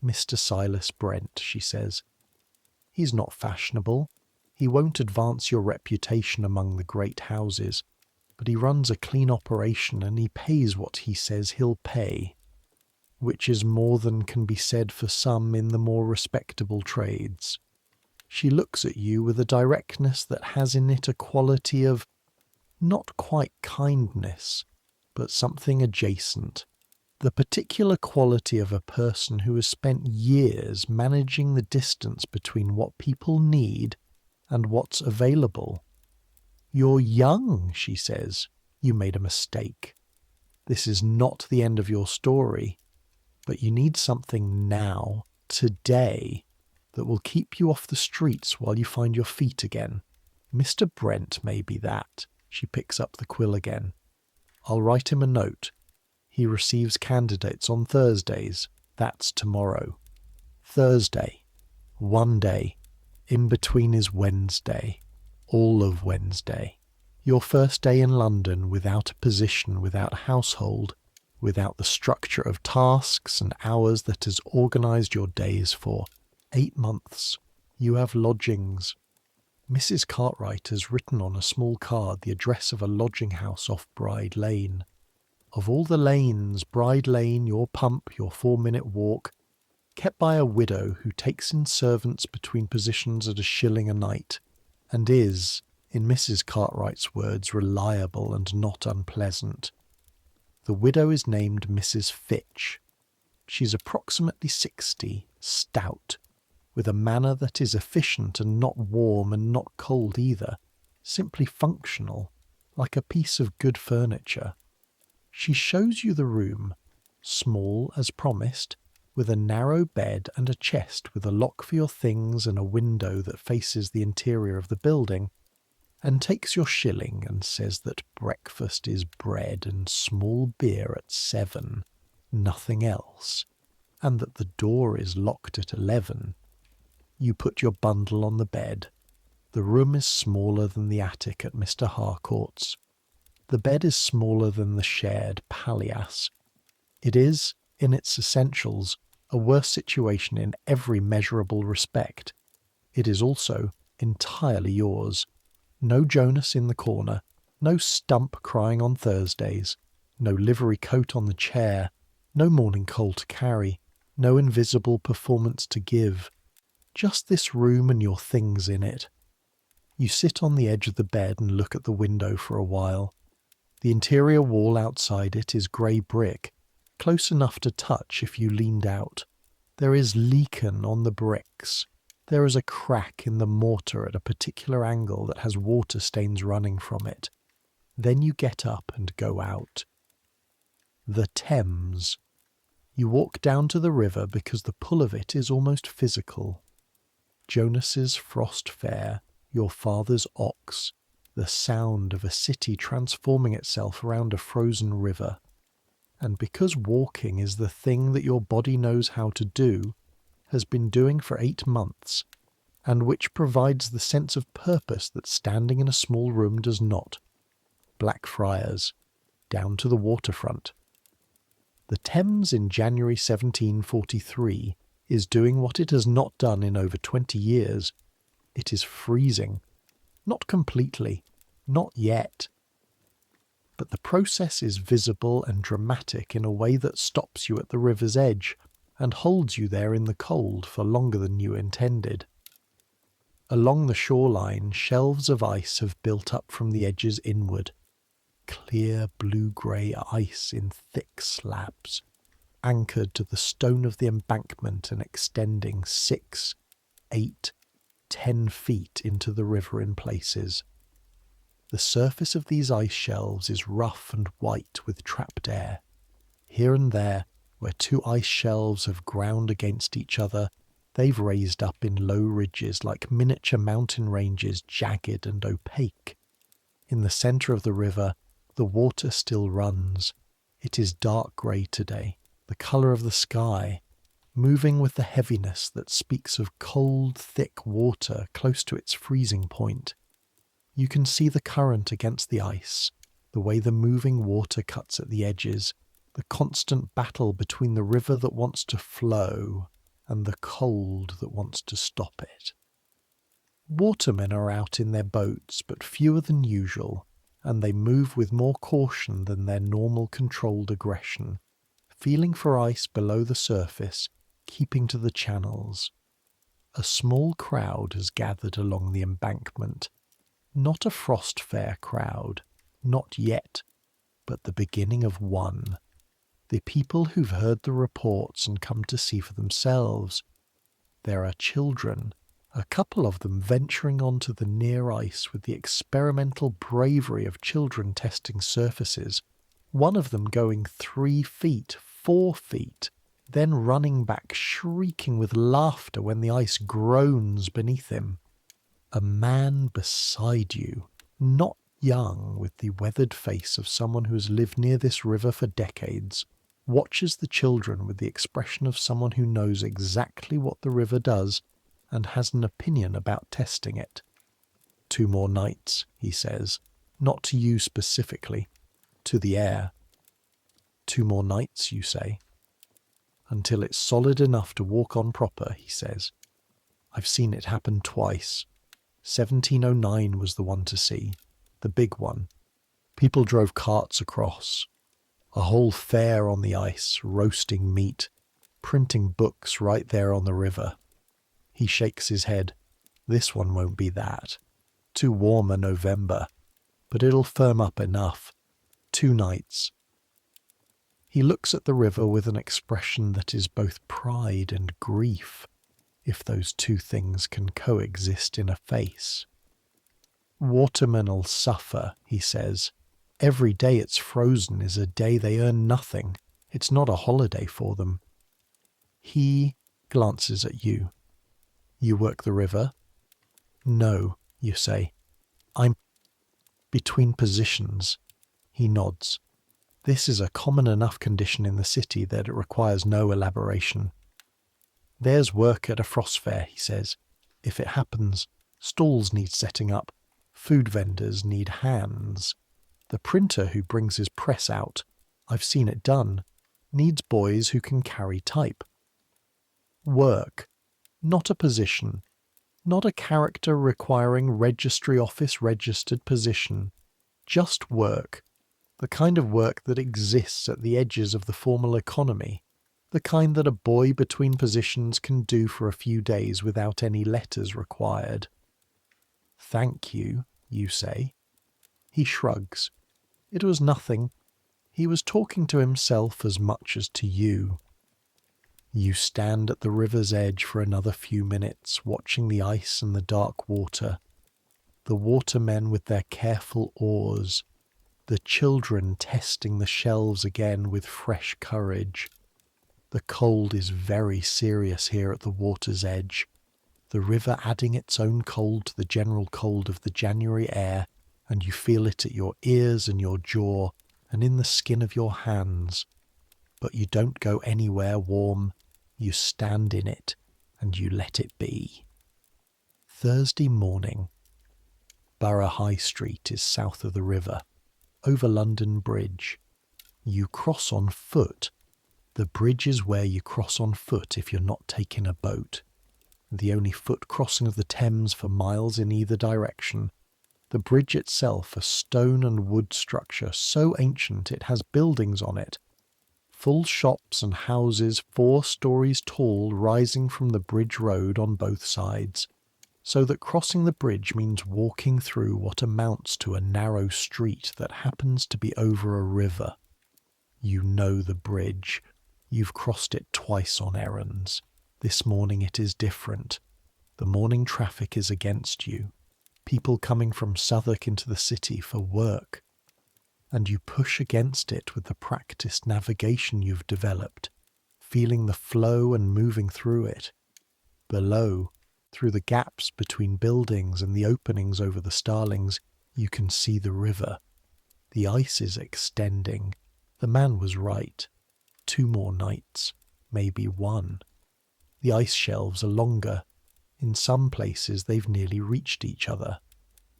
Mr. Silas Brent, she says. He's not fashionable. He won't advance your reputation among the great houses, but he runs a clean operation and he pays what he says he'll pay, which is more than can be said for some in the more respectable trades. She looks at you with a directness that has in it a quality of not quite kindness, but something adjacent, the particular quality of a person who has spent years managing the distance between what people need and what's available. You're young, she says. You made a mistake. This is not the end of your story, but you need something now, today, that will keep you off the streets while you find your feet again. Mr. Brent may be that. She picks up the quill again. I'll write him a note. He receives candidates on Thursdays. That's tomorrow. Thursday. One day. In between is Wednesday. All of Wednesday. Your first day in London without a position, without a household, without the structure of tasks and hours that has organised your days for 8 months. You have lodgings. Mrs. Cartwright has written on a small card the address of a lodging house off Bride Lane. Of all the lanes, Bride Lane, your pump, your 4-minute walk, kept by a widow who takes in servants between positions at £1 a night, and is, in Mrs. Cartwright's words, reliable and not unpleasant. The widow is named Mrs. Fitch. She's approximately 60, stout, with a manner that is efficient and not warm and not cold either, simply functional, like a piece of good furniture. She shows you the room, small as promised, with a narrow bed and a chest with a lock for your things and a window that faces the interior of the building, and takes your shilling and says that breakfast is bread and small beer at 7, nothing else, and that the door is locked at 11. You put your bundle on the bed. The room is smaller than the attic at Mr. Harcourt's. The bed is smaller than the shared palliasse. It is, in its essentials, a worse situation in every measurable respect. It is also entirely yours. No Jonas in the corner, no Stump crying on Thursdays, no livery coat on the chair, no morning coal to carry, no invisible performance to give. Just this room and your things in it. You sit on the edge of the bed and look at the window for a while. The interior wall outside it is grey brick, close enough to touch if you leaned out. There is lichen on the bricks. There is a crack in the mortar at a particular angle that has water stains running from it. Then you get up and go out. The Thames. You walk down to the river because the pull of it is almost physical. Jonas's frost fair, your father's ox, the sound of a city transforming itself around a frozen river. And because walking is the thing that your body knows how to do, has been doing for 8 months, and which provides the sense of purpose that standing in a small room does not. Blackfriars, down to the waterfront. The Thames in January 1743 is doing what it has not done in over 20 years. It is freezing. Not completely. Not yet. But the process is visible and dramatic in a way that stops you at the river's edge and holds you there in the cold for longer than you intended. Along the shoreline, shelves of ice have built up from the edges inward. Clear blue-grey ice in thick slabs, anchored to the stone of the embankment and extending 6, 8, 10 feet into the river in places. The surface of these ice shelves is rough and white with trapped air. Here and there, where 2 ice shelves have ground against each other, they've raised up in low ridges like miniature mountain ranges, jagged and opaque. In the centre of the river, the water still runs. It is dark grey today, the colour of the sky, moving with the heaviness that speaks of cold, thick water close to its freezing point. You can see the current against the ice, the way the moving water cuts at the edges, the constant battle between the river that wants to flow and the cold that wants to stop it. Watermen are out in their boats, but fewer than usual, and they move with more caution than their normal controlled aggression, feeling for ice below the surface, keeping to the channels. A small crowd has gathered along the embankment. Not a frost fair crowd, not yet, but the beginning of one. The people who've heard the reports and come to see for themselves. There are children, a couple of them venturing onto the near ice with the experimental bravery of children testing surfaces, one of them going 3 feet, 4 feet, then running back shrieking with laughter when the ice groans beneath him. A man beside you, not young, with the weathered face of someone who has lived near this river for decades, watches the children with the expression of someone who knows exactly what the river does and has an opinion about testing it. 2 more nights, he says, not to you specifically, to the air. 2 more nights, you say. Until it's solid enough to walk on proper, he says. I've seen it happen twice. 1709 was the one to see, the big one. People drove carts across. A whole fair on the ice, roasting meat, printing books right there on the river. He shakes his head. This one won't be that. Too warm a November, but it'll firm up enough. 2 nights. He looks at the river with an expression that is both pride and grief, if those 2 things can coexist in a face. Watermen'll suffer, he says. Every day it's frozen is a day they earn nothing. It's not a holiday for them. He glances at you. You work the river? No, you say. I'm between positions. He nods. This is a common enough condition in the city that it requires no elaboration. There's work at a frost fair, he says. If it happens, stalls need setting up. Food vendors need hands. The printer who brings his press out, I've seen it done, needs boys who can carry type. Work, not a position, not a character requiring registry office registered position, just work, the kind of work that exists at the edges of the formal economy, the kind that a boy between positions can do for a few days without any letters required. "Thank you," you say. He shrugs. It was nothing. He was talking to himself as much as to you. You stand at the river's edge for another few minutes, watching the ice and the dark water, the watermen with their careful oars, the children testing the shelves again with fresh courage. The cold is very serious here at the water's edge, the river adding its own cold to the general cold of the January air, and you feel it at your ears and your jaw and in the skin of your hands. But you don't go anywhere warm. You stand in it, and you let it be. Thursday morning. Borough High Street is south of the river, over London Bridge. You cross on foot. The bridge is where you cross on foot if you're not taking a boat. The only foot crossing of the Thames for miles in either direction. The bridge itself, a stone and wood structure so ancient it has buildings on it. Full shops and houses 4 stories tall rising from the bridge road on both sides, so that crossing the bridge means walking through what amounts to a narrow street that happens to be over a river. You know the bridge. You've crossed it twice on errands. This morning it is different. The morning traffic is against you. People coming from Southwark into the city for work. And you push against it with the practiced navigation you've developed, feeling the flow and moving through it. Below, through the gaps between buildings and the openings over the starlings, you can see the river. The ice is extending. The man was right. 2 more nights, maybe 1. The ice shelves are longer. In some places they've nearly reached each other.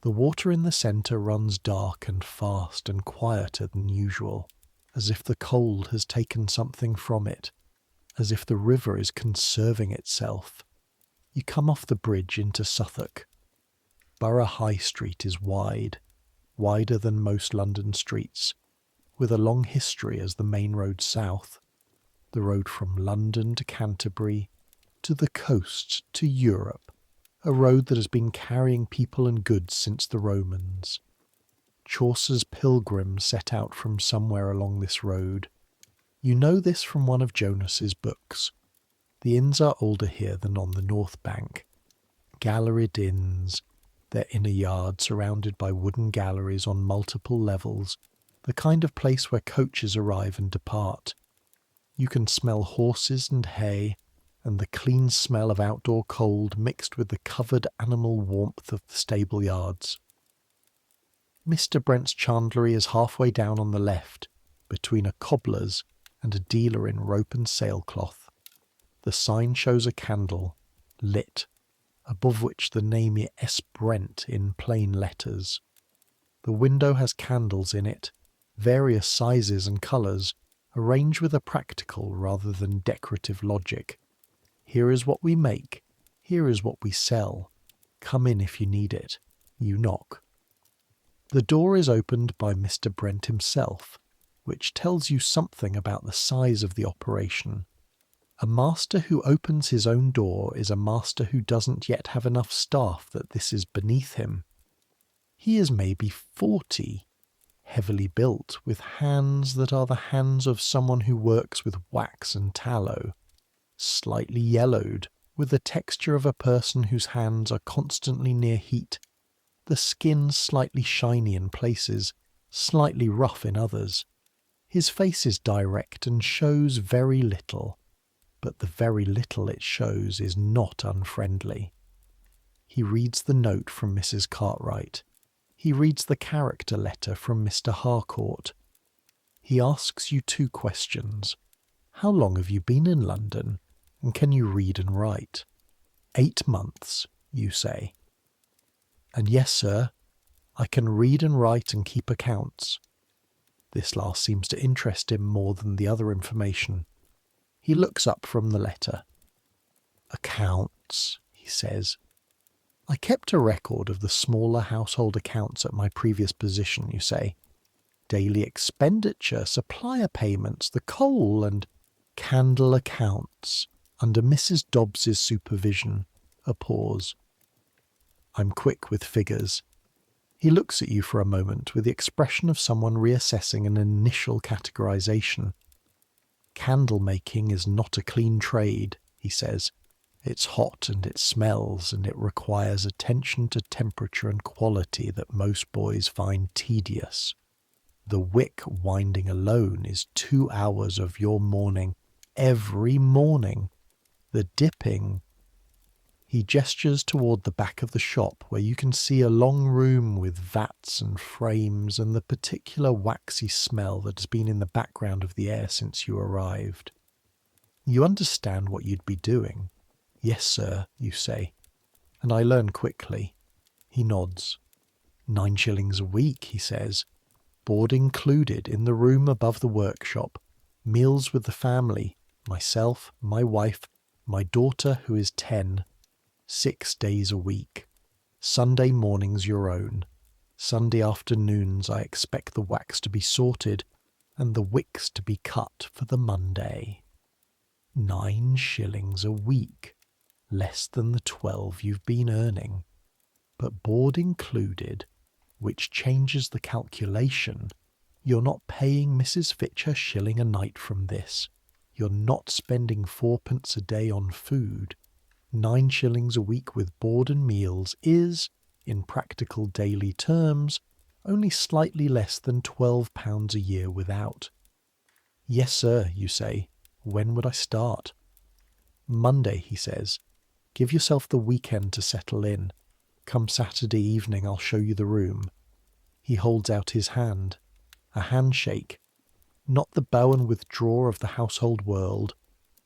The water in the centre runs dark and fast and quieter than usual, as if the cold has taken something from it, as if the river is conserving itself. You come off the bridge into Southwark. Borough High Street is wide, wider than most London streets, with a long history as the main road south, the road from London to Canterbury, to the coast, to Europe, a road that has been carrying people and goods since the Romans. Chaucer's pilgrims set out from somewhere along this road. You know this from one of Jonas's books. The inns are older here than on the north bank. Galleried inns, their inner yard surrounded by wooden galleries on multiple levels, the kind of place where coaches arrive and depart. You can smell horses and hay, and the clean smell of outdoor cold mixed with the covered animal warmth of the stable yards. Mr. Brent's chandlery is halfway down on the left, between a cobbler's and a dealer in rope and sailcloth. The sign shows a candle, lit, above which the name S. Brent in plain letters. The window has candles in it, various sizes and colours, arranged with a practical rather than decorative logic. Here is what we make. Here is what we sell. Come in if you need it. You knock. The door is opened by Mr. Brent himself, which tells you something about the size of the operation. A master who opens his own door is a master who doesn't yet have enough staff that this is beneath him. He is maybe 40, heavily built, with hands that are the hands of someone who works with wax and tallow, slightly yellowed, with the texture of a person whose hands are constantly near heat, the skin slightly shiny in places, slightly rough in others. His face is direct and shows very little, but the very little it shows is not unfriendly. He reads the note from Mrs. Cartwright. He reads the character letter from Mr. Harcourt. He asks you 2 questions. How long have you been in London? And can you read and write? 8 months, you say. And yes, sir, I can read and write and keep accounts. This last seems to interest him more than the other information. He looks up from the letter. Accounts, he says. I kept a record of the smaller household accounts at my previous position, you say. Daily expenditure, supplier payments, the coal and Candle accounts, under Mrs. Dobbs's supervision. A pause. I'm quick with figures. He looks at you for a moment with the expression of someone reassessing an initial categorization. Candle making is not a clean trade, he says. It's hot and it smells and it requires attention to temperature and quality that most boys find tedious. The wick winding alone is 2 hours of your morning, every morning. The dipping. He gestures toward the back of the shop where you can see a long room with vats and frames and the particular waxy smell that has been in the background of the air since you arrived. You understand what you'd be doing. Yes, sir, you say. And I learn quickly. He nods. 9 shillings a week, he says. Board included in the room above the workshop. Meals with the family. Myself, my wife, my daughter who is 10. 6 days a week. Sunday mornings your own. Sunday afternoons I expect the wax to be sorted and the wicks to be cut for the Monday. 9 shillings a week. Less than the 12 you've been earning. But board included, which changes the calculation. You're not paying Mrs. Fitch a shilling a night from this. You're not spending 4p a day on food. 9 shillings a week with board and meals is, in practical daily terms, only slightly less than £12 a year without. Yes, sir, you say. When would I start? Monday, he says. Give yourself the weekend to settle in. Come Saturday evening I'll show you the room. He holds out his hand. A handshake. Not the bow and withdraw of the household world.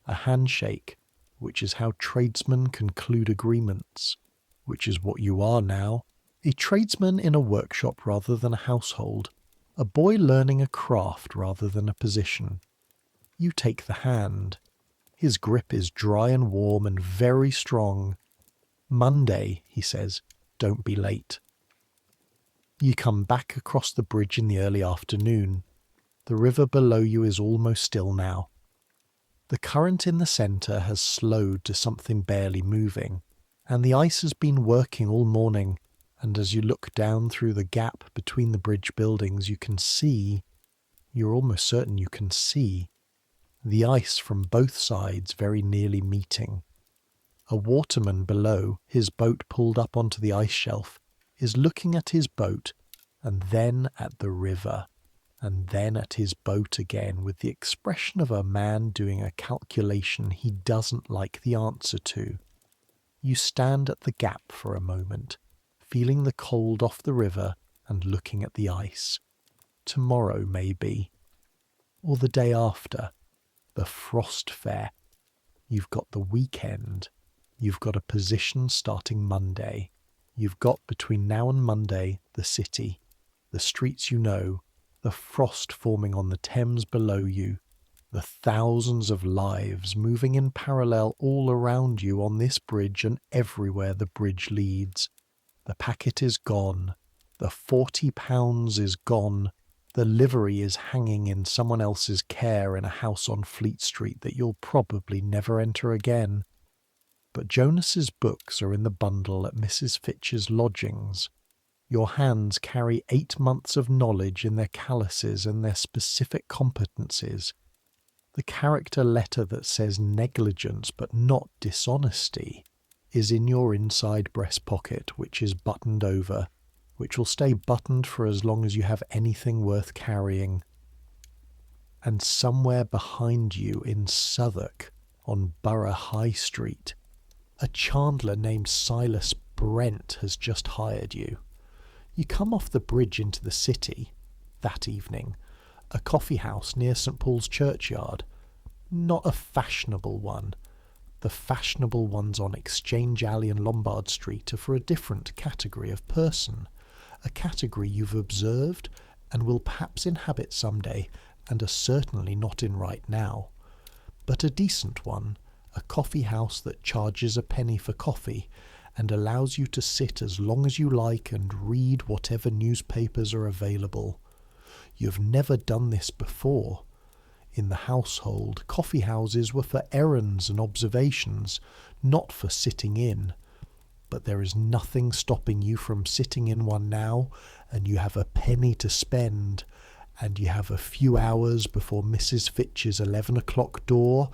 A handshake, which is how tradesmen conclude agreements, which is what you are now. A tradesman in a workshop rather than a household. A boy learning a craft rather than a position. You take the hand. His grip is dry and warm and very strong. Monday, he says, don't be late. You come back across the bridge in the early afternoon. The river below you is almost still now. The current in the centre has slowed to something barely moving, and the ice has been working all morning, and as you look down through the gap between the bridge buildings you can see, you're almost certain you can see, the ice from both sides very nearly meeting. A waterman below, his boat pulled up onto the ice shelf, is looking at his boat, and then at the river, and then at his boat again with the expression of a man doing a calculation he doesn't like the answer to. You stand at the gap for a moment, feeling the cold off the river and looking at the ice. Tomorrow, maybe. Or the day after. The frost fair. You've got the weekend. You've got a position starting Monday. You've got between now and Monday the city, the streets you know, the frost forming on the Thames below you, the thousands of lives moving in parallel all around you on this bridge and everywhere the bridge leads. The packet is gone. The £40 is gone. The livery is hanging in someone else's care in a house on Fleet Street that you'll probably never enter again. But Jonas's books are in the bundle at Mrs. Fitch's lodgings. Your hands carry 8 months of knowledge in their calices and their specific competencies. The character letter that says negligence but not dishonesty is in your inside breast pocket, which is buttoned over, which will stay buttoned for as long as you have anything worth carrying. And somewhere behind you in Southwark, on Borough High Street, a chandler named Silas Brent has just hired you. You come off the bridge into the city, that evening, a coffee house near St. Paul's Churchyard. Not a fashionable one. The fashionable ones on Exchange Alley and Lombard Street are for a different category of person, a category you've observed and will perhaps inhabit someday and are certainly not in right now. But a decent one, a coffee house that charges a penny for coffee and allows you to sit as long as you like and read whatever newspapers are available. You've never done this before. In the household, coffee houses were for errands and observations, not for sitting in. But there is nothing stopping you from sitting in one now, and you have a penny to spend, and you have a few hours before Mrs. Fitch's 11 o'clock door,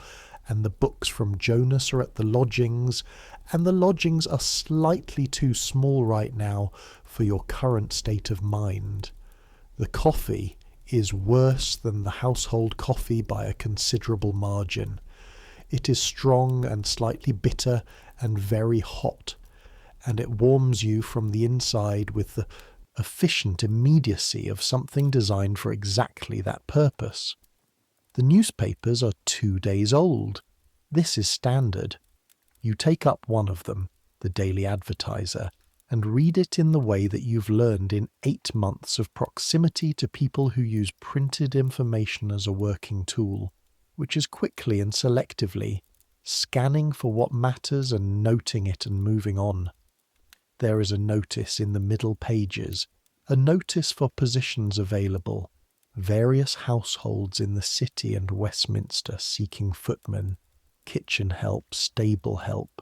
and the books from Jonas are at the lodgings, and the lodgings are slightly too small right now for your current state of mind. The coffee is worse than the household coffee by a considerable margin. It is strong and slightly bitter and very hot, and it warms you from the inside with the efficient immediacy of something designed for exactly that purpose. The newspapers are 2 days old. This is standard. You take up one of them, the Daily Advertiser, and read it in the way that you've learned in 8 months of proximity to people who use printed information as a working tool, which is quickly and selectively, scanning for what matters and noting it and moving on. There is a notice in the middle pages, a notice for positions available, various households in the city and Westminster seeking footmen, kitchen help, stable help,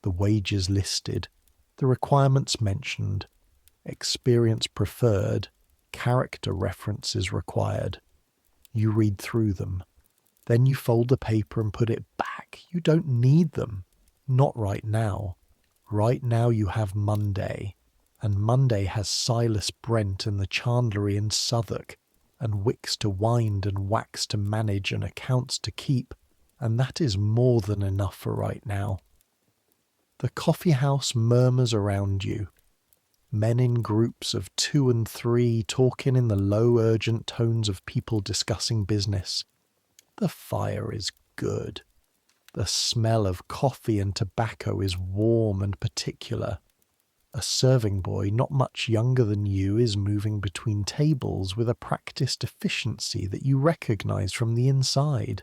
the wages listed, the requirements mentioned, experience preferred, character references required. You read through them. Then you fold the paper and put it back. You don't need them. Not right now. Right now you have Monday, and Monday has Silas Brent and the chandlery in Southwark, and wicks to wind and wax to manage and accounts to keep, and that is more than enough for right now. The coffee house murmurs around you. Men in groups of 2 and 3 talking in the low urgent tones of people discussing business. The fire is good. The smell of coffee and tobacco is warm and particular. A serving boy not much younger than you is moving between tables with a practiced efficiency that you recognize from the inside.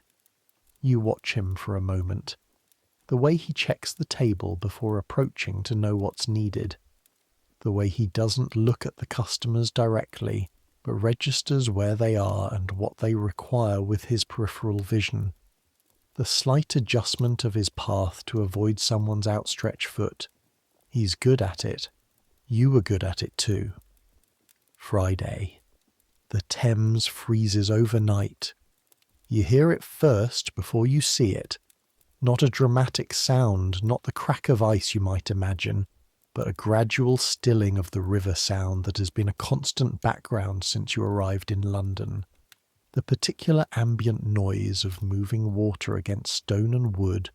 You watch him for a moment. The way he checks the table before approaching to know what's needed. The way he doesn't look at the customers directly, but registers where they are and what they require with his peripheral vision. The slight adjustment of his path to avoid someone's outstretched foot. He's good at it. You were good at it too. Friday. The Thames freezes overnight. You hear it first before you see it. Not a dramatic sound, not the crack of ice you might imagine, but a gradual stilling of the river sound that has been a constant background since you arrived in London. The particular ambient noise of moving water against stone and wood,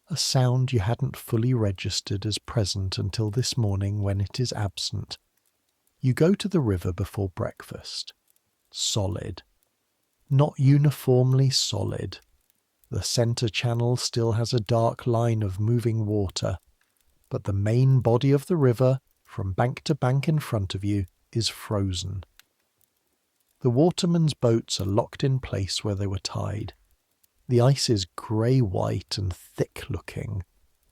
a sound you hadn't fully registered as present until this morning when it is absent. You go to the river before breakfast. Solid. Not uniformly solid. The centre channel still has a dark line of moving water, but the main body of the river, from bank to bank in front of you, is frozen. The watermen's boats are locked in place where they were tied. The ice is grey-white and thick-looking,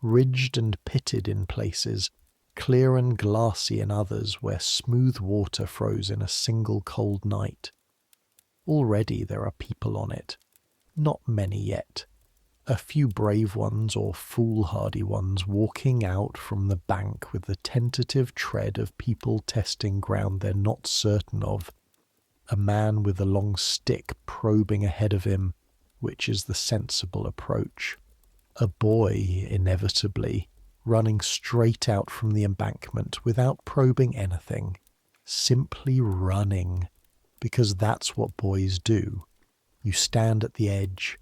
ridged and pitted in places, clear and glassy in others where smooth water froze in a single cold night. Already there are people on it. Not many yet. A few brave ones or foolhardy ones walking out from the bank with the tentative tread of people testing ground they're not certain of. A man with a long stick probing ahead of him, which is the sensible approach. A boy, inevitably, running straight out from the embankment without probing anything, simply running, because that's what boys do. You stand at the edge.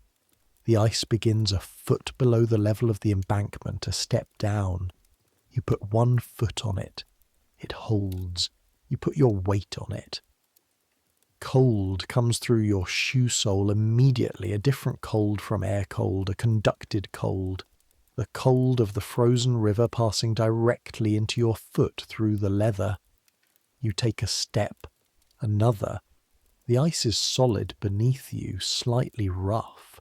The ice begins a foot below the level of the embankment, a step down. You put 1 foot on it. It holds. You put your weight on it. Cold comes through your shoe sole immediately, a different cold from air cold, a conducted cold. The cold of the frozen river passing directly into your foot through the leather. You take a step, another. The ice is solid beneath you, slightly rough,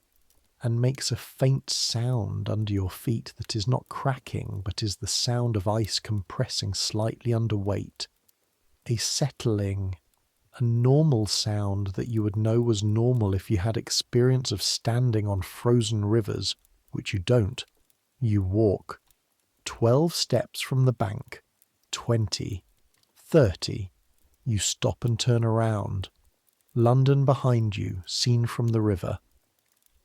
and makes a faint sound under your feet that is not cracking, but is the sound of ice compressing slightly under weight. A settling, a normal sound that you would know was normal if you had experience of standing on frozen rivers, which you don't. You walk 12 steps from the bank, 20, 30. You stop and turn around. London behind you, seen from the river.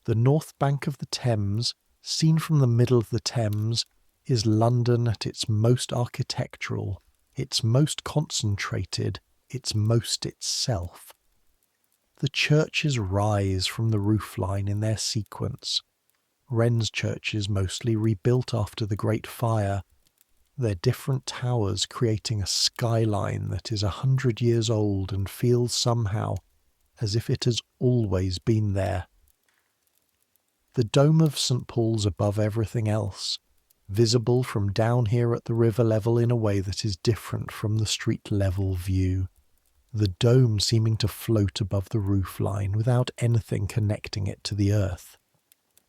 The north bank of the Thames, seen from the middle of the Thames, is London at its most architectural, its most concentrated, its most itself. The churches rise from the roofline in their sequence. Wren's churches mostly rebuilt after the Great Fire, their different towers creating a skyline that is 100 years old and feels somehow as if it has always been there. The dome of St. Paul's above everything else, visible from down here at the river level in a way that is different from the street level view. The dome seeming to float above the roofline without anything connecting it to the earth.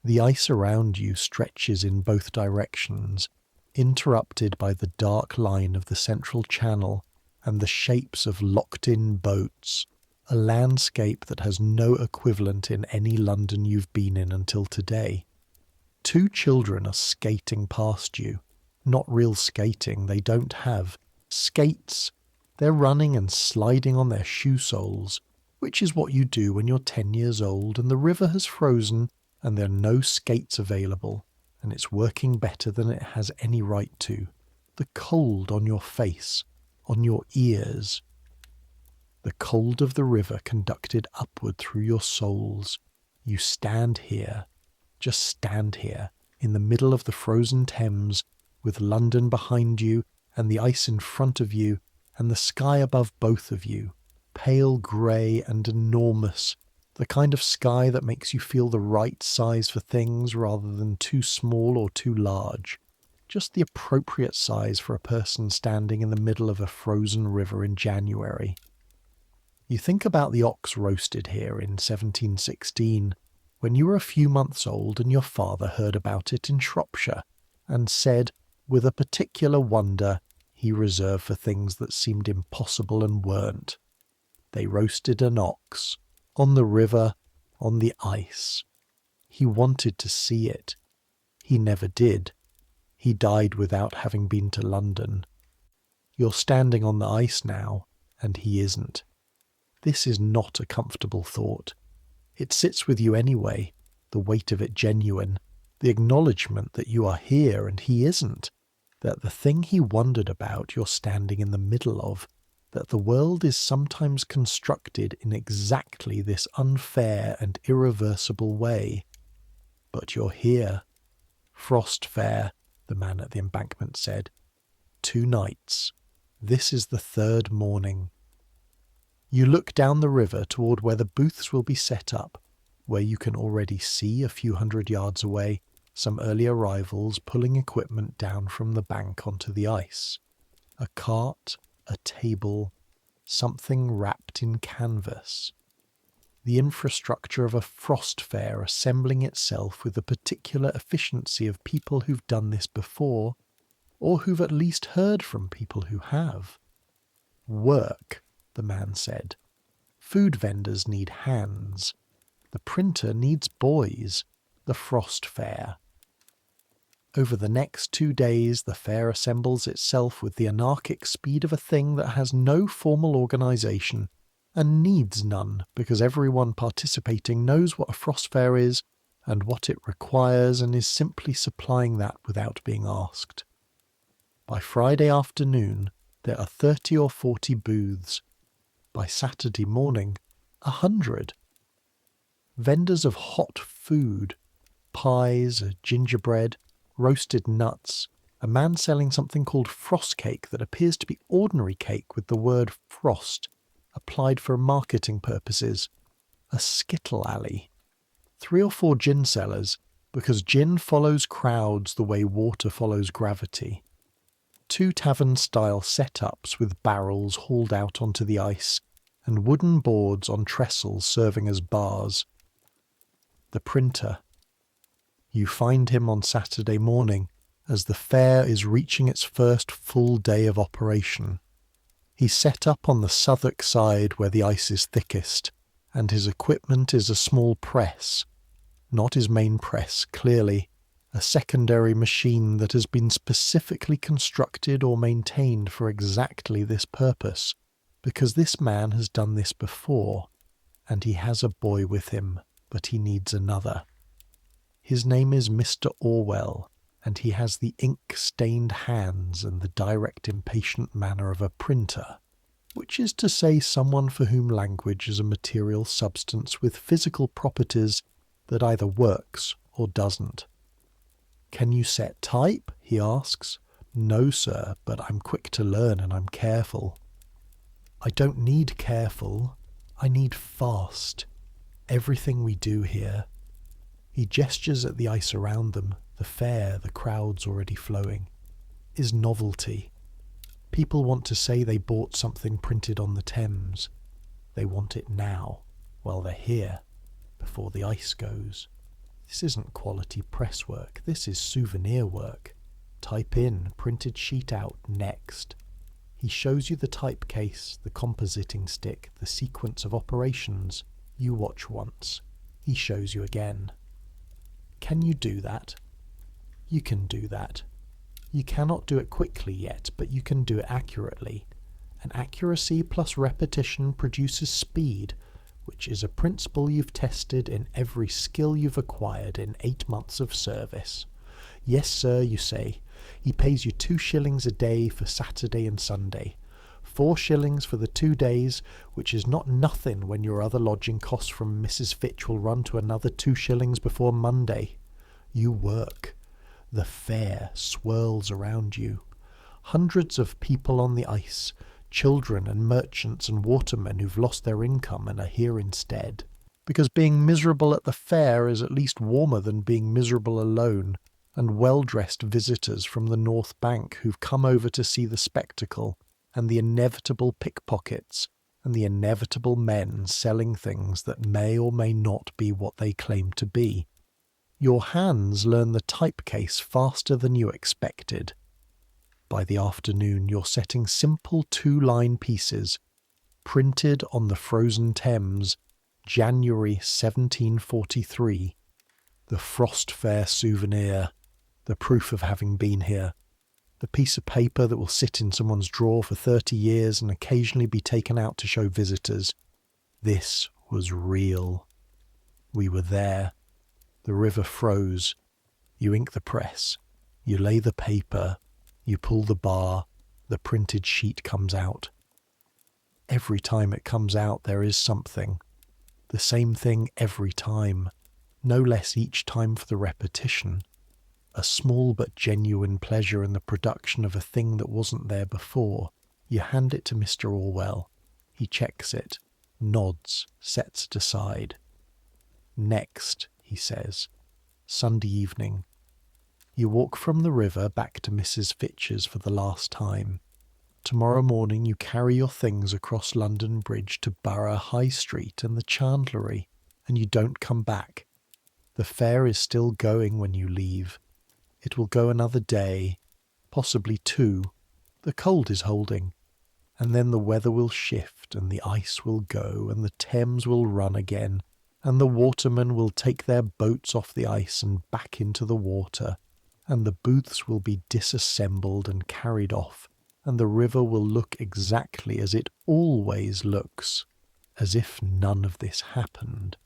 The ice around you stretches in both directions, interrupted by the dark line of the central channel and the shapes of locked-in boats, a landscape that has no equivalent in any London you've been in until today. 2 children are skating past you. Not real skating, they don't have skates. They're running and sliding on their shoe soles, which is what you do when you're 10 years old and the river has frozen and there are no skates available, and it's working better than it has any right to. The cold on your face, on your ears. The cold of the river conducted upward through your soles. You stand here, just stand here, in the middle of the frozen Thames, with London behind you and the ice in front of you and the sky above both of you, pale grey and enormous, the kind of sky that makes you feel the right size for things rather than too small or too large, just the appropriate size for a person standing in the middle of a frozen river in January. You think about the ox roasted here in 1716, when you were a few months old and your father heard about it in Shropshire, and said, with a particular wonder he reserved for things that seemed impossible and weren't. They roasted an ox, on the river, on the ice. He wanted to see it. He never did. He died without having been to London. You're standing on the ice now, and he isn't. This is not a comfortable thought. It sits with you anyway, the weight of it genuine, the acknowledgement that you are here and he isn't, that the thing he wondered about you're standing in the middle of, that the world is sometimes constructed in exactly this unfair and irreversible way. But you're here. Frost fair, the man at the embankment said. 2 nights. This is the 3rd morning. You look down the river toward where the booths will be set up, where you can already see a few 100 yards away some early arrivals pulling equipment down from the bank onto the ice. A cart, a table, something wrapped in canvas. The infrastructure of a frost fair assembling itself with the particular efficiency of people who've done this before, or who've at least heard from people who have. Work, the man said. Food vendors need hands. The printer needs boys. The frost fair. Over the next 2 days, the fair assembles itself with the anarchic speed of a thing that has no formal organisation, and needs none, because everyone participating knows what a frost fair is and what it requires and is simply supplying that without being asked. By Friday afternoon, there are 30 or 40 booths. By Saturday morning, 100. Vendors of hot food, pies, gingerbread, roasted nuts, a man selling something called frost cake that appears to be ordinary cake with the word frost applied for marketing purposes, a skittle alley, 3 or 4 gin sellers, because gin follows crowds the way water follows gravity, 2 tavern-style setups with barrels hauled out onto the ice, and wooden boards on trestles serving as bars. The printer. You find him on Saturday morning, as the fair is reaching its first full day of operation. He's set up on the Southwark side where the ice is thickest, and his equipment is a small press. Not his main press, clearly. A secondary machine that has been specifically constructed or maintained for exactly this purpose, because this man has done this before, and he has a boy with him, but he needs another. His name is Mr. Orwell, and he has the ink-stained hands and the direct, impatient manner of a printer, which is to say someone for whom language is a material substance with physical properties that either works or doesn't. "Can you set type?" he asks. "No, sir, but I'm quick to learn and I'm careful." "I don't need careful. I need fast. Everything we do here." He gestures at the ice around them, the fair, the crowds already flowing, "is novelty. People want to say they bought something printed on the Thames. They want it now, while they're here, before the ice goes. This isn't quality press work, this is souvenir work. Type in, printed sheet out, next." He shows you the type case, the compositing stick, the sequence of operations. You watch once. He shows you again. Can you do that? You can do that. You cannot do it quickly yet, but you can do it accurately. And accuracy plus repetition produces speed, which is a principle you've tested in every skill you've acquired in 8 months of service. "Yes, sir," you say. He pays you 2 shillings a day for Saturday and Sunday. 4 shillings for the 2 days, which is not nothing when your other lodging costs from Mrs. Fitch will run to another 2 shillings before Monday. You work. The fair swirls around you. Hundreds of people on the ice, children and merchants and watermen who've lost their income and are here instead. Because being miserable at the fair is at least warmer than being miserable alone, and well-dressed visitors from the North Bank who've come over to see the spectacle, and the inevitable pickpockets, and the inevitable men selling things that may or may not be what they claim to be. Your hands learn the type case faster than you expected. By the afternoon you're setting simple 2-line pieces, printed on the frozen Thames, January 1743, the Frost Fair souvenir, the proof of having been here, the piece of paper that will sit in someone's drawer for 30 years and occasionally be taken out to show visitors. This was real. We were there. The river froze. You ink the press. You lay the paper. You pull the bar. The printed sheet comes out. Every time it comes out there is something. The same thing every time. No less each time for the repetition. A small but genuine pleasure in the production of a thing that wasn't there before. You hand it to Mr. Orwell. He checks it, nods, sets it aside. "Next," he says. Sunday evening. You walk from the river back to Mrs. Fitch's for the last time. Tomorrow morning you carry your things across London Bridge to Borough High Street and the Chandlery, and you don't come back. The fair is still going when you leave. It will go another day, possibly 2. The cold is holding. And then the weather will shift, and the ice will go, and the Thames will run again, and the watermen will take their boats off the ice and back into the water, and the booths will be disassembled and carried off, and the river will look exactly as it always looks, as if none of this happened.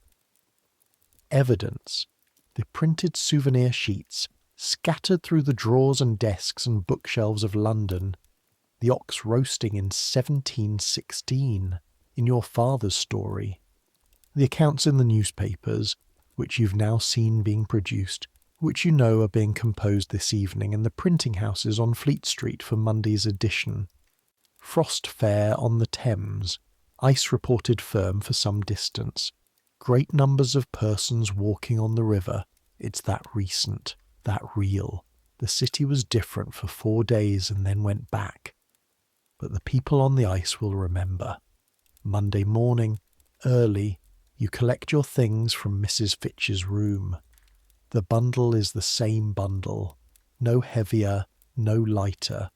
Evidence, the printed souvenir sheets, scattered through the drawers and desks and bookshelves of London, the ox roasting in 1716, in your father's story, the accounts in the newspapers, which you've now seen being produced, which you know are being composed this evening in the printing houses on Fleet Street for Monday's edition. Frost Fair on the Thames, ice reported firm for some distance, great numbers of persons walking on the river. It's that recent, that real. The city was different for 4 days and then went back. But the people on the ice will remember. Monday morning, early, you collect your things from Mrs. Fitch's room. The bundle is the same bundle, no heavier, no lighter.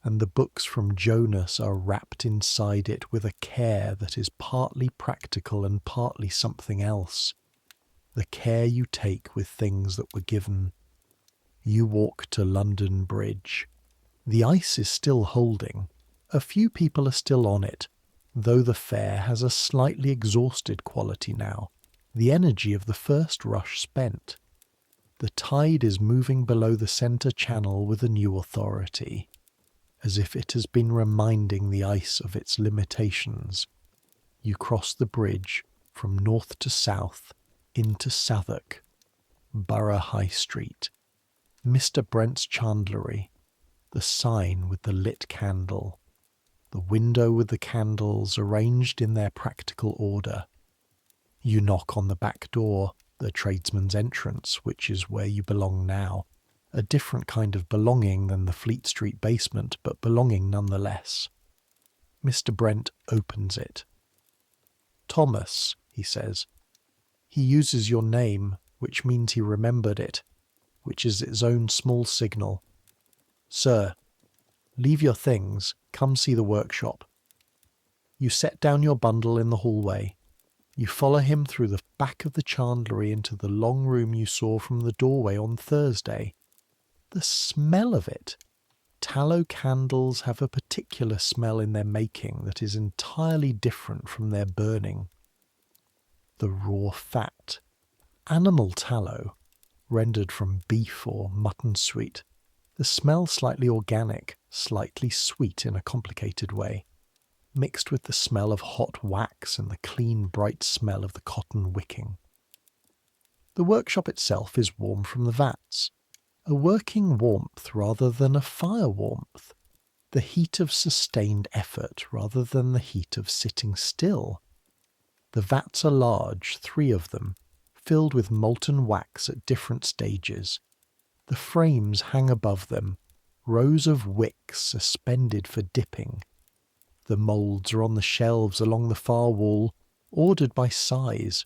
and the books from Jonas are wrapped inside it with a care that is partly practical and partly something else. The care you take with things that were given. You walk to London Bridge. The ice is still holding. A few people are still on it, though the fair has a slightly exhausted quality now, the energy of the first rush spent. The tide is moving below the centre channel with a new authority, as if it has been reminding the ice of its limitations. You cross the bridge from north to south into Southwark, Borough High Street, Mr. Brent's chandlery, the sign with the lit candle, the window with the candles arranged in their practical order. You knock on the back door, the tradesman's entrance, which is where you belong now, a different kind of belonging than the Fleet Street basement, but belonging nonetheless. Mr. Brent opens it. "Thomas," he says. He uses your name, which means he remembered it, which is its own small signal. "Sir, leave your things, come see the workshop." You set down your bundle in the hallway. You follow him through the back of the chandlery into the long room you saw from the doorway on Thursday. The smell of it! Tallow candles have a particular smell in their making that is entirely different from their burning. The raw fat. Animal tallow, rendered from beef or mutton suet. The smell slightly organic, slightly sweet in a complicated way, mixed with the smell of hot wax and the clean, bright smell of the cotton wicking. The workshop itself is warm from the vats, a working warmth rather than a fire warmth, the heat of sustained effort rather than the heat of sitting still. The vats are large, 3 of them, filled with molten wax at different stages. The frames hang above them, rows of wicks suspended for dipping. The moulds are on the shelves along the far wall, ordered by size.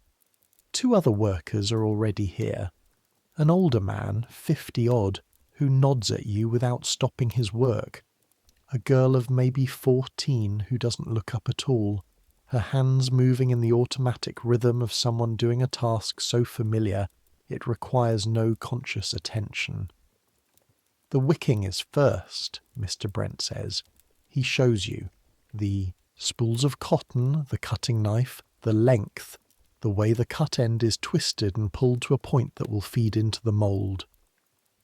2 other workers are already here. An older man, 50-odd, who nods at you without stopping his work. A girl of maybe 14 who doesn't look up at all, her hands moving in the automatic rhythm of someone doing a task so familiar it requires no conscious attention. "The wicking is first," Mr. Brent says. He shows you the spools of cotton, the cutting knife, the length, the way the cut end is twisted and pulled to a point that will feed into the mould.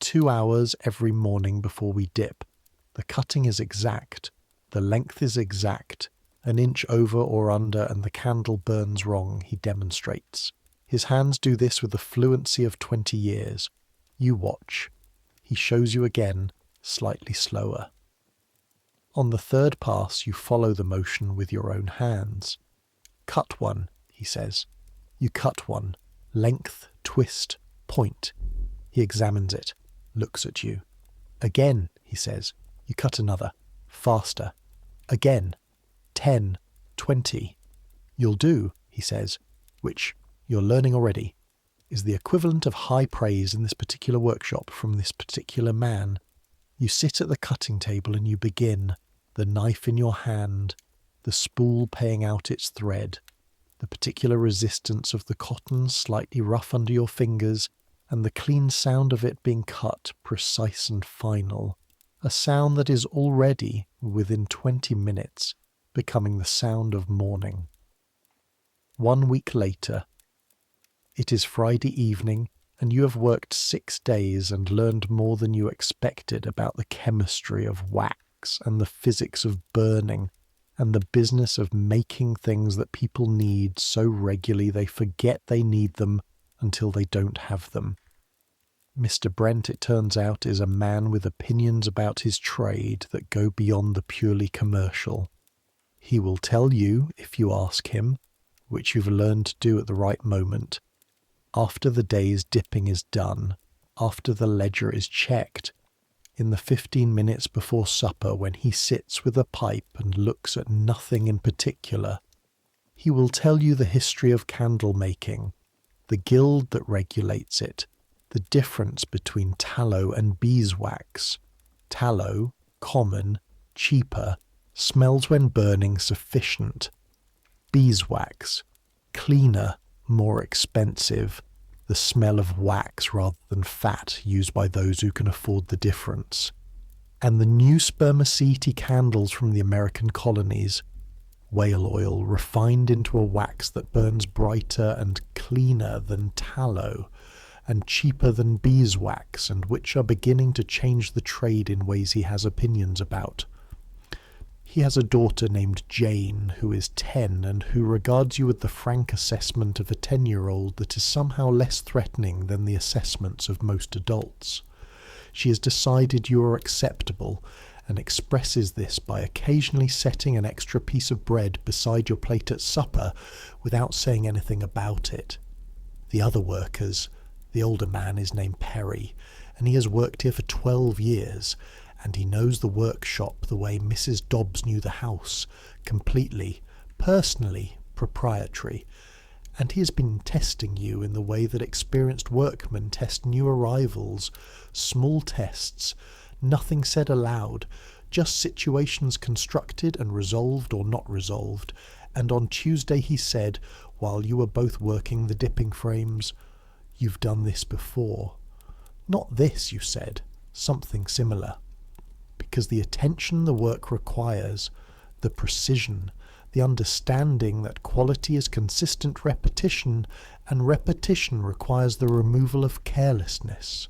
2 hours every morning before we dip. The cutting is exact, the length is exact, an inch over or under and the candle burns wrong, he demonstrates. His hands do this with the fluency of 20 years. You watch. He shows you again, slightly slower. On the 3rd pass you follow the motion with your own hands. "Cut one," he says. You cut one. Length, twist, point. He examines it, looks at you. "Again," he says. You cut another. Faster. Again. 10, 20. "You'll do," he says, which, you're learning already, is the equivalent of high praise in this particular workshop from this particular man. You sit at the cutting table and you begin, the knife in your hand, the spool paying out its thread, the particular resistance of the cotton slightly rough under your fingers, and the clean sound of it being cut precise and final, a sound that is already, within 20 minutes, becoming the sound of morning. 1 week later. It is Friday evening, and you have worked 6 days and learned more than you expected about the chemistry of wax and the physics of burning and the business of making things that people need so regularly they forget they need them until they don't have them. Mr. Brent, it turns out, is a man with opinions about his trade that go beyond the purely commercial. He will tell you, if you ask him, which you've learned to do at the right moment, after the day's dipping is done, after the ledger is checked, in the 15 minutes before supper when he sits with a pipe and looks at nothing in particular, he will tell you the history of candle making, the guild that regulates it, the difference between tallow and beeswax. Tallow, common, cheaper, smells when burning sufficient. Beeswax, cleaner, more expensive, the smell of wax rather than fat used by those who can afford the difference. And the new spermaceti candles from the American colonies, whale oil refined into a wax that burns brighter and cleaner than tallow, and cheaper than beeswax, and which are beginning to change the trade in ways he has opinions about. He has a daughter named Jane, who is 10, and who regards you with the frank assessment of a 10-year-old that is somehow less threatening than the assessments of most adults. She has decided you are acceptable, and expresses this by occasionally setting an extra piece of bread beside your plate at supper without saying anything about it. The other workers, the older man is named Perry, and he has worked here for 12 years, and he knows the workshop the way Mrs. Dobbs knew the house, completely, personally, proprietary, and he has been testing you in the way that experienced workmen test new arrivals, small tests, nothing said aloud, just situations constructed and resolved or not resolved, and on Tuesday he said, while you were both working the dipping frames, "You've done this before." "Not this," you said, "something similar." Because the attention the work requires, the precision, the understanding that quality is consistent repetition, and repetition requires the removal of carelessness,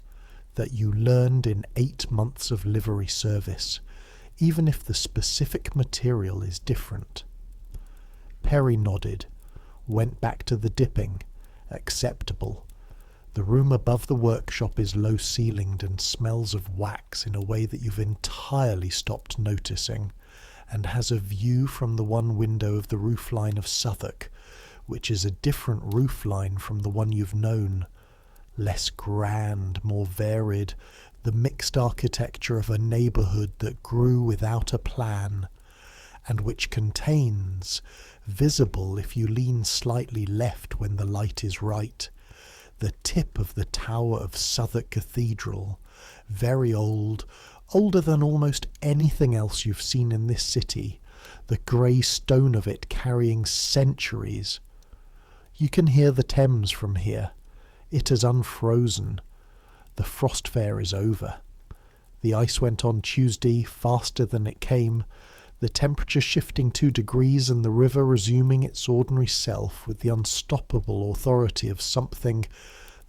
that you learned in 8 months of livery service, even if the specific material is different. Perry nodded, went back to the dipping. Acceptable. The room above the workshop is low-ceilinged and smells of wax in a way that you've entirely stopped noticing, and has a view from the one window of the roofline of Southwark, which is a different roofline from the one you've known, less grand, more varied, the mixed architecture of a neighbourhood that grew without a plan, and which contains, visible if you lean slightly left when the light is right, the tip of the tower of Southwark Cathedral, very old, older than almost anything else you've seen in this city, the grey stone of it carrying centuries. You can hear the Thames from here. It has unfrozen. The frost fair is over. The ice went on Tuesday faster than it came, the temperature shifting 2 degrees and the river resuming its ordinary self with the unstoppable authority of something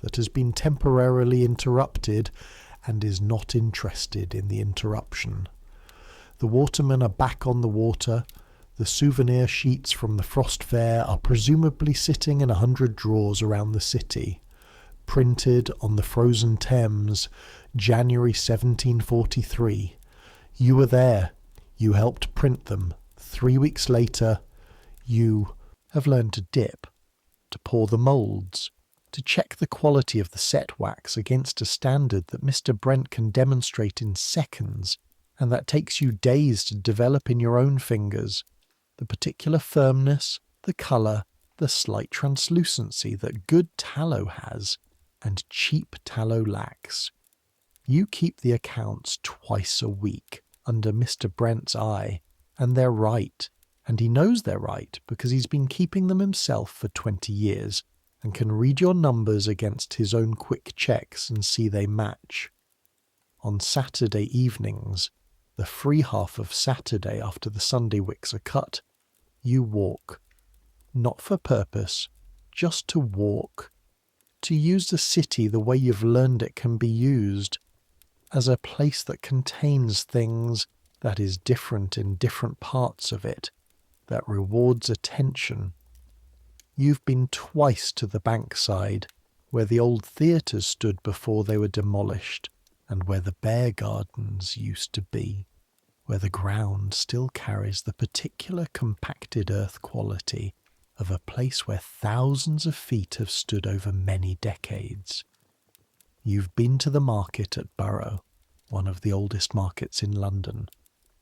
that has been temporarily interrupted and is not interested in the interruption. The watermen are back on the water. The souvenir sheets from the frost fair are presumably sitting in 100 drawers around the city, printed on the frozen Thames, January 1743. You were there. You helped print them. 3 weeks later, you have learned to dip, to pour the moulds, to check the quality of the set wax against a standard that Mr. Brent can demonstrate in seconds, and that takes you days to develop in your own fingers, the particular firmness, the colour, the slight translucency that good tallow has, and cheap tallow lacks. You keep the accounts twice a week, under Mr. Brent's eye, and they're right, and he knows they're right because he's been keeping them himself for 20 years and can read your numbers against his own quick checks and see they match. On Saturday evenings, the free half of Saturday after the Sunday wicks are cut, you walk, not for purpose, just to walk, to use the city the way you've learned it can be used, as a place that contains things, that is different in different parts of it, that rewards attention. You've been twice to the Bankside, where the old theatres stood before they were demolished, and where the bear gardens used to be, where the ground still carries the particular compacted earth quality of a place where thousands of feet have stood over many decades. You've been to the market at Borough, one of the oldest markets in London,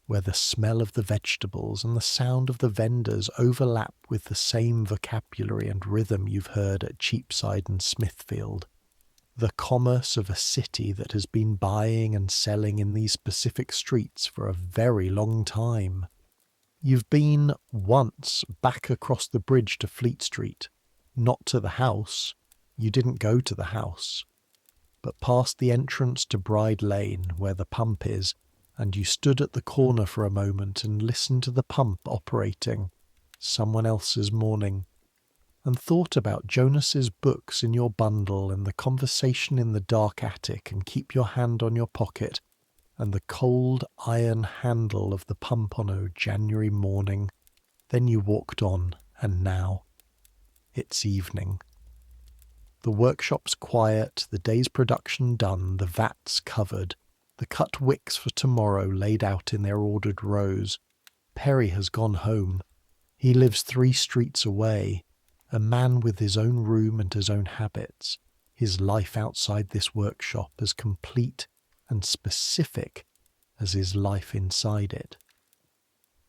where the smell of the vegetables and the sound of the vendors overlap with the same vocabulary and rhythm you've heard at Cheapside and Smithfield. the commerce of a city that has been buying and selling in these specific streets for a very long time. You've been once back across the bridge to Fleet Street, not to the house. You didn't go to the house, but past the entrance to Bride Lane where the pump is, and you stood at the corner for a moment and listened to the pump operating, someone else's morning, and thought about Jonas's books in your bundle and the conversation in the dark attic and keep your hand on your pocket and the cold iron handle of the pump on a January morning. Then you walked on, and now it's evening. The workshop's quiet, the day's production done, the vats covered, the cut wicks for tomorrow laid out in their ordered rows. Perry has gone home. He lives 3 streets away, a man with his own room and his own habits, his life outside this workshop as complete and specific as his life inside it.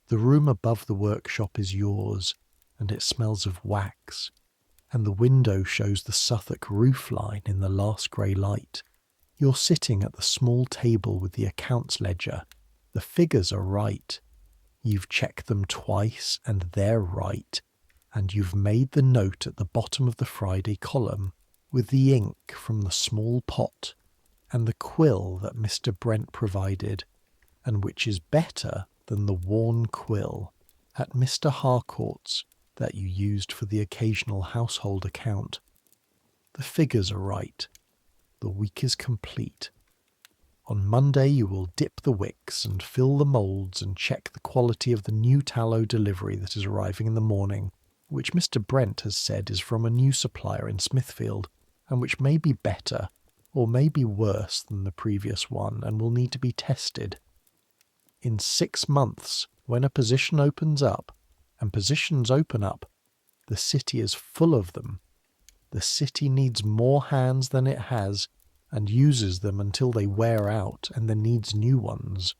The room above the workshop is yours, and it smells of wax, and the window shows the Suffolk roof line in the last grey light. You're sitting at the small table with the accounts ledger. The figures are right. You've checked them twice, and they're right, and you've made the note at the bottom of the Friday column with the ink from the small pot and the quill that Mr. Brent provided, and which is better than the worn quill at Mr. Harcourt's that you used for the occasional household account. The figures are right. The week is complete. On Monday you will dip the wicks and fill the moulds and check the quality of the new tallow delivery that is arriving in the morning, which Mr. Brent has said is from a new supplier in Smithfield, and which may be better or may be worse than the previous one and will need to be tested. In 6 months, when a position opens up, and positions open up, the city is full of them. The city needs more hands than it has, and uses them until they wear out and then needs new ones.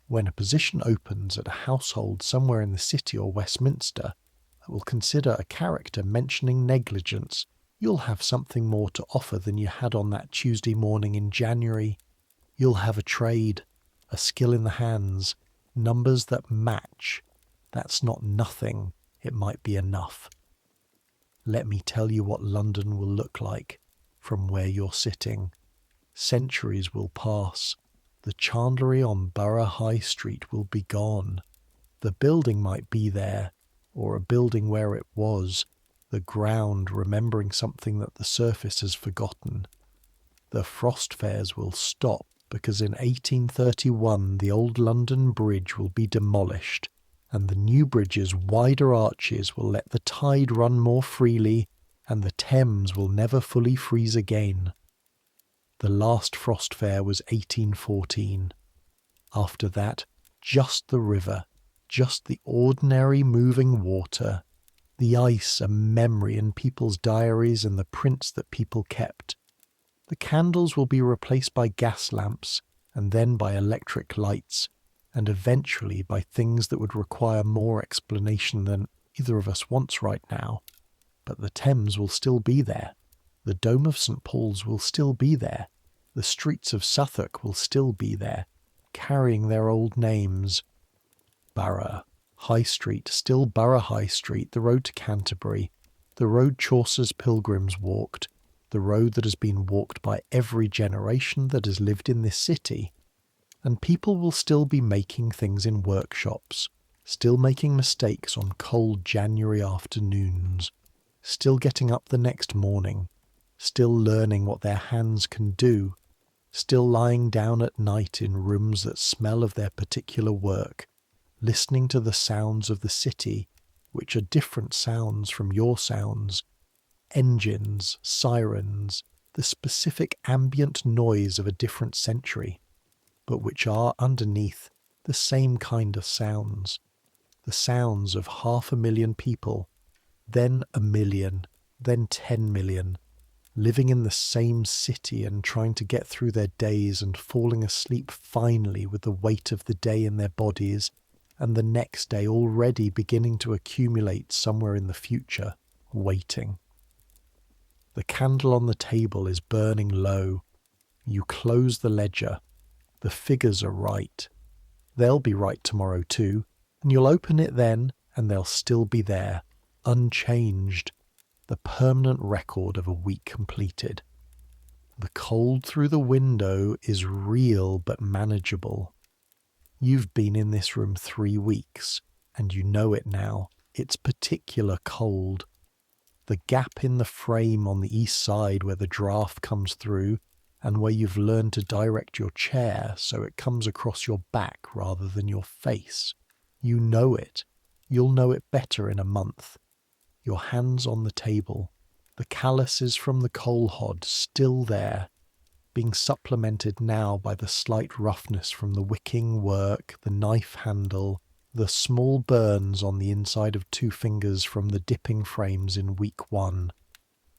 When a position opens at a household somewhere in the city or Westminster that will consider a character mentioning negligence, you'll have something more to offer than you had on that Tuesday morning in January. You'll have a trade, a skill in the hands, numbers that match. That's not nothing, it might be enough. Let me tell you what London will look like from where you're sitting. Centuries will pass. The chandlery on Borough High Street will be gone. The building might be there, or a building where it was, the ground remembering something that the surface has forgotten. The frost fairs will stop because in 1831 the old London Bridge will be demolished, and the new bridge's wider arches will let the tide run more freely, and the Thames will never fully freeze again. The last frost fair was 1814. After that, just the river, just the ordinary moving water, the ice a memory in people's diaries and the prints that people kept. The candles will be replaced by gas lamps, and then by electric lights, and eventually by things that would require more explanation than either of us wants right now. But the Thames will still be there. The Dome of St. Paul's will still be there. The streets of Suffolk will still be there, carrying their old names. Borough, High Street, still Borough High Street, the road to Canterbury, the road Chaucer's pilgrims walked, the road that has been walked by every generation that has lived in this city. And people will still be making things in workshops, still making mistakes on cold January afternoons, still getting up the next morning, still learning what their hands can do, still lying down at night in rooms that smell of their particular work, listening to the sounds of the city, which are different sounds from your sounds, engines, sirens, the specific ambient noise of a different century, but which are underneath the same kind of sounds, the sounds of 500,000 people, then 1 million, then 10 million, living in the same city and trying to get through their days and falling asleep finally with the weight of the day in their bodies, and the next day already beginning to accumulate somewhere in the future, waiting. The candle on the table is burning low. You close the ledger. The figures are right. They'll be right tomorrow too, and you'll open it then, and they'll still be there, unchanged, the permanent record of a week completed. The cold through the window is real but manageable. You've been in this room 3 weeks, and you know it now. It's particular cold. The gap in the frame on the east side where the draft comes through, and where you've learned to direct your chair so it comes across your back rather than your face. You know it. You'll know it better in a month. Your hands on the table, the calluses from the coal hod still there, being supplemented now by the slight roughness from the wicking work, the knife handle, the small burns on the inside of 2 fingers from the dipping frames in week 1.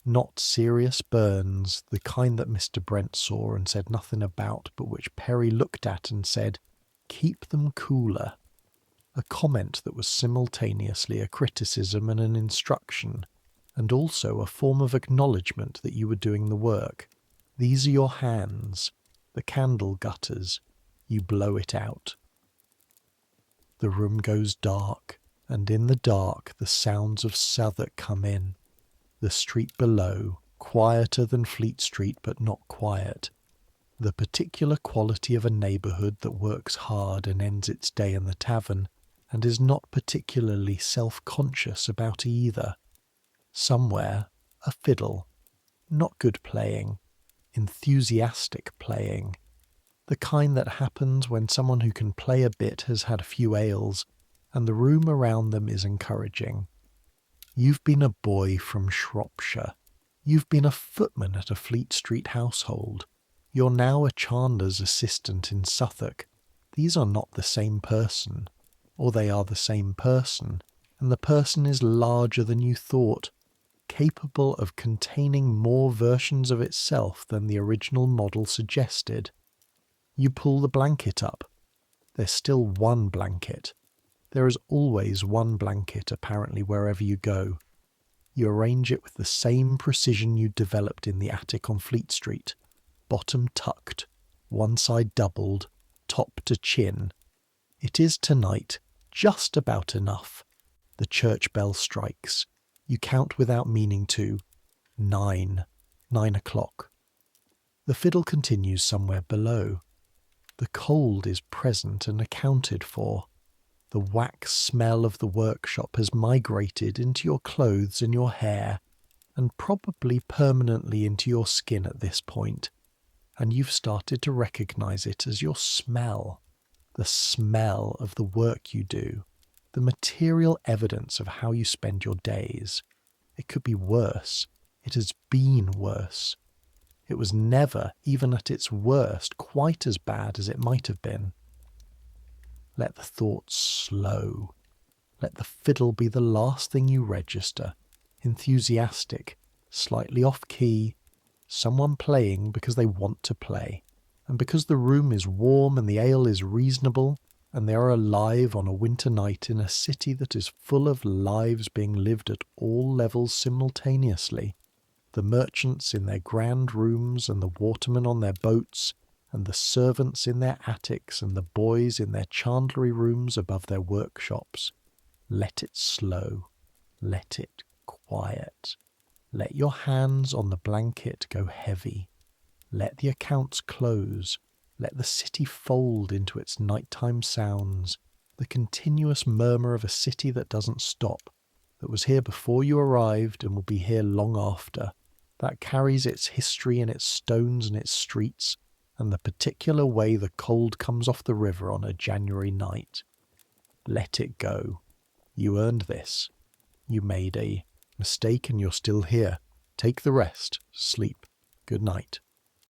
Not serious burns, the kind that Mr. Brent saw and said nothing about, but which Perry looked at and said, "Keep them cooler." A comment that was simultaneously a criticism and an instruction, and also a form of acknowledgement that you were doing the work. These are your hands, the candle gutters. You blow it out. The room goes dark, and in the dark the sounds of Southwark come in. The street below, quieter than Fleet Street but not quiet. The particular quality of a neighbourhood that works hard and ends its day in the tavern, and is not particularly self-conscious about either. Somewhere, a fiddle. Not good playing. Enthusiastic playing. The kind that happens when someone who can play a bit has had a few ales, and the room around them is encouraging. You've been a boy from Shropshire. You've been a footman at a Fleet Street household. You're now a chandler's assistant in Southwark. These are not the same person. Or they are the same person, and the person is larger than you thought, capable of containing more versions of itself than the original model suggested. You pull the blanket up. There's still one blanket. There is always one blanket, apparently, wherever you go. You arrange it with the same precision you developed in the attic on Fleet Street. Bottom tucked, one side doubled, top to chin. It is tonight just about enough. The church bell strikes. You count without meaning to. 9 o'clock. The fiddle continues somewhere below. The cold is present and accounted for. The wax smell of the workshop has migrated into your clothes and your hair, and probably permanently into your skin at this point, and you've started to recognize it as your smell. The smell of the work you do, the material evidence of how you spend your days. It could be worse. It has been worse. It was never, even at its worst, quite as bad as it might have been. Let the thoughts slow. Let the fiddle be the last thing you register. Enthusiastic, slightly off-key, someone playing because they want to play, and because the room is warm and the ale is reasonable, and they are alive on a winter night in a city that is full of lives being lived at all levels simultaneously. The merchants in their grand rooms, and the watermen on their boats, and the servants in their attics, and the boys in their chandlery rooms above their workshops. Let it slow. Let it quiet. Let your hands on the blanket go heavy. Let the accounts close. Let the city fold into its nighttime sounds, the continuous murmur of a city that doesn't stop, that was here before you arrived and will be here long after, that carries its history and its stones and its streets, and the particular way the cold comes off the river on a January night. Let it go. You earned this. You made a mistake and you're still here. Take the rest. Sleep. Good night.